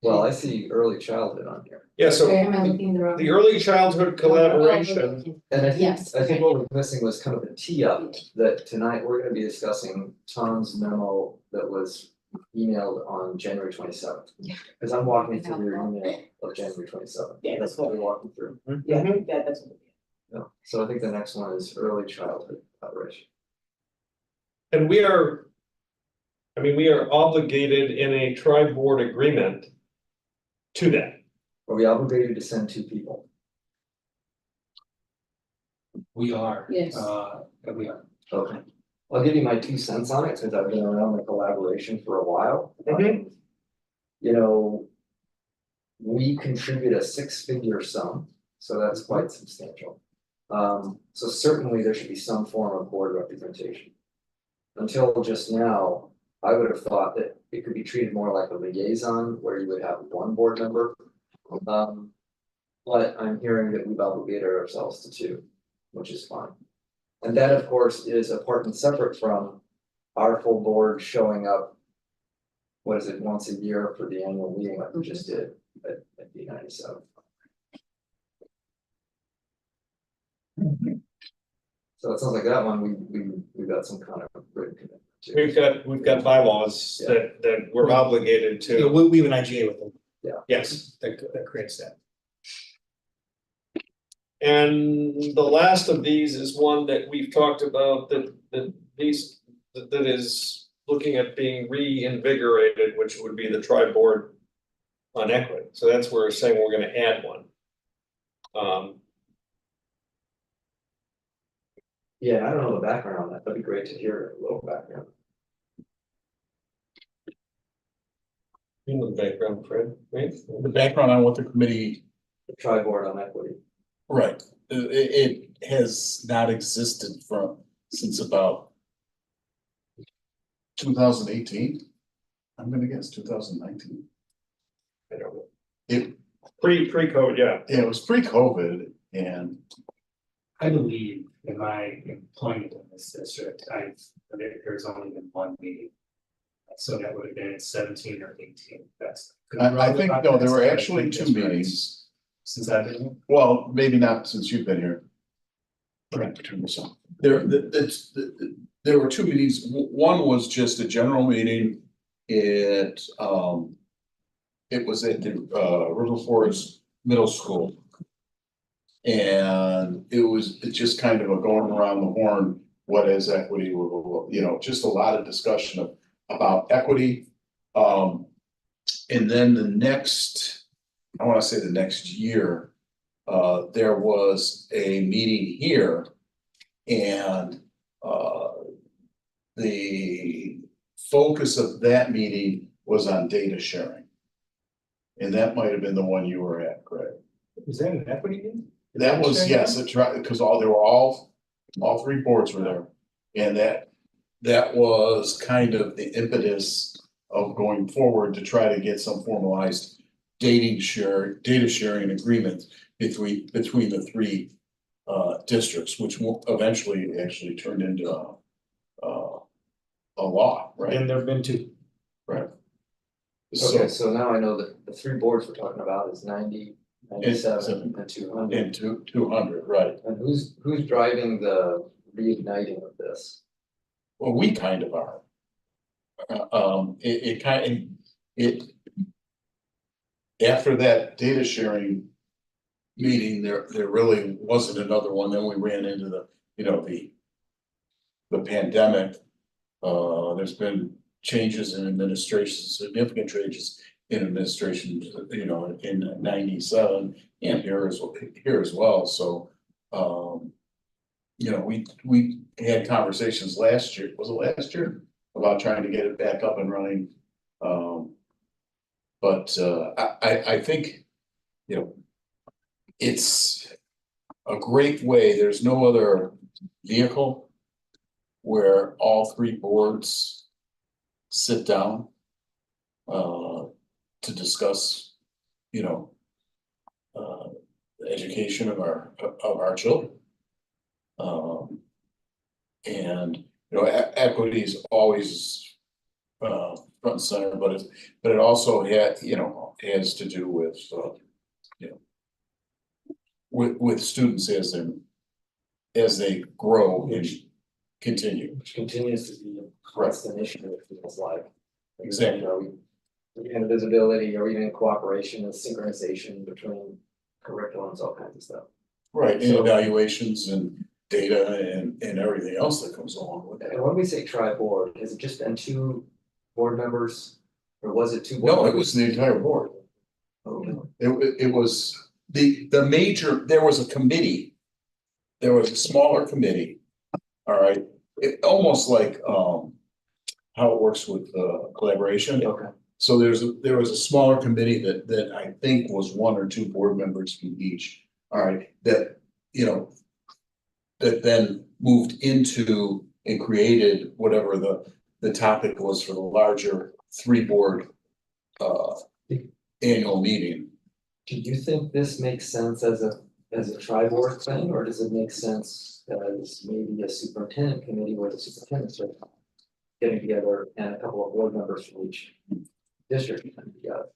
J: Well, I see early childhood on here.
A: Yeah, so
T: Okay, am I looking the wrong
A: the early childhood collaboration.
J: And I think,
T: Yes.
J: I think what was missing was kind of the tee up that tonight we're gonna be discussing Tom's memo that was emailed on January 27th.
R: Yeah.
J: Cause I'm walking through your email of January 27th.
R: Yeah, that's what-
J: we're walking through.
R: Yeah, that's what.
J: Yeah, so I think the next one is early childhood coverage.
A: And we are obligated in a tri-board agreement to that.
J: Are we obligated to send 2 people?
A: We are.
R: Yes.
A: We are.
J: Okay. I'll give you my 2 cents on it, since I've been around the collaboration for a while. You know, we contribute a 6-figure sum, so that's quite substantial. So certainly there should be some form of board representation. Until just now, I would have thought that it could be treated more like a liaison, where you would have 1 board member. But I'm hearing that we've obligated ourselves to 2, which is fine. And that, of course, is apart and separate from our full board showing up. What is it, once a year for the annual meeting like we just did at D97. So it sounds like that one, we've got some kind of written commitment to.
A: We've got bylaws that we're obligated to.
C: Yeah, we have an IGA with them.
J: Yeah.
C: Yes, that creates that.
A: And the last of these is one that we've talked about that is looking at being reinvigorated, which would be the tri-board on equity. So that's where we're saying we're gonna add one.
J: Yeah, I don't know the background on that, that'd be great to hear a little background.
A: You know the background, Fred, right?
H: The background on what the committee.
J: The tri-board on equity.
H: Right, it has not existed since about 2018. I'm gonna guess 2019.
A: I don't know.
H: It
A: pre-COVID, yeah.
H: Yeah, it was pre-COVID, and
C: I believe in my employment in this district, there's only been 1 meeting. So that would have been 17 or 18.
H: I think, no, there were actually 2 meetings.
C: Since I've been here?
H: Well, maybe not since you've been here. There were 2 meetings. One was just a general meeting. It was at the River Forest Middle School. And it's just kind of a going around the horn, what is equity, you know, just a lot of discussion about equity. And then the next year, there was a meeting here. And the focus of that meeting was on data sharing. And that might have been the one you were at, Greg.
C: Was that an equity meeting?
H: That was, yes, it's right, because all 3 boards were there. And that was kind of the impetus of going forward to try to get some formalized data sharing agreement between the 3 districts, which will eventually actually turned into a law, right?
C: And there've been 2.
H: Right.
J: Okay, so now I know that the 3 boards we're talking about is 90, 97, and 200.
H: And 200, right.
J: And who's driving the reigniting of this?
H: Well, we kind of are. After that data sharing meeting, there really wasn't another one. Then we ran into the pandemic. There's been changes in administration, significant changes in administration, you know, in 97 and here as well. So, you know, we had conversations last year, was it last year? About trying to get it back up and running. But I think, you know, it's a great way. There's no other vehicle where all 3 boards sit down to discuss, you know, the education of our children. And you know, equity is always front and center, but it also has to do with you know, with students as they grow and continue.
J: Which continues to be a constant issue, it feels like.
H: Exactly.
J: Are we in visibility, or even cooperation and synchronization between curriculums, all kinds of stuff.
H: Right, and
J: So-
H: evaluations and data and everything else that comes along with it.
J: And when we say tri-board, has it just been 2 board members? Or was it 2 board
H: No,
J: members?
H: it was the entire board.
J: Okay.
H: It was the major, there was a committee. There was a smaller committee. All right, it almost like how it works with collaboration.
J: Okay.
H: So there was a smaller committee that I think was 1 or 2 board members from each. All right, that, you know, that then moved into and created whatever the topic was for the larger 3-board annual meeting.
J: Do you think this makes sense as a tri-board thing, or does it make sense as maybe a superintendent committee where the superintendents are getting together and a couple of board members from each district coming together?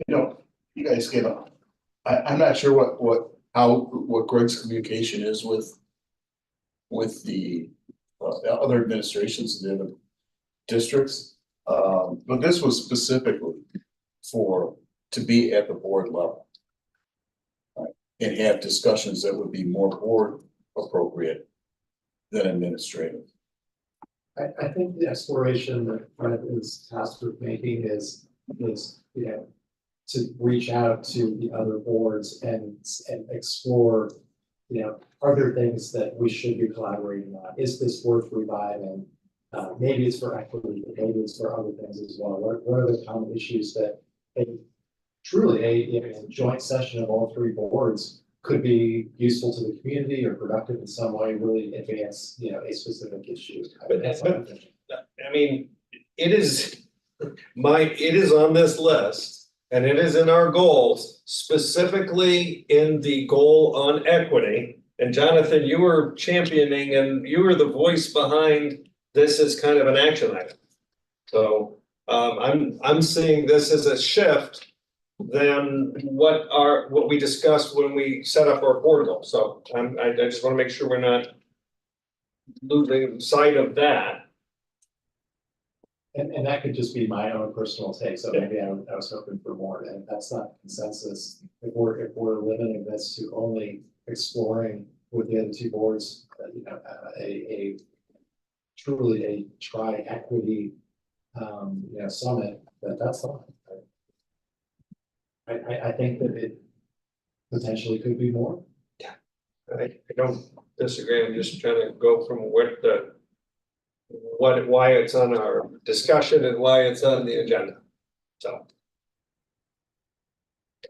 H: You know, you guys get on. I'm not sure what Greg's communication is with the other administrations in the other districts. But this was specifically to be at the board level. Right, and have discussions that would be more board appropriate than administrative.
S: I think the exploration that Fred is tasked with making is, you know, to reach out to the other boards and explore, you know, are there things that we should be collaborating on? Is this worth reviving? Maybe it's for equity, but maybe it's for other things as well. What are the common issues that truly a joint session of all 3 boards could be useful to the community or productive in some way, really advance, you know, a specific issue.
A: I mean, it is on this list, and it is in our goals, specifically in the goal on equity. And Jonathan, you were championing and you were the voice behind this as kind of an action item. So I'm seeing this as a shift than what we discussed when we set up our board goal. So I just want to make sure we're not losing sight of that.
S: And that could just be my own personal take, so maybe I was hoping for more, and that's not consensus. If we're limiting this to only exploring with the other 2 boards, you know, a truly a tri-equity, you know, summit, that's fine. I think that it potentially could be more.
A: I don't disagree. I'm just trying to go from why it's on our discussion and why it's on the agenda. So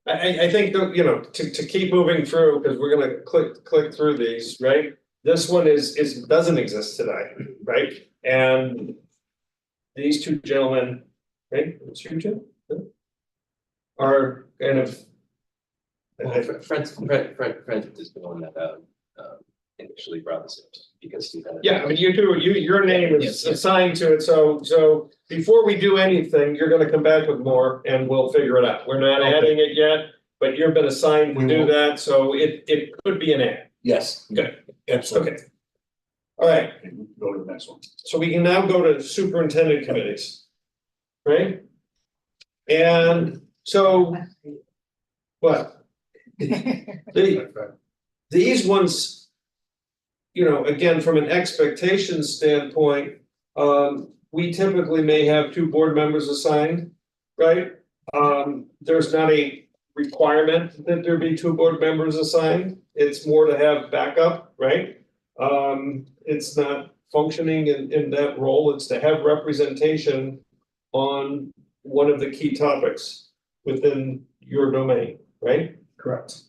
A: I think that, you know, to keep moving through, because we're gonna click through these, right? This one doesn't exist today, right? And these 2 gentlemen, right? It's you 2? Are kind of.
N: Fred is the one that initially brought this up because he had.
A: Yeah, I mean, your name is assigned to it, so before we do anything, you're gonna come back with more and we'll figure it out. We're not adding it yet, but you've been assigned to do that, so it could be an add.
H: Yes.
A: Good.
H: Absolutely.
A: Okay. All right,
H: Go to the next one.
A: so we can now go to superintendent committees. Right? And so. What? These ones, you know, again, from an expectation standpoint, we typically may have 2 board members assigned, right? There's not a requirement that there be 2 board members assigned. It's more to have backup, right? It's not functioning in that role. It's to have representation on one of the key topics within your domain, right?
C: Correct.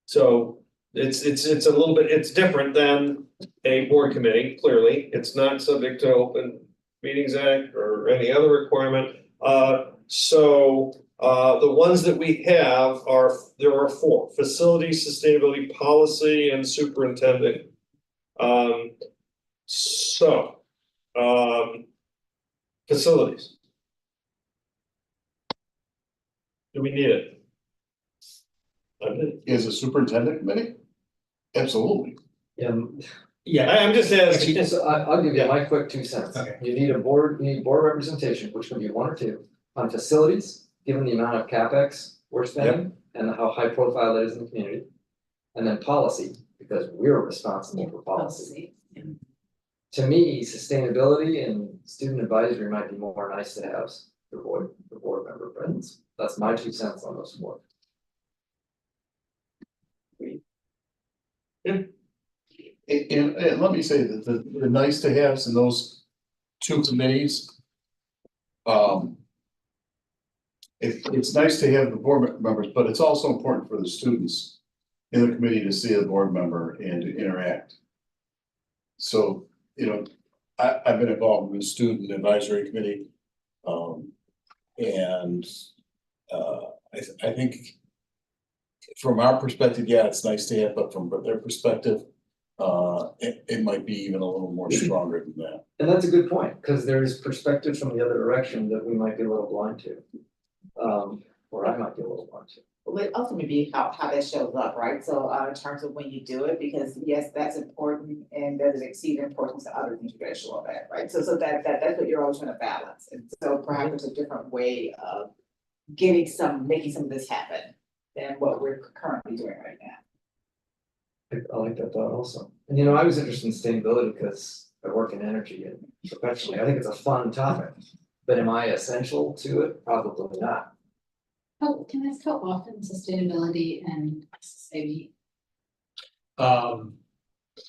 A: So it's a little bit, it's different than a board committee, clearly. It's not subject to Open Meetings Act or any other requirement. So the ones that we have there are 4: facility, sustainability, policy, and superintendent. Facilities. Do we need it?
H: Is a superintendent committee? Absolutely.
J: Yeah,
A: Yeah, I'm just asking.
J: So I'll give you my quick 2 cents.
A: Okay.
J: You need board representation, which can be 1 or 2, on facilities, given the amount of CapEx we're spending and how high profile it is in the community. And then policy, because we're responsible for policy. To me, sustainability and student advisory might be more nice to have for board member presence. That's my 2 cents on those 4.
H: And let me say that the nice to haves in those 2 committees. It's nice to have the board members, but it's also important for the students in the committee to see a board member and to interact. So, I've been involved in the student advisory committee. And I think from our perspective, yeah, it's nice to have, but from their perspective, it might be even a little more stronger than that.
J: And that's a good point, because there's perspectives from the other direction that we might be a little blind to. Or I might be a little blind to.
R: Well, it ultimately be how that shows up, right? So in terms of when you do it, because yes, that's important, and does it exceed importance to other things you gotta show up at, right? So that's what you're always trying to balance. And so perhaps there's a different way of making some of this happen than what we're currently doing right now.
J: I like that thought also. And I was interested in sustainability because I work in energy and professionally, I think it's a fun topic. But am I essential to it? Probably not.
T: Oh, can I ask how often sustainability and SSA?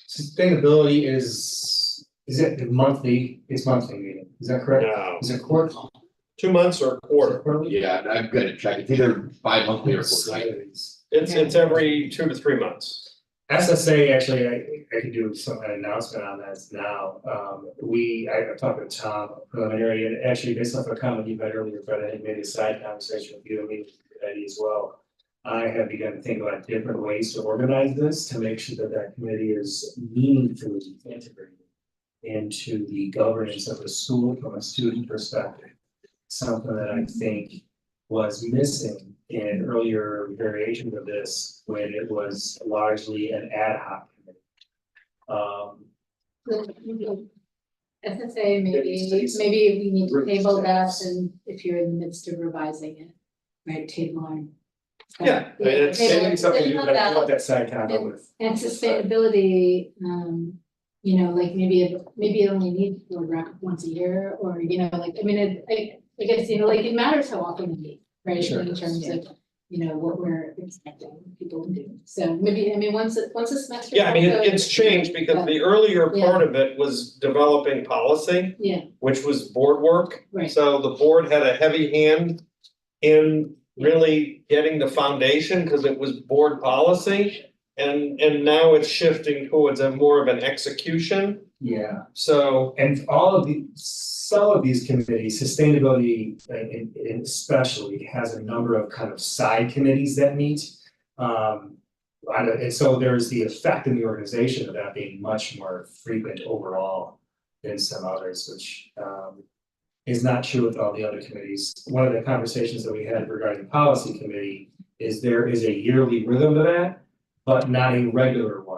C: Sustainability is it monthly? It's monthly meeting, is that correct?
A: No.
C: Is it quarterly?
A: 2 months or a quarter.
U: Yeah, I'm good at checking. It's either bi-monthly or quarterly.
A: It's every 2 to 3 months.
C: SSA, actually, I could do an announcement on that now. I talked with Tom preliminary, and actually based off a comment you had earlier, but I think maybe a side conversation with you and me, Eddie, as well. I have begun to think about different ways to organize this to make sure that committee is meaningfully integrated into the governance of the school from a student perspective. Something that I think was missing in earlier variations of this when it was largely an ad hoc committee.
T: SSA, maybe we need to table that, and if you're in the midst of revising it, right, table on.
A: Yeah, it's something you want
C: that side comment with.
T: And sustainability, like maybe it only needs to wrap once a year, or I guess, it matters how often we meet, right?
C: Sure.
T: In terms of, what we're expecting people to do. So maybe, once a semester.
A: Yeah, it's changed because the earlier part of it was developing policy.
T: Yeah.
A: Which was board work.
T: Right.
A: So the board had a heavy hand in really getting the foundation because it was board policy. And now it's shifting towards a more of an execution.
C: Yeah.
A: So.
C: And some of these committees, sustainability especially, has a number of kind of side committees that meet. And so there's the effect in the organization of that being much more frequent overall than some others, which is not true with all the other committees. One of the conversations that we had regarding the policy committee is there is a yearly rhythm to that, but not a regular one.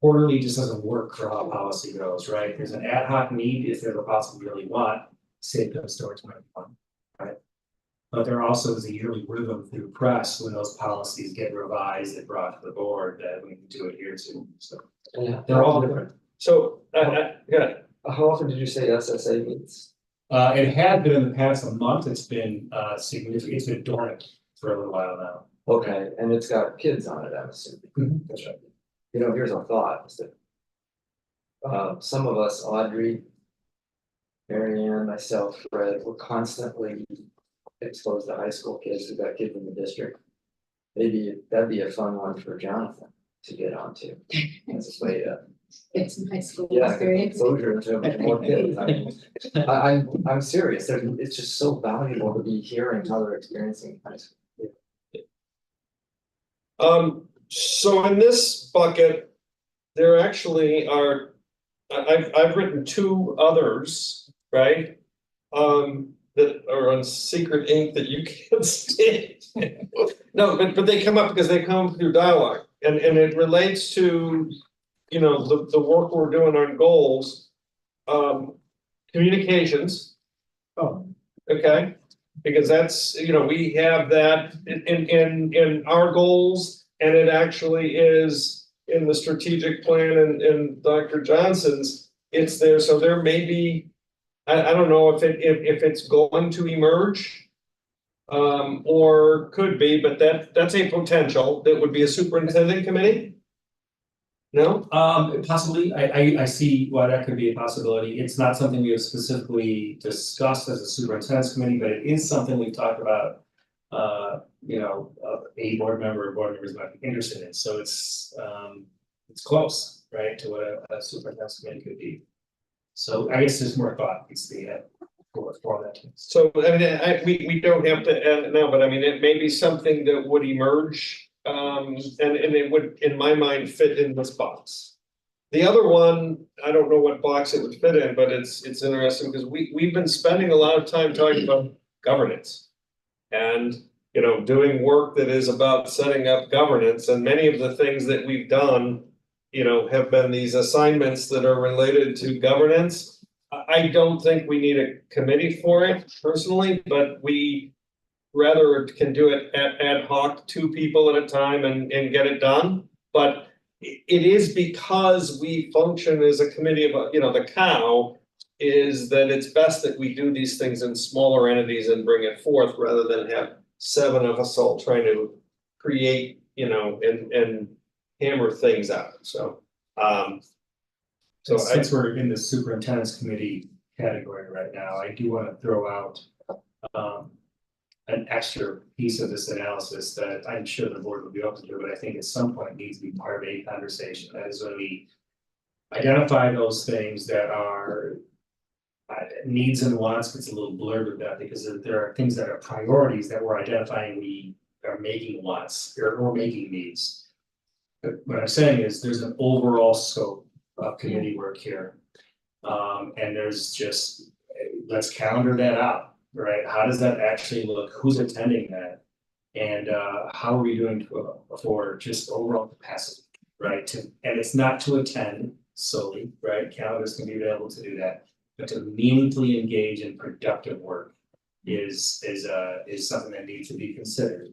C: Quarterly just doesn't work for how policy goes, right? There's an ad hoc need if there's a policy we really want, say those towards one, right? But there also is a yearly rhythm through press when those policies get revised and brought to the board that we can do it here too. So they're all different.
A: So, how often did you say SSA meets?
C: It had been in the past a month. It's been significant. It's been dormant for a little while now.
J: Okay, and it's got kids on it, I'm assuming.
C: That's right.
J: Here's a thought, is that some of us, Audrey, Marianne, myself, Fred, we're constantly exposed to high school kids who've got kids in the district. Maybe that'd be a fun one for Jonathan to get onto as a way to.
T: It's some high school
J: experience. Exposure to more kids. I'm serious. It's just so valuable to be hearing how they're experiencing high school.
A: So in this bucket, there actually are, I've written 2 others, right? That are on secret ink that you can't see. No, but they come up because they come through dialogue, and it relates to, you know, the work we're doing on goals, communications.
C: Oh.
A: Okay, because that's, you know, we have that in our goals, and it actually is in the strategic plan and Dr. Johnson's, it's there, so there may be, I don't know if it's going to emerge. Or could be, but that's a potential, that would be a superintendent committee? No?
C: Possibly, I see why that could be a possibility. It's not something we have specifically discussed as a superintendent's committee, but it is something we've talked about. You know, a board member or board members might be interested in, so it's close, right, to what a superintendent's committee could be. So I guess there's more thought needs to be had for that.
A: So, I mean, we don't have to add it now, but I mean, it may be something that would emerge, and it would, in my mind, fit in this box. The other one, I don't know what box it would fit in, but it's interesting because we've been spending a lot of time talking about governance. And, you know, doing work that is about setting up governance, and many of the things that we've done, you know, have been these assignments that are related to governance. I don't think we need a committee for it personally, but we rather can do it ad hoc, 2 people at a time and get it done. But it is because we function as a committee of, you know, the cow is that it's best that we do these things in smaller entities and bring it forth rather than have 7 of us all trying to create, you know, and hammer things out. So,
C: since we're in the superintendent's committee category right now, I do want to throw out an extra piece of this analysis that I'm sure the board will be open to, but I think at some point needs to be part of a conversation. That is when we identify those things that are needs and wants. It's a little blurred with that because there are things that are priorities that we're identifying we are making wants or making needs. But what I'm saying is there's an overall scope of committee work here. And there's just, let's calendar that out, right? How does that actually look? Who's attending that? And how are we doing for just overall capacity, right? And it's not to attend solely, right? Calendars can be available to do that, but to meaningfully engage in productive work is something that needs to be considered.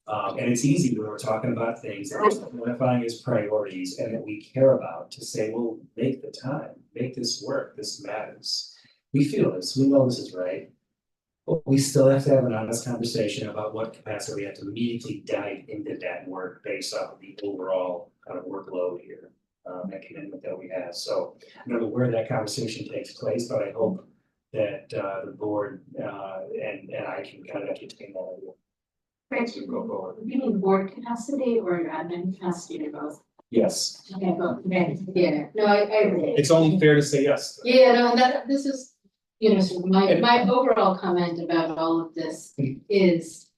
C: And it's easy when we're talking about things that we're identifying as priorities and that we care about to say, well, make the time, make this work, this matters. We feel this, we know this is right, but we still have to have an honest conversation about what capacity we have to immediately dive into that work based off of the overall kind of workload here, that commitment that we have. So I don't know where that conversation takes place, but I hope that the board and I can kind of entertain that idea.
T: You mean board capacity or admin capacity or both?
C: Yes.
T: Okay, both, okay, yeah, no, I agree.
C: It's only fair to say yes.
T: Yeah, no, this is, you know, sort of my overall comment about all of this is,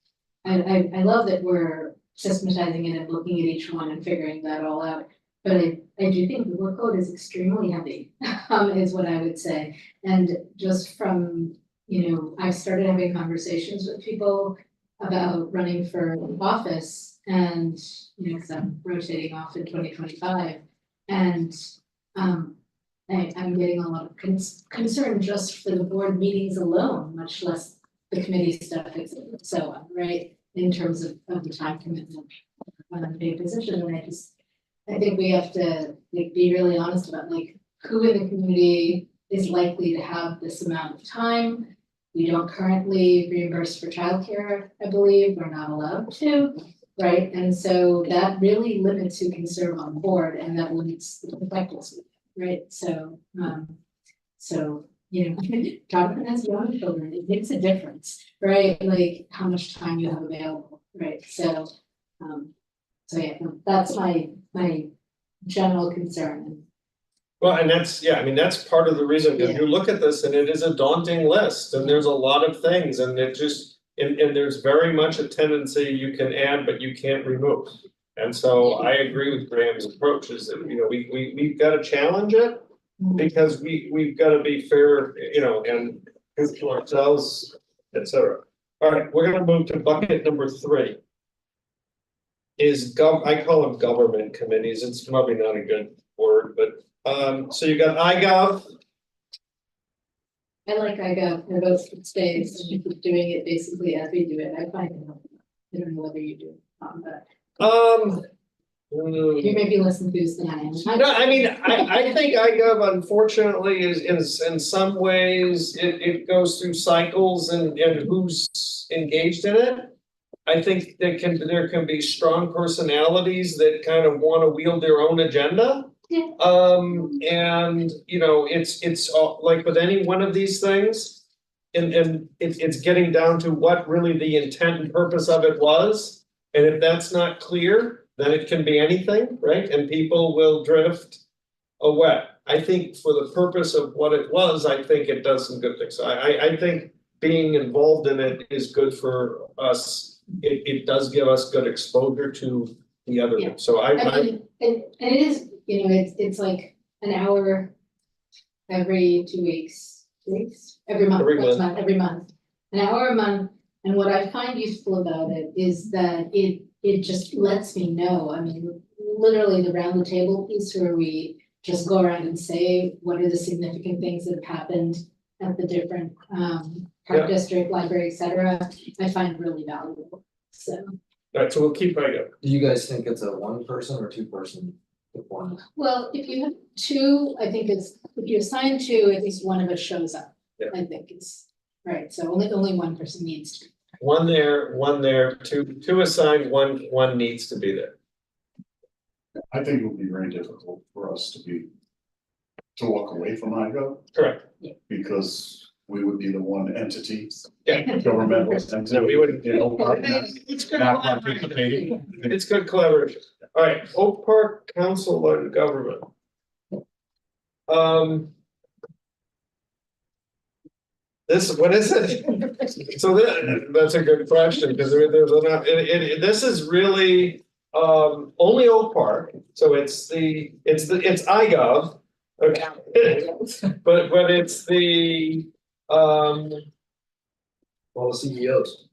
T: I love that we're systematizing it and looking at each one and figuring that all out. But I do think the workload is extremely heavy, is what I would say. And just from, you know, I've started having conversations with people about running for office and, you know, because I'm rotating off in 2025. And I'm getting a lot of concern just for the board meetings alone, much less the committee stuff and so on, right? In terms of the time commitment on a big position. And I think we have to like be really honest about like who in the community is likely to have this amount of time. We don't currently reimburse for childcare, I believe, we're not allowed to, right? And so that really limits who can serve on board and that limits the effectiveness, right? So, you know, Jonathan has young children, it makes a difference, right? Like how much time you have available, right? So yeah, that's my general concern.
A: Well, and that's, yeah, I mean, that's part of the reason, because you look at this and it is a daunting list and there's a lot of things and it just, and there's very much a tendency you can add, but you can't remove. And so I agree with Graham's approach is that, you know, we've got to challenge it because we've got to be fair, you know, and to ourselves, et cetera. All right, we're going to move to bucket number 3. I call them government committees. It's probably not a good word, but, so you got iGov.
T: I like IGov, I vote for stays, and you keep doing it basically as we do it, I find it helpful. I don't know whether you do, but you may be less enthused than I am.
A: No, I mean, I think iGov unfortunately is in some ways, it goes through cycles and who's engaged in it. I think there can be strong personalities that kind of wanna wield their own agenda.
T: Yeah.
A: And you know, it's all, like with any one of these things. And it's getting down to what really the intent and purpose of it was, and if that's not clear, then it can be anything, right? And people will drift away. I think for the purpose of what it was, I think it does some good things. So I think being involved in it is good for us. It does give us good exposure to the other,
T: Yeah.
A: so
T: I mean, and it is, you know, it's like an hour every 2 weeks, every month, every month. An hour a month, and what I find useful about it is that it just lets me know, I mean, literally the round the table piece where we just go around and say, what are the significant things that have happened at the different park district, library, et cetera, I find really valuable, so.
A: Alright, so we'll keep iGov.
J: Do you guys think it's a 1-person or 2-person deployment?
T: Well, if you have two, I think if you assign two, at least one of us shows up.
A: Yeah.
T: I think it's, right, so only one person needs to.
A: One there, two assigned, one needs to be there.
H: I think it would be very difficult for us to walk away from iGov.
A: Correct.
T: Yeah.
H: Because we would be the one entity.
A: Yeah.
H: Governmental entity.
A: No, we wouldn't.
H: You know,
A: It's good
H: not
A: collaboration.
H: participating.
A: It's good collaboration. Alright, Oak Park Council on Government. What is it? So that's a good question, because there's this is really only Oak Park, so it's iGov. Okay. But it's the
J: Well, the CEOs.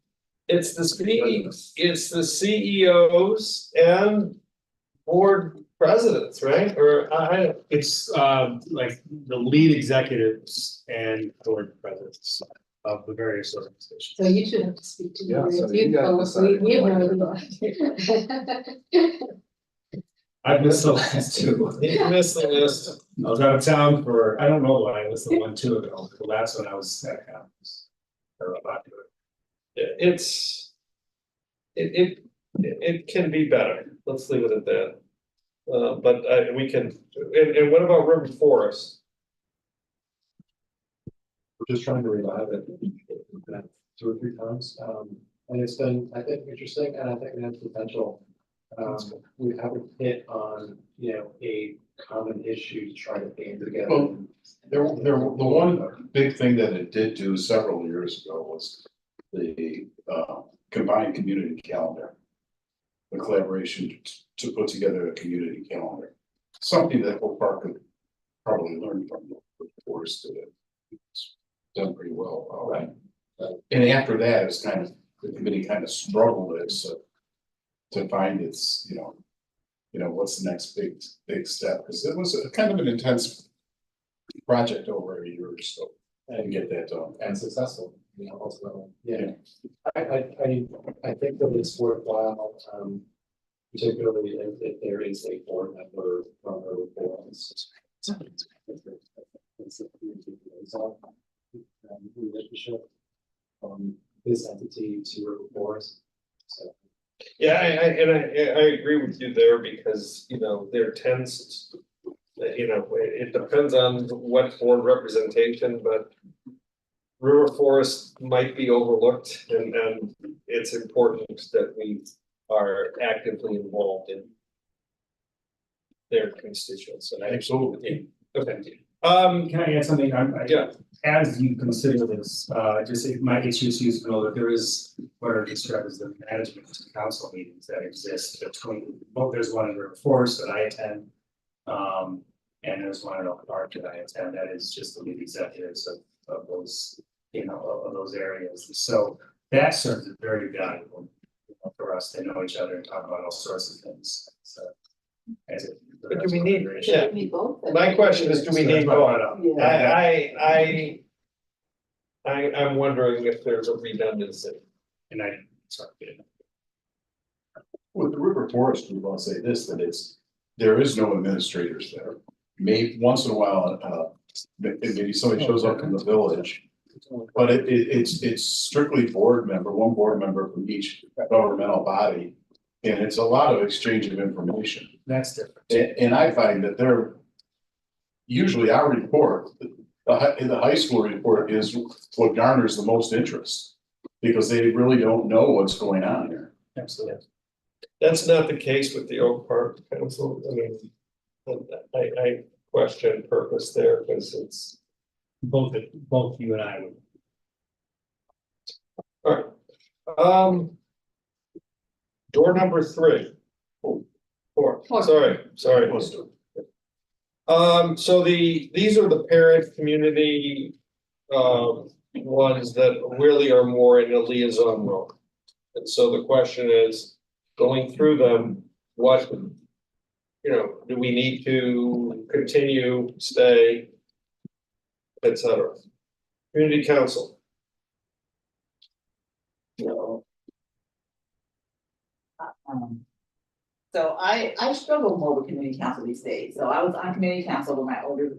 A: it's the CEOs and board presidents, right? Or I
C: It's like the lead executives and board presidents of the various organizations.
T: So you should have to speak to
J: Yeah, so
T: me.
J: you guys decide.
T: We have no idea.
C: I missed the last two.
A: You missed the list.
C: I was out of town for, I don't know why, I missed the 1, 2 ago, the last one I was at a conference. Or about to it.
A: It can be better. Let's leave it at that. But we can, and what about River Forest?
S: We're just trying to revive it 2 or 3 times, and it's been, I think, interesting, and I think it has potential. We haven't hit on, you know, a common issue to try to band together.
H: Well, the one big thing that it did do several years ago was the combined community calendar. The collaboration to put together a community calendar, something that Oak Park could probably learn from the Forest did it. It's done pretty well, all right. And after that, it's kind of, the committee kind of struggled as to find its, you know, what's the next big step, because it was a kind of an intense project over a year or so and get that done.
S: And successful, you know, ultimately, yeah. I think that it's worthwhile, particularly if there is a board member from the forums. Relationship from this entity to your forest. So.
A: Yeah, I agree with you there, because, you know, there tends, you know, it depends on what board representation, but River Forest might be overlooked, and it's important that we are actively involved in their constituents. And
H: Absolutely.
A: Okay.
C: Can I add something?
A: Yeah.
C: As you consider this, it's just useful that there is what are described as the management council meetings that exist between, well, there's one in River Forest that I attend. And there's one in Oak Park that I attend, that is just the lead executives of those, you know, of those areas. And so that serves as very valuable, you know, for us to know each other and talk about all sorts of things. So as it
A: But do we need,
R: Should
A: yeah,
R: we meet both?
A: my question is, do we need both?
R: Yeah.
A: I'm wondering if there's a redundancy.
C: And I, sorry.
H: With the River Forest group, I'll say this, that there is no administrators there. Maybe once in a while, maybe somebody shows up in the village. But it's strictly one board member from each governmental body. And it's a lot of exchange of information.
C: That's different.
H: And I find that usually our report, the high school report is what garners the most interest. Because they really don't know what's going on here.
C: Absolutely.
A: That's not the case with the Oak Park Council. I mean, I question purpose there because it's.
C: Both you and I would.
A: All right. Door number 3. Four. Sorry. So these are the parent community ones that really are more in a liaison role. And so the question is, going through them, what, do we need to continue, stay, etc. Community council.
R: So I struggle more with community council these days. So I was on community council when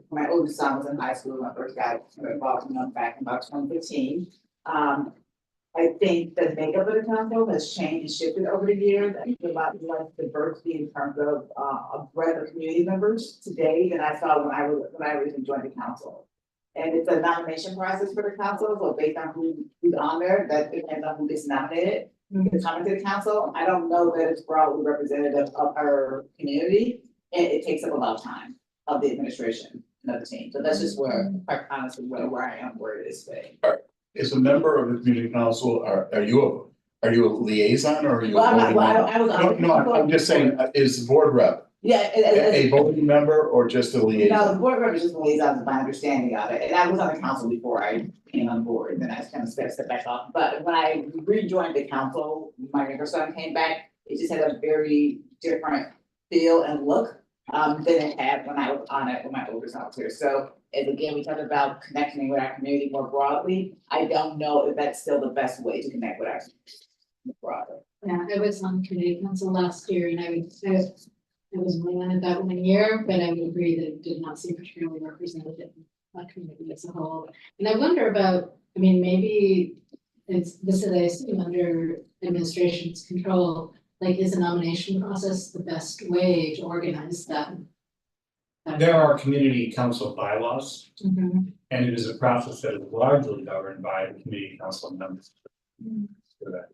R: my oldest son was in high school when I first got involved back in about 2015. I think the makeup of the council has changed and shifted over the years. I think a lot less diversity in terms of a breadth of community members today than I saw when I originally joined the council. And it's a nomination process for the council, so based on who's on there, that depends on who gets nominated to come into the council. I don't know that it's broadly representative of our community, and it takes up a lot of time of the administration and of the team. So that's just where, quite honestly, where I am, where it is today.
H: As a member of the community council, are you a liaison or are you?
R: Well, I was.
H: No, I'm just saying, is the board rep?
R: Yeah.
H: A voting member or just a liaison?
R: No, the board rep is just a liaison, is my understanding of it, and I was on the council before I came on board, and then I kind of stepped back off. But when I rejoined the council, my younger son came back, it just had a very different feel and look than it had when I was on it when my older son was here. So, and again, we talked about connecting with our community more broadly. I don't know if that's still the best way to connect with our community more broadly.
T: Yeah, I was on community council last year and I was only on it that 1 year, but I would agree that it did not seem particularly representative of the community as a whole. And I wonder about, I mean, maybe this is, I assume, under administration's control, like, is a nomination process the best way to organize that?
C: There are community council bylaws,
T: Mhm.
C: and it is a process that is largely governed by the community council members. For that.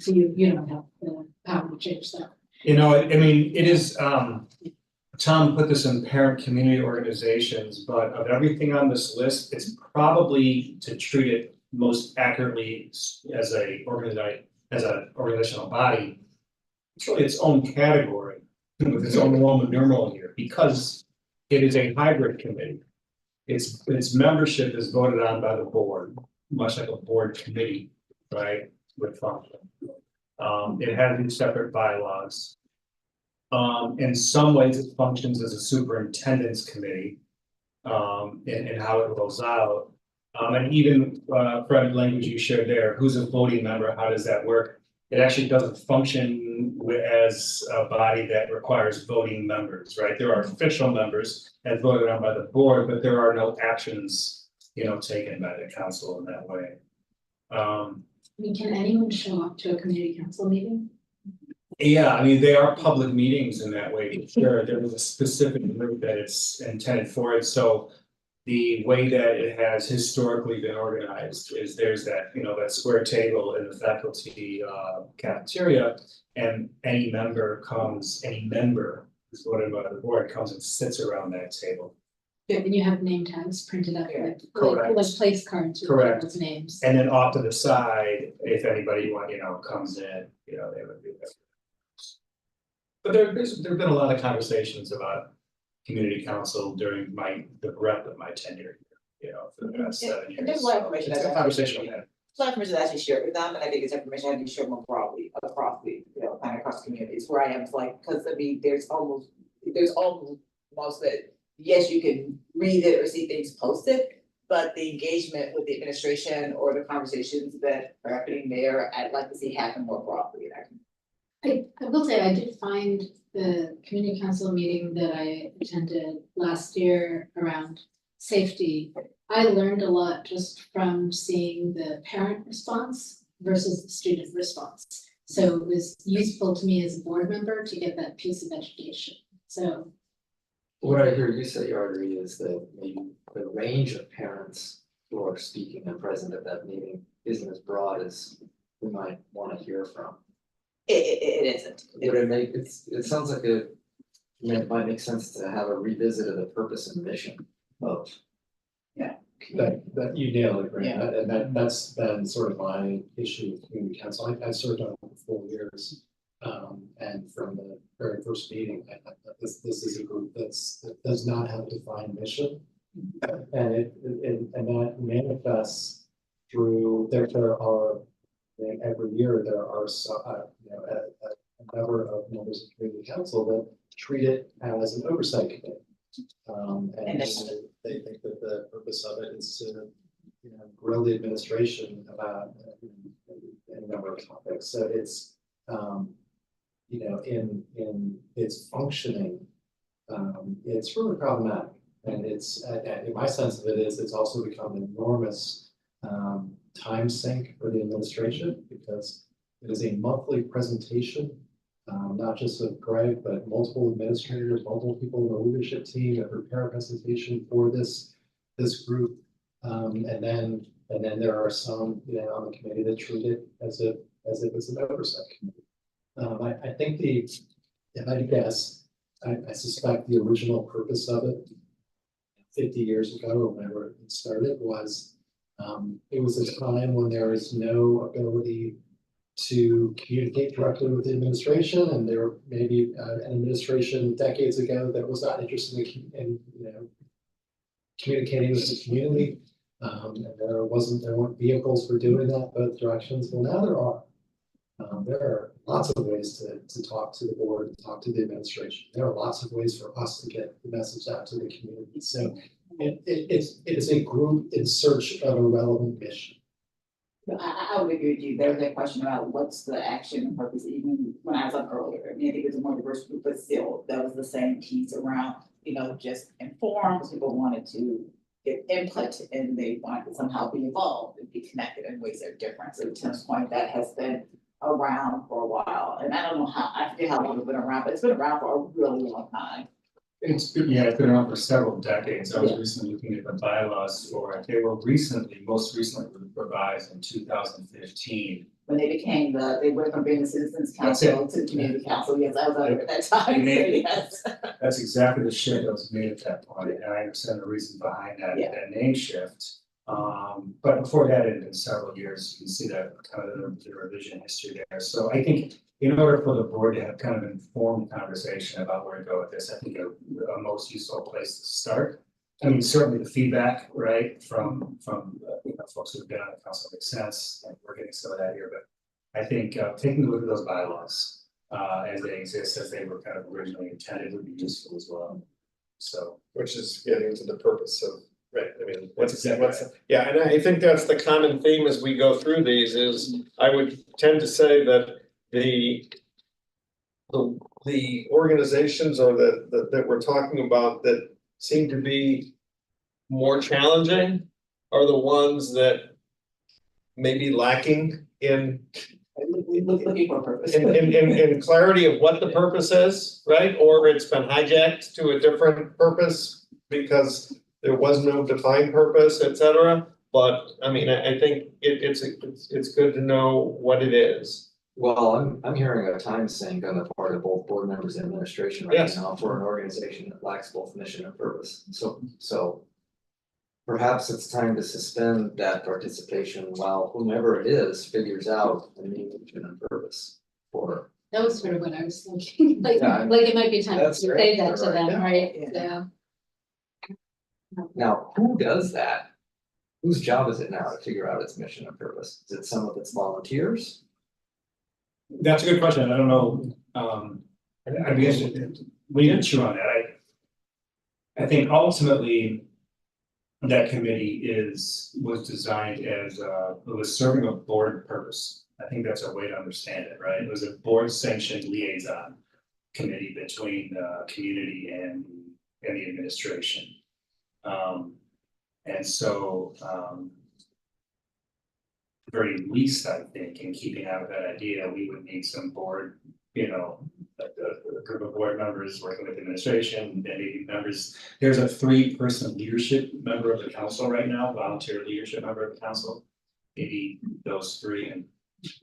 T: So you don't have the power to change that.
C: I mean, it is, Tom put this in parent community organizations, but of everything on this list, it's probably to treat it most accurately as a organizational body. It's really its own category with its own Roman numeral here, because it is a hybrid committee. Its membership is voted on by the board, much like a board committee, right, would function. It has these separate bylaws. In some ways, it functions as a superintendent's committee, and how it rolls out. And even, Fred, language you shared there, who's a voting member, how does that work? It actually doesn't function as a body that requires voting members, right? There are official members as voted on by the board, but there are no actions, taken by the council in that way.
T: I mean, can anyone show up to a community council meeting?
C: Yeah, I mean, they are public meetings in that way, sure, there was a specific group that it's intended for it, so. The way that it has historically been organized is there's that, that square table in the faculty cafeteria. And any member who's voted by the board comes and sits around that table.
T: Yeah, and you have name tags printed up,
C: Correct.
T: like place cards with
C: Correct.
T: people's names.
C: And then off to the side, if anybody comes in, they would do that. But there's been a lot of conversations about community council during the breadth of my tenure, for the past 7 years.
R: There's a lot of information
C: It's a conversation on that.
R: A lot of information that's actually shared with them, and I think it's information that can be shared more broadly across the, kind of across communities. Where I am, it's like, because I mean, there's almost there's almost that, yes, you can read it or see things posted, but the engagement with the administration or the conversations that are happening there, I'd like to see happen more broadly in our community.
T: I will say, I did find the community council meeting that I attended last year around safety. I learned a lot just from seeing the parent response versus the student response. So it was useful to me as a board member to get that piece of education, so.
J: What I hear you say, Audrey, is that maybe the range of parents who are speaking and present at that meeting isn't as broad as we might want to hear from.
R: It isn't.
J: Would it make, it sounds like it might make sense to have a revisit of the purpose and mission of.
R: Yeah.
S: That you nailed it,
R: Yeah.
S: right? And that's been sort of my issue with community council. I served on it for 4 years. And from the very first meeting, this is a group that does not have a defined mission. And that manifests through, there are, every year there are a number of members of community council that treat it as an oversight committee. And they think that the purpose of it is to, grill the administration about a number of topics. So it's, in its functioning, it's really problematic. And it's, in my sense of it is, it's also become an enormous time sink for the administration because it is a monthly presentation, not just of Greg, but multiple administrators, multiple people in the leadership team that prepare a presentation for this group. And then there are some, on the committee that treat it as if it's an oversight committee. I think if I had to guess, I suspect the original purpose of it 50 years ago, or whenever it started, was it was a time when there was no ability to communicate directly with the administration, and there were maybe an administration decades ago that was not interested in communicating with the community. And there weren't vehicles for doing that both directions. Well, now there are. There are lots of ways to talk to the board, and talk to the administration. There are lots of ways for us to get the message out to the community. So it is a group in search of a relevant mission.
R: I would agree with you. There was a question about what's the action and purpose, even when I was up earlier. I mean, I think it was a more diverse group, but still, that was the same piece around, just inform, because people wanted to get input and they wanted to somehow be involved and be connected in ways that are different. So to Tim's point, that has been around for a while. And I don't know I forget how long it's been around, but it's been around for a really long time.
C: It's been around for several decades. I was recently looking at the bylaws for it. They were most recently revised in 2015.
R: When they went from being the citizens council to the community council. Yes, I was under at that time. So yes.
C: That's exactly the shift that was made at that point, and I understand the reason behind that name shift. But before that, it had been several years. You can see that kind of the revision history there. So I think in order for the board to have kind of informed conversation about where to go with this, I think a most useful place to start. I mean, certainly the feedback, right, from folks who've been on the council makes sense, and we're getting some of that here. But I think taking a look at those bylaws as they exist, as they were kind of originally intended, would be useful as well. So,
A: which is getting to the purpose of. Right, I mean,
C: yeah,
A: and I think that's the common theme as we go through these is, I would tend to say that the organizations or that we're talking about that seem to be more challenging are the ones that may be lacking in
R: looking for purpose.
A: In clarity of what the purpose is, right? Or it's been hijacked to a different purpose because there was no defined purpose, et cetera. But I mean, I think it's good to know what it is.
J: Well, I'm hearing a time sink on the part of both board members and administration right now for an organization that lacks both mission and purpose. So perhaps it's time to suspend that participation while whomever it is figures out the new mission and purpose for.
T: That was sort of what I was thinking, like it might be time to say that to them, right? Yeah.
J: Now, who does that? Whose job is it now to figure out its mission and purpose? Is it some of its volunteers?
C: That's a good question. I don't know. I'd be interested, we can chew on that, I think ultimately. That committee was designed as, it was serving a board purpose. I think that's a way to understand it, right? It was a board sanctioned liaison committee between community and the administration. And so, very least, I think, in keeping out of that idea, we would need some board, a group of board members working with administration, and maybe members. There's a 3-person leadership member of the council right now, volunteer leadership member of the council. Maybe those 3 and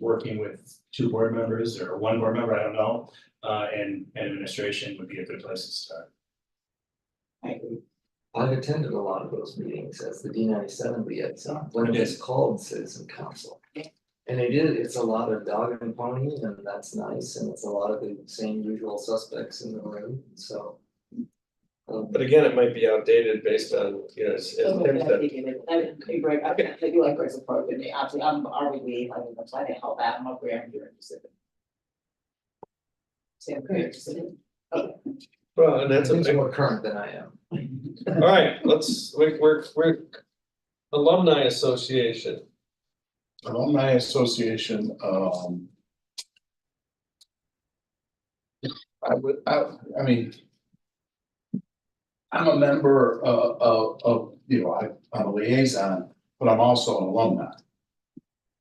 C: working with 2 board members or 1 board member, I don't know. And administration would be a good place to start.
J: I've attended a lot of those meetings as the D97 liaison, when it was called citizen council. And it's a lot of dog and pony, and that's nice, and it's a lot of the same usual suspects in the room, so.
A: But again, it might be outdated based on, as Tim said.
R: I do like Greg's approach, and actually, I'm already, I mean, I'm trying to help out, I'm up there, and you're interested in. See, I'm very interested in. Okay.
A: Well, and that's a
J: Things
A: big
J: more current than I am.
A: All right, we're Alumni Association.
H: Alumni Association, I mean. I'm a member of, I'm a liaison, but I'm also an alumni.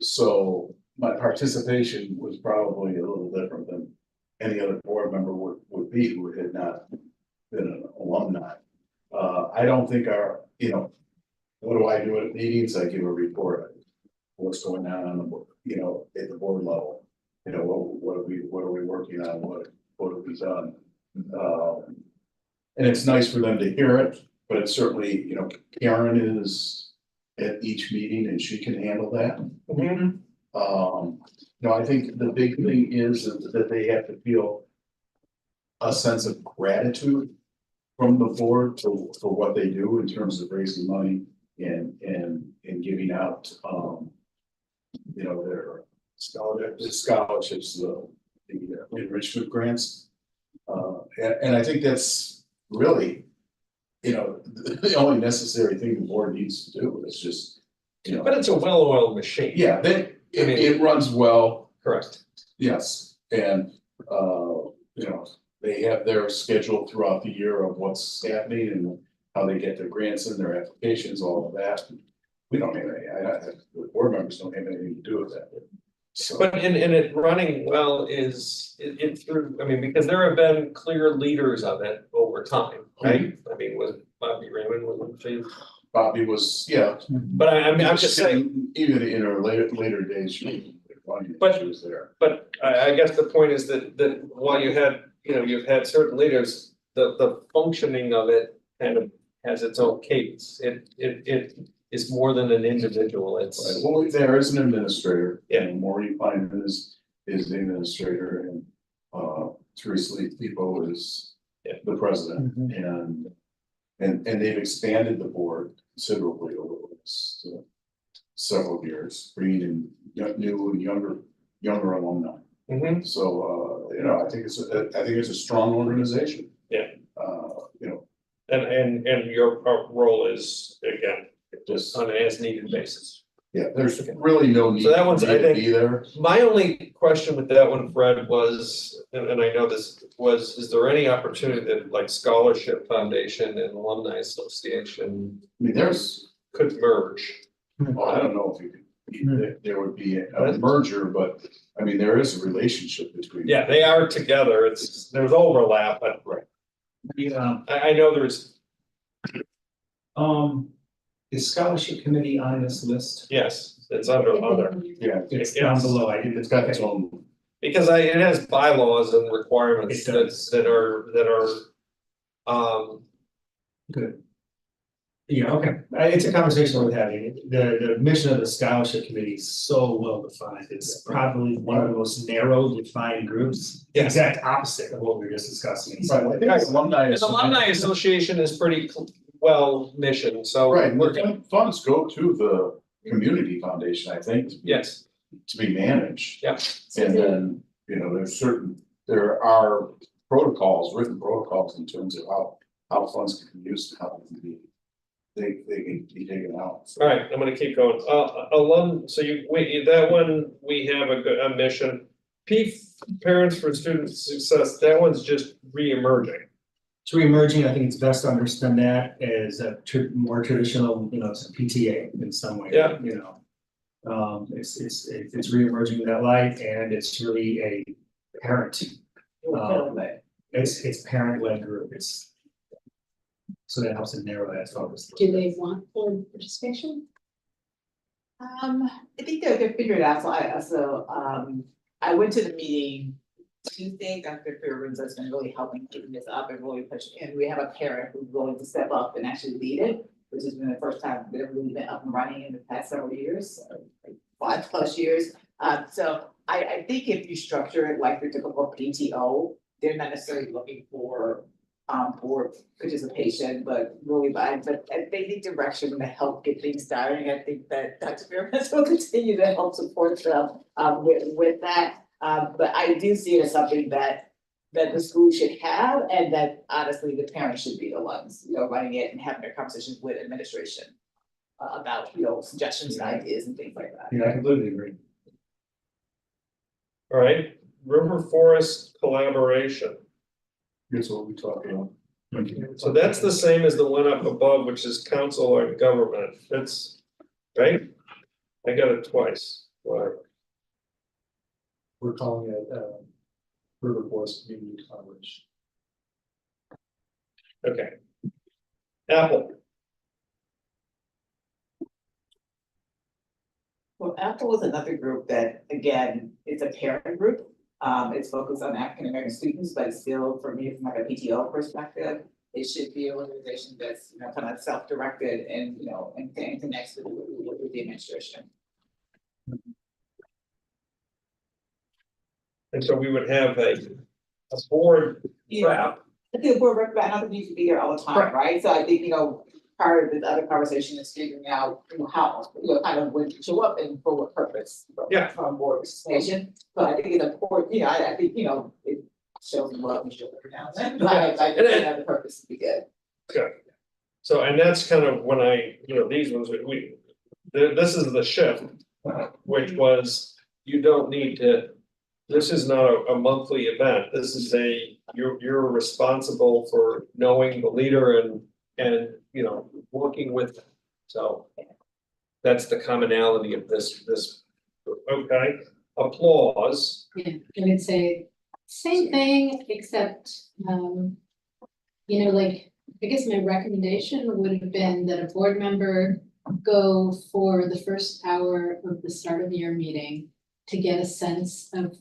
H: So my participation was probably a little different than any other board member would be who had not been an alumni. I don't think what do I do at meetings? I give a report of what's going on the board, at the board level. What are we working on? What have we done? And it's nice for them to hear it, but it's certainly, Karen is at each meeting and she can handle that. I think the big thing is that they have to feel a sense of gratitude from the board for what they do in terms of raising money and giving out, their scholarships, the enrichment grants. And I think that's really, the only necessary thing the board needs to do is just,
A: But it's a well-oiled machine.
H: Yeah, it runs well.
A: Correct.
H: Yes, and, they have their schedule throughout the year of what's happening and how they get their grants and their applications, all of that. We don't have any, the board members don't have anything to do with that. So.
A: But in it running well is it through, because there have been clear leaders of it over time, right? Was Bobby Raymond, wasn't she?
H: Bobby was, yeah.
A: But I'm just saying.
H: Even in her later days, she was there.
A: But I guess the point is that while you've had certain leaders, the functioning of it kind of has its own cadence. It is more than an individual, it's.
H: Right. Well, there is an administrator.
A: Yeah.
H: Maureen Feynman is the administrator, and Teresa Lipo is the president, and they've expanded the board considerably over the last several years, bringing in new and younger alumni. So I think it's a strong organization.
A: Yeah. And your role is again just on an as needed basis.
H: Yeah, there's really no need
A: so that one's,
H: to be there.
A: My only question with that one, Fred, was, and I know this was, is there any opportunity that like Scholarship Foundation and Alumni Association could merge?
H: Well, I don't know if there would be a merger, but there is a relationship between.
A: Yeah, they are together. There's overlap, but I know there's.
C: Is scholarship committee on this list?
A: Yes, it's under other.
C: Yeah, it's down below.
H: It's got its own.
A: Because it has bylaws and requirements that are.
C: Good. Yeah, okay. It's a conversation worth having. The mission of the scholarship committee is so well defined. It's probably one of the most narrow defined groups. The exact opposite of what we were just discussing.
H: Right. The
A: Alumni Association is pretty well missioned, so.
H: Right, funds go to the community foundation, I think. To be managed.
A: Yeah.
H: And then, there are protocols, written protocols in terms of how funds can be used and how they can be. They can be taken out.
A: All right, I'm gonna keep going. Alum, so that one, we have a mission. Parents for Student Success, that one's just re-emerging.
C: It's re-emerging. I think it's best to understand that as a more traditional, it's a PTA in some way.
A: Yeah.
C: It's re-emerging in that light, and it's really a parent. It's parent-led group. So that helps to narrow that focus.
T: Do they want board participation?
R: I think they'll figure it out, I went to the meeting Tuesday, Dr. Fairbanks has been really helping keeping this up and really pushing, and we have a parent who's willing to step up and actually lead it, which has been the first time they've really been up and running in the past several years, like 5+ years. So I think if you structure it like the typical PTO, they're not necessarily looking for board participation, but really but they need direction to help get things started. I think that Dr. Fairbanks will continue to help support them with that. But I do see it as something that the school should have, and that honestly, the parents should be the ones, running it and having their conversations with administration about, suggestions and ideas and things like that.
C: Yeah, I completely agree.
A: All right, river forest collaboration.
H: That's what we talked about.
A: So that's the same as the one up above, which is council or government. That's right. I got it twice. Whatever.
S: We're calling it River Forest Community Collaboration.
A: Okay. Apple.
R: Well, Apple is another group that, again, it's a parent group. It's focused on African American students, but still, for me, from like a PTO perspective, it should be an organization that's, kind of self-directed and, and connects with the administration.
A: And so we would have a board rep.
R: I think the board rep, I don't think you can be there all the time, right? So I think, part of the other conversation is figuring out, how, kind of when to show up and for what purpose. From board participation, but I think it's important, I think, it shows love and show every now and then, but I think the purpose would be good.
A: Okay. So, and that's kind of when these ones, this is the shift, which was, you don't need to, this is not a monthly event. This is you're responsible for knowing the leader and working with them. So that's the commonality of this. Okay, applause.
T: Yeah, I would say same thing, except, I guess my recommendation would have been that a board member go for the first hour of the start of your meeting to get a sense of,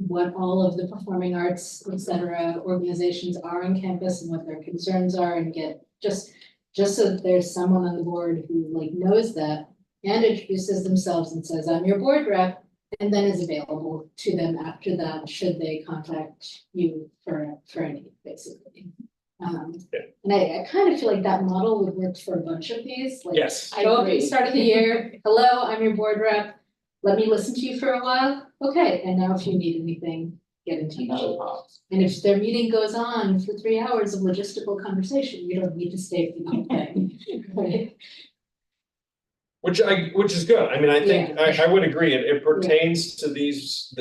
T: what all of the performing arts, et cetera, organizations are on campus and what their concerns are, and get just so that there's someone on the board who knows that and introduces themselves and says, I'm your board rep, and then is available to them after that, should they contact you for any, basically. And I kind of feel like that model would work for a bunch of these.
A: Yes.
T: I go up at the start of the year, hello, I'm your board rep. Let me listen to you for a while. Okay, and now if you need anything, get in touch. And if their meeting goes on for 3 hours of logistical conversation, you don't need to stay for the whole thing, right?
A: Which is good. I mean, I think I would agree. It pertains to these,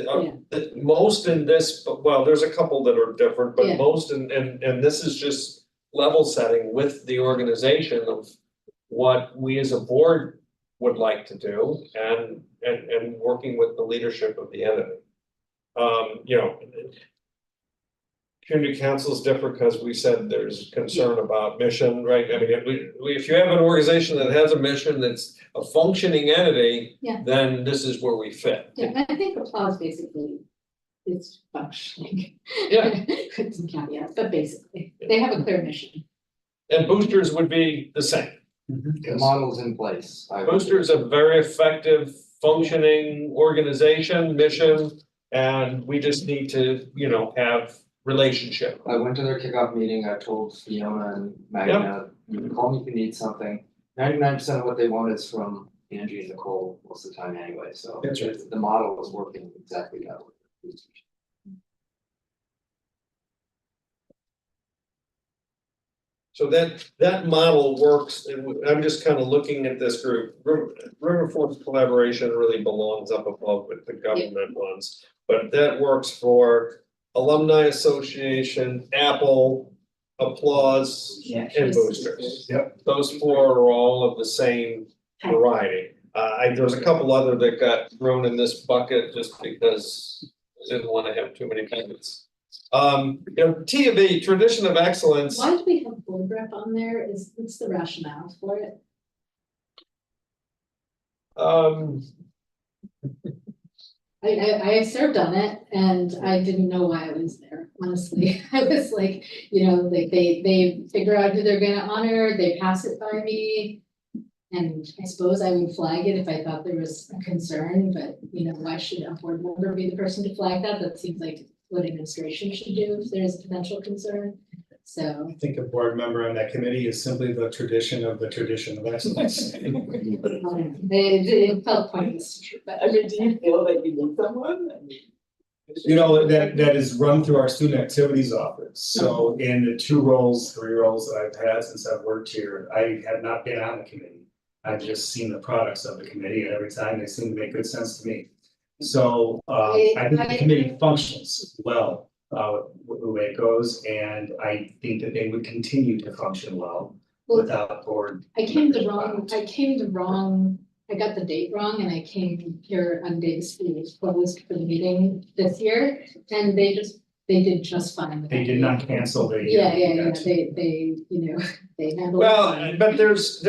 A: most in this, well, there's a couple that are different, but most and this is just level setting with the organization of what we as a board would like to do and working with the leadership of the entity. Community council is different because we said there's concern about mission, right? I mean, if you have an organization that has a mission that's a functioning entity, then this is where we fit.
T: Yeah, I think applause basically is functioning.
A: Yeah.
T: With some caveats, but basically, they have a clear mission.
A: And boosters would be the same.
J: The model's in place.
A: Boosters a very effective, functioning organization, mission, and we just need to, have relationship.
J: I went to their kickoff meeting. I told Fiona and Magna, you can call me if you need something. 99% of what they want is from Angie and Nicole most of the time anyway. So
A: that's right.
J: The model is working exactly that way.
A: So that model works, and I'm just kind of looking at this group. River Force collaboration really belongs up above with the government ones, but that works for Alumni Association, Apple, Applause, and Boosters.
C: Yep.
A: Those four are all of the same variety. There's a couple other that got thrown in this bucket just because I didn't want to have too many payments. T of E, tradition of excellence.
T: Why do we have board rep on there? What's the rationale for it? I served on it and I didn't know why I was there, honestly. I was like, like they figure out who they're gonna honor, they pass it by me. And I suppose I would flag it if I thought there was a concern, but why should a board member be the person to flag that? That seems like what administration should do if there's a potential concern. So
C: I think a board member on that committee is simply the tradition of excellence.
T: it felt pointless, but
R: do you feel that you need someone?
C: That is run through our student activities office. So in the 3 roles that I've had since I've worked here, I have not been on the committee. I've just seen the products of the committee, and every time they seem to make good sense to me. So I think the committee functions well with the way it goes, and I think that they would continue to function well without board.
T: I got the date wrong, and I came here on days closed for the meeting this year, and they did just fine.
C: They did not cancel the.
T: They handled.
A: Well, but there's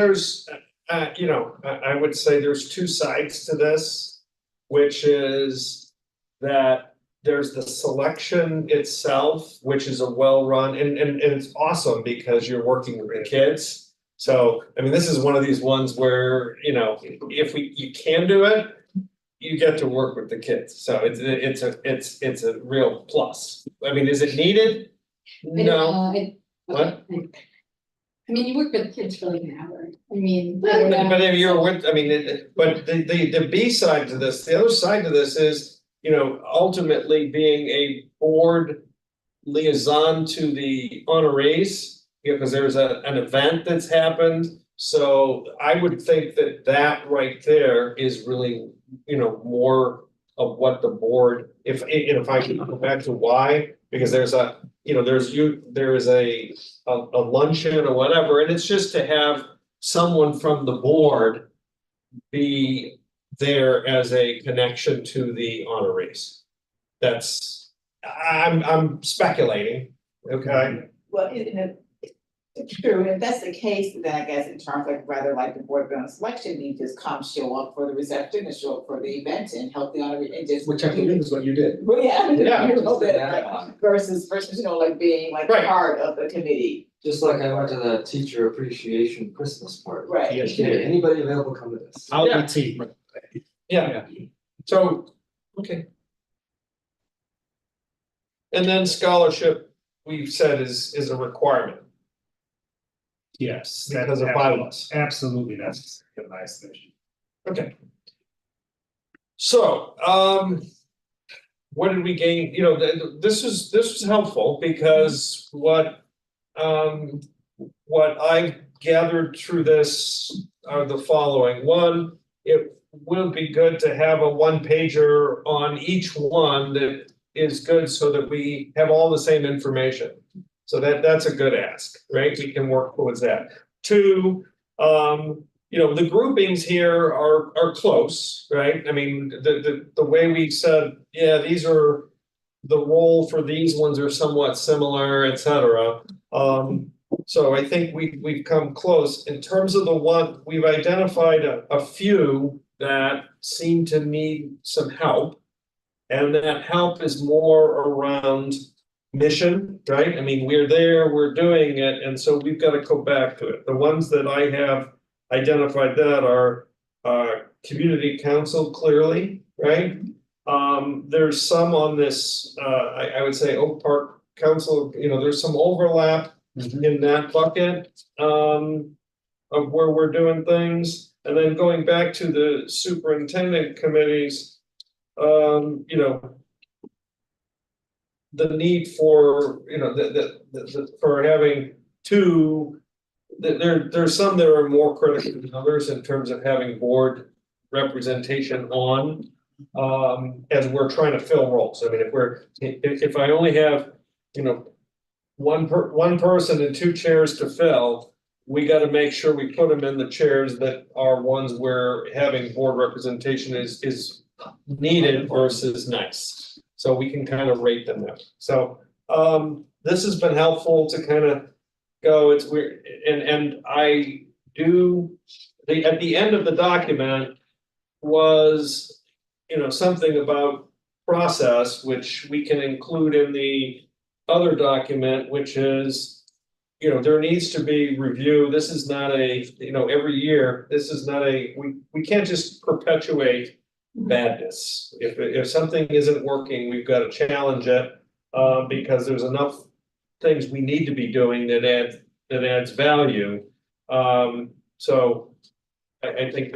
A: I would say there's 2 sides to this, which is that there's the selection itself, which is a well-run, and it's awesome because you're working with the kids. So, I mean, this is one of these ones where, if you can do it, you get to work with the kids. So it's a real plus. I mean, is it needed? No. What?
T: I mean, you work with kids for like an hour. I mean.
A: But you're with, but the B side to this, the other side to this is, ultimately being a board liaison to the honorees, because there's an event that's happened. So I would think that right there is really, more of what the board, if I can go back to why, because there's a luncheon or whatever, and it's just to have someone from the board be there as a connection to the honorees. I'm speculating, okay?
R: Well, it's true, and if that's the case, then I guess in terms of rather like the board of selection, you just show up for the reception and show up for the event and help the honoree and just.
C: Which I believe is what you did.
R: Well, versus like being like part of the committee.
J: Just like I went to the teacher appreciation Christmas party.
R: Right.
J: Yes, anybody available come to this?
C: I'll be team.
A: Yeah. So, okay. And then scholarship, we've said is a requirement.
C: Yes.
A: Because of bylaws.
C: Absolutely necessary in my estimation.
A: Okay. So, what did we gain? This was helpful because what I gathered through this are the following. One, it would be good to have a 1-pager on each one that is good so that we have all the same information. So that's a good ask, right? We can work towards that. 2, the groupings here are close, right? I mean, the way we said, these are the role for these ones are somewhat similar, et cetera. So I think we've come close. In terms of the one, we've identified a few that seem to need some help. And that help is more around mission, right? I mean, we're there, we're doing it, and so we've got to go back to it. The ones that I have identified that are community council, clearly, right? There's some on this, I would say Oak Park Council, there's some overlap in that bucket of where we're doing things. And then going back to the superintendent committees, the need for, for having There's some that are more critical than others in terms of having board representation on. As we're trying to fill roles. I mean, if I only have, one person and 2 chairs to fill, we gotta make sure we put them in the chairs that are ones where having board representation is needed versus nice. So we can kind of rate them there. So, this has been helpful to kind of go, it's weird, and I do, at the end of the document was, something about process, which we can include in the other document, which is, there needs to be review. This is not a, every year, this is not we can't just perpetuate badness. If something isn't working, we've got to challenge it, because there's enough things we need to be doing that adds value. So I think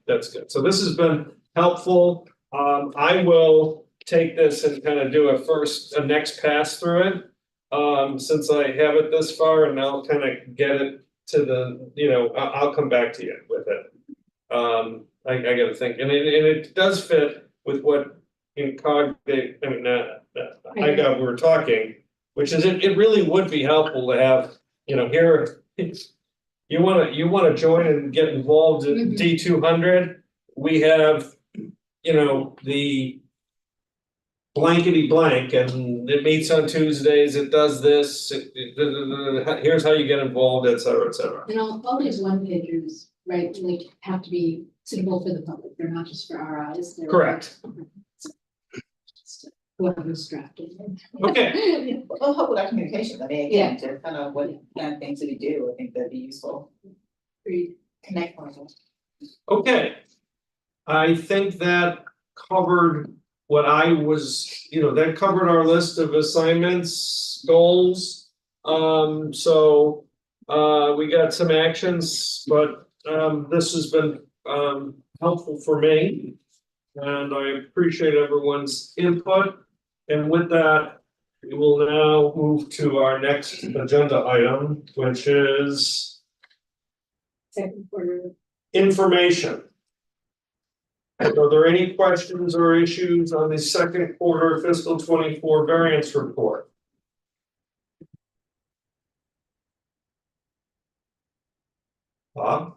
A: that's good. So this has been helpful. I will take this and kind of do a next pass through it. Since I have it this far, and I'll kind of get it to the, I'll come back to you with it. I gotta think, and it does fit with what in we were talking, which is it really would be helpful to have, here, you wanna join and get involved in D200. We have, the blankety blank, and it meets on Tuesdays, it does this, here's how you get involved, et cetera, et cetera.
T: And all these one pagers, right, like have to be suitable for the public, they're not just for our eyes. They're
A: Correct.
T: Whoever's drafted.
A: Okay.
R: Well, help with our communication, I mean, again, to kind of what kind of things that we do, I think that'd be useful. Connect more.
A: Okay. I think that covered what I was, that covered our list of assignments, goals. So we got some actions, but this has been helpful for me. And I appreciate everyone's input. And with that, we will now move to our next agenda item, which is
T: Second quarter.
A: information. Are there any questions or issues on the second quarter fiscal 24 variance report? Bob?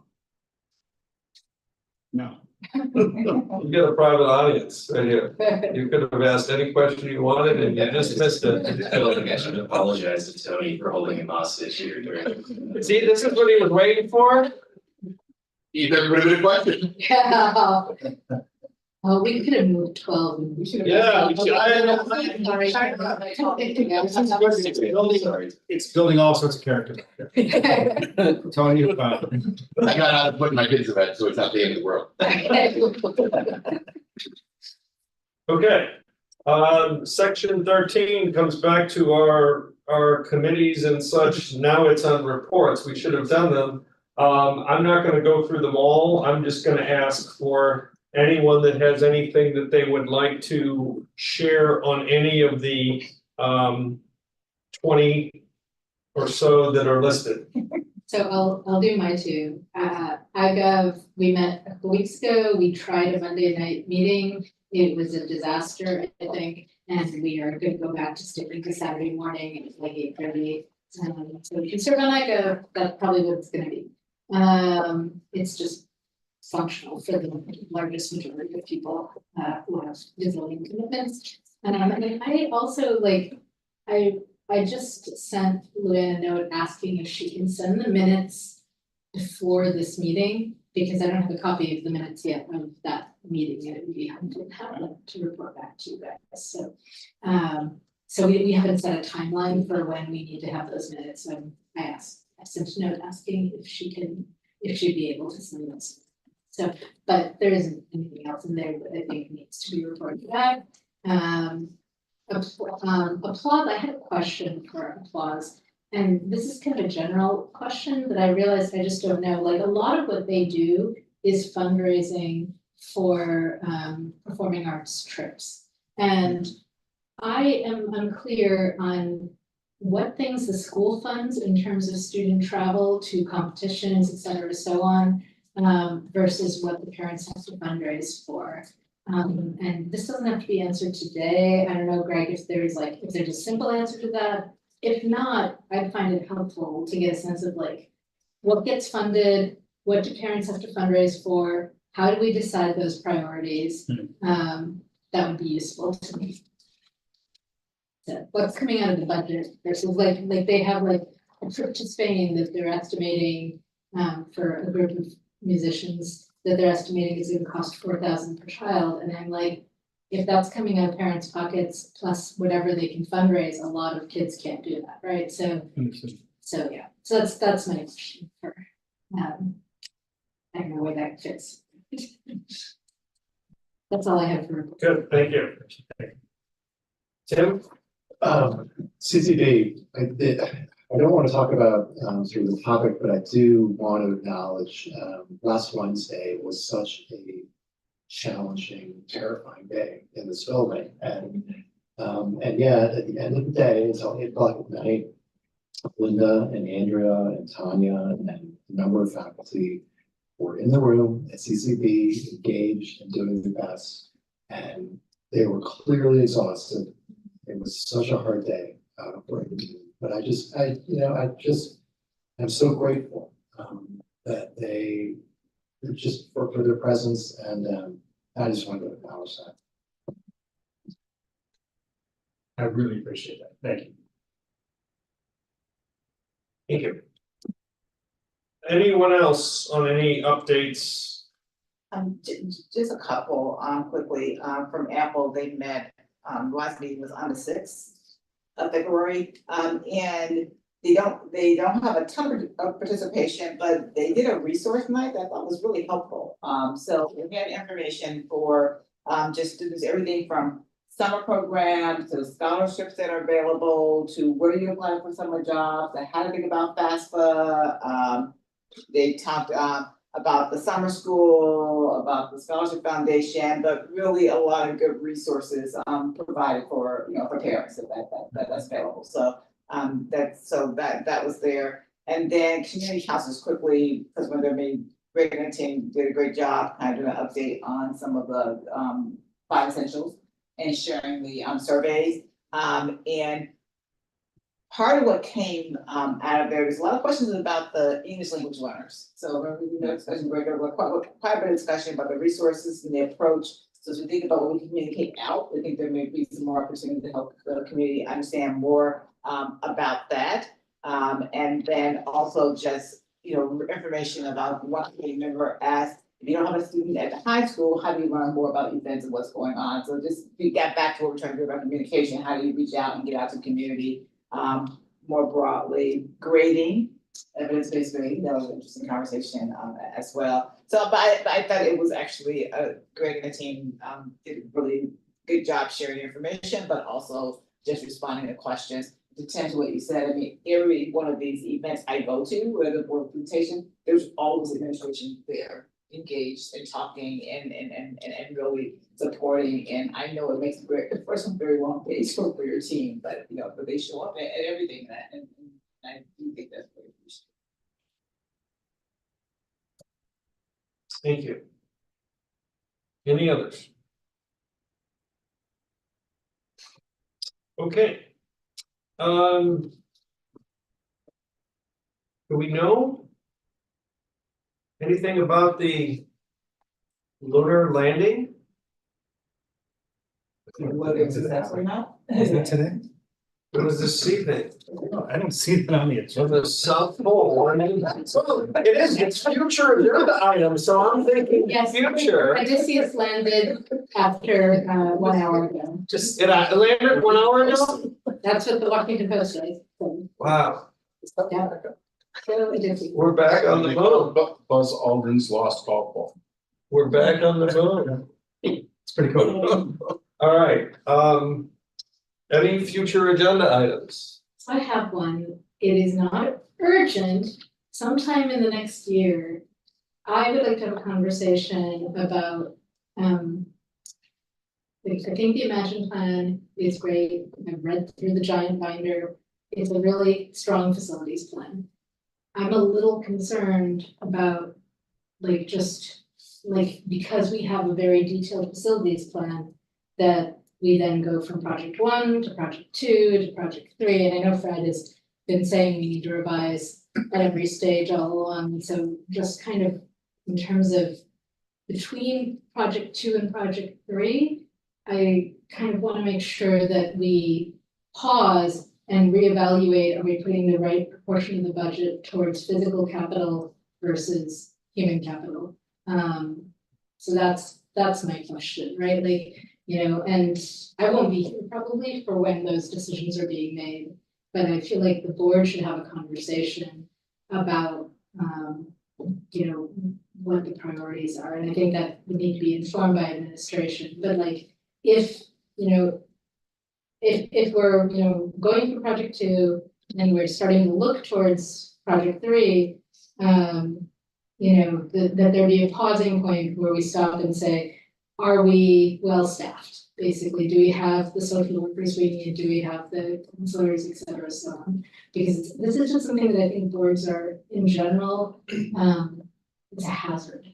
C: No.
A: You get a private audience right here. You could have asked any question you wanted and you just missed it.
N: I feel like I should apologize to Tony for holding him hostage here during.
A: See, this is what he was waiting for.
U: He's never been a question.
T: Yeah. Oh, we could have moved 12 and we should have.
A: Yeah, we should.
C: It's building all sorts of character. Tony, you're fine.
U: I got out of putting my kids to bed, so it's not the end of the world.
A: Okay, section 13 comes back to our committees and such. Now it's on reports. We should have done them. I'm not gonna go through them all. I'm just gonna ask for anyone that has anything that they would like to share on any of the 20 or so that are listed.
T: So I'll do my two. We met a couple weeks ago. We tried a Monday night meeting. It was a disaster, I think, and we are going to go back to sticking to Saturday morning at like 8:30. So we can serve on that. That's probably what it's going to be. It's just functional for the largest majority of people who have disability commitments. And I also I just sent Luann a note asking if she can send the minutes before this meeting, because I don't have a copy of the minutes yet of that meeting, and it would be helpful to have them to report back to you guys. So we haven't set a timeline for when we need to have those minutes. So I sent a note asking if she'd be able to send those. So, but there isn't anything else in there that I think needs to be reported back. Applause, I had a question for applause, and this is kind of a general question, but I realized I just don't know, like a lot of what they do is fundraising for performing arts trips. And I am unclear on what things the school funds in terms of student travel to competitions, et cetera, so on, versus what the parents have to fundraise for. And this doesn't have to be answered today. I don't know, Greg, if there's a simple answer to that. If not, I'd find it helpful to get a sense of like, what gets funded, what do parents have to fundraise for? How do we decide those priorities? That would be useful to me. So what's coming out of the budget versus like they have like a trip to Spain that they're estimating for a group of musicians that they're estimating is gonna cost $4,000 per child. And I'm like, if that's coming out of parents' pockets plus whatever they can fundraise, a lot of kids can't do that, right? So yeah, so that's my question for I don't know where that fits. That's all I have for.
A: Good, thank you. Tim?
S: CCD, I don't want to talk about sort of the topic, but I do want to acknowledge last Wednesday was such a challenging, terrifying day in this building. And yet at the end of the day, until 8 o'clock at night, Linda and Andrea and Tanya and a number of faculty were in the room at CCB, engaged and doing their best. And they were clearly exhausted. It was such a hard day for everyone. But I'm so grateful that they just for their presence, and I just wanted to acknowledge that.
C: I really appreciate that. Thank you.
A: Thank you. Anyone else on any updates?
R: Just a couple, quickly, from Apple, they met, last meeting was on the 6th of February, and they don't have a ton of participation, but they did a resource night that I thought was really helpful. So we had information for, just students, everything from summer programs to scholarships that are available to where you apply for summer jobs and how to think about FAFSA. They talked about the summer school, about the scholarship foundation, but really a lot of good resources provided for for parents that's available. So that was there. And then community houses quickly, because when their regular team did a great job kind of doing an update on some of the 5 essentials and sharing the surveys. And part of what came out of there was a lot of questions about the English language learners. So quite a bit of discussion about the resources and the approach. So as we think about what we communicate out, I think there may be some more opportunity to help the community understand more about that. And then also just information about what a member asked. If you don't have a student at the high school, how do you learn more about events and what's going on? So just we get back to what we're trying to do about communication. How do you reach out and get out to the community? More broadly, grading, evidence-based grading, that was an interesting conversation as well. So, but I thought it was actually a great, and the team did a really good job sharing information, but also just responding to questions. To tend to what you said, I mean, every one of these events I go to, whether board presentation, there's always administration there, engaged and talking and really supporting. And I know it makes for some very long days for your team, but but they show up at everything that and I do think that's very appreciated.
A: Thank you. Any others? Okay. Do we know anything about the lunar landing?
R: Whether it's successful or not.
C: Is it today?
A: What is this evening?
C: I don't see that on the agenda.
A: On the South Pole. It is, it's future agenda item, so I'm thinking
T: Yes,
A: future.
T: I just see it's landed after 1 hour ago.
A: Just, it landed 1 hour ago?
T: That's what the Washington Post says. So,
A: Wow.
T: yeah. So it is.
A: We're back on the moon.
H: Buzz Aldrin's lost golf ball.
A: We're back on the moon.
C: It's pretty cool.
A: All right, any future agenda items?
T: So I have one. It is not urgent. Sometime in the next year, I would like to have a conversation about, I think the Imagine Plan is great. I've read through the giant binder. it's a really strong facilities plan. I'm a little concerned about, like, just, like, because we have a very detailed facilities plan, that we then go from project 1 to project 2 to project 3, and I know Fred has been saying we need to revise at every stage all along, so just kind of in terms of between project 2 and project 3, I kind of wanna make sure that we pause and reevaluate, are we putting the right proportion of the budget towards physical capital versus human capital? So that's my question, right? Like, you know, and I won't be here probably for when those decisions are being made, but I feel like the board should have a conversation about, you know, what the priorities are, and I think that would need to be informed by administration, but like, if, you know, if we're, you know, going for project 2 and we're starting to look towards project 3, you know, that there be a pausing point where we stop and say, are we well staffed? Basically, do we have the social workers we need? Do we have the counselors, et cetera, so on? Because this is just something that I think boards are, in general, it's a hazard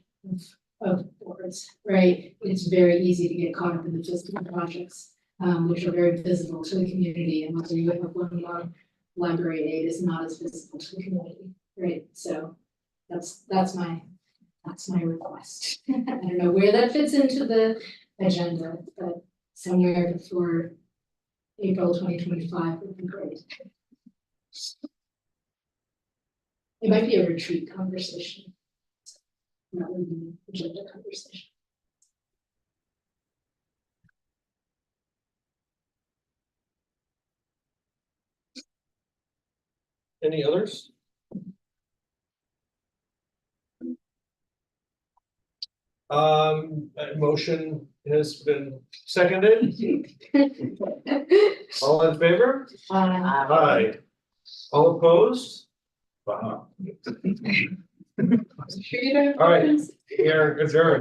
T: of boards, right? It's very easy to get caught up in the physical projects, which are very visible to the community, and whether you have one library aid is not as visible to the community, right? So that's my request. I don't know where that fits into the agenda, but somewhere before April 2025 would be great. It might be a retreat conversation. Not really an agenda conversation.
A: Any others? A motion has been seconded. All in favor? Aye. All opposed? Wow.
B: Sure you don't have
A: All right,
B: questions?
A: we are adjourned.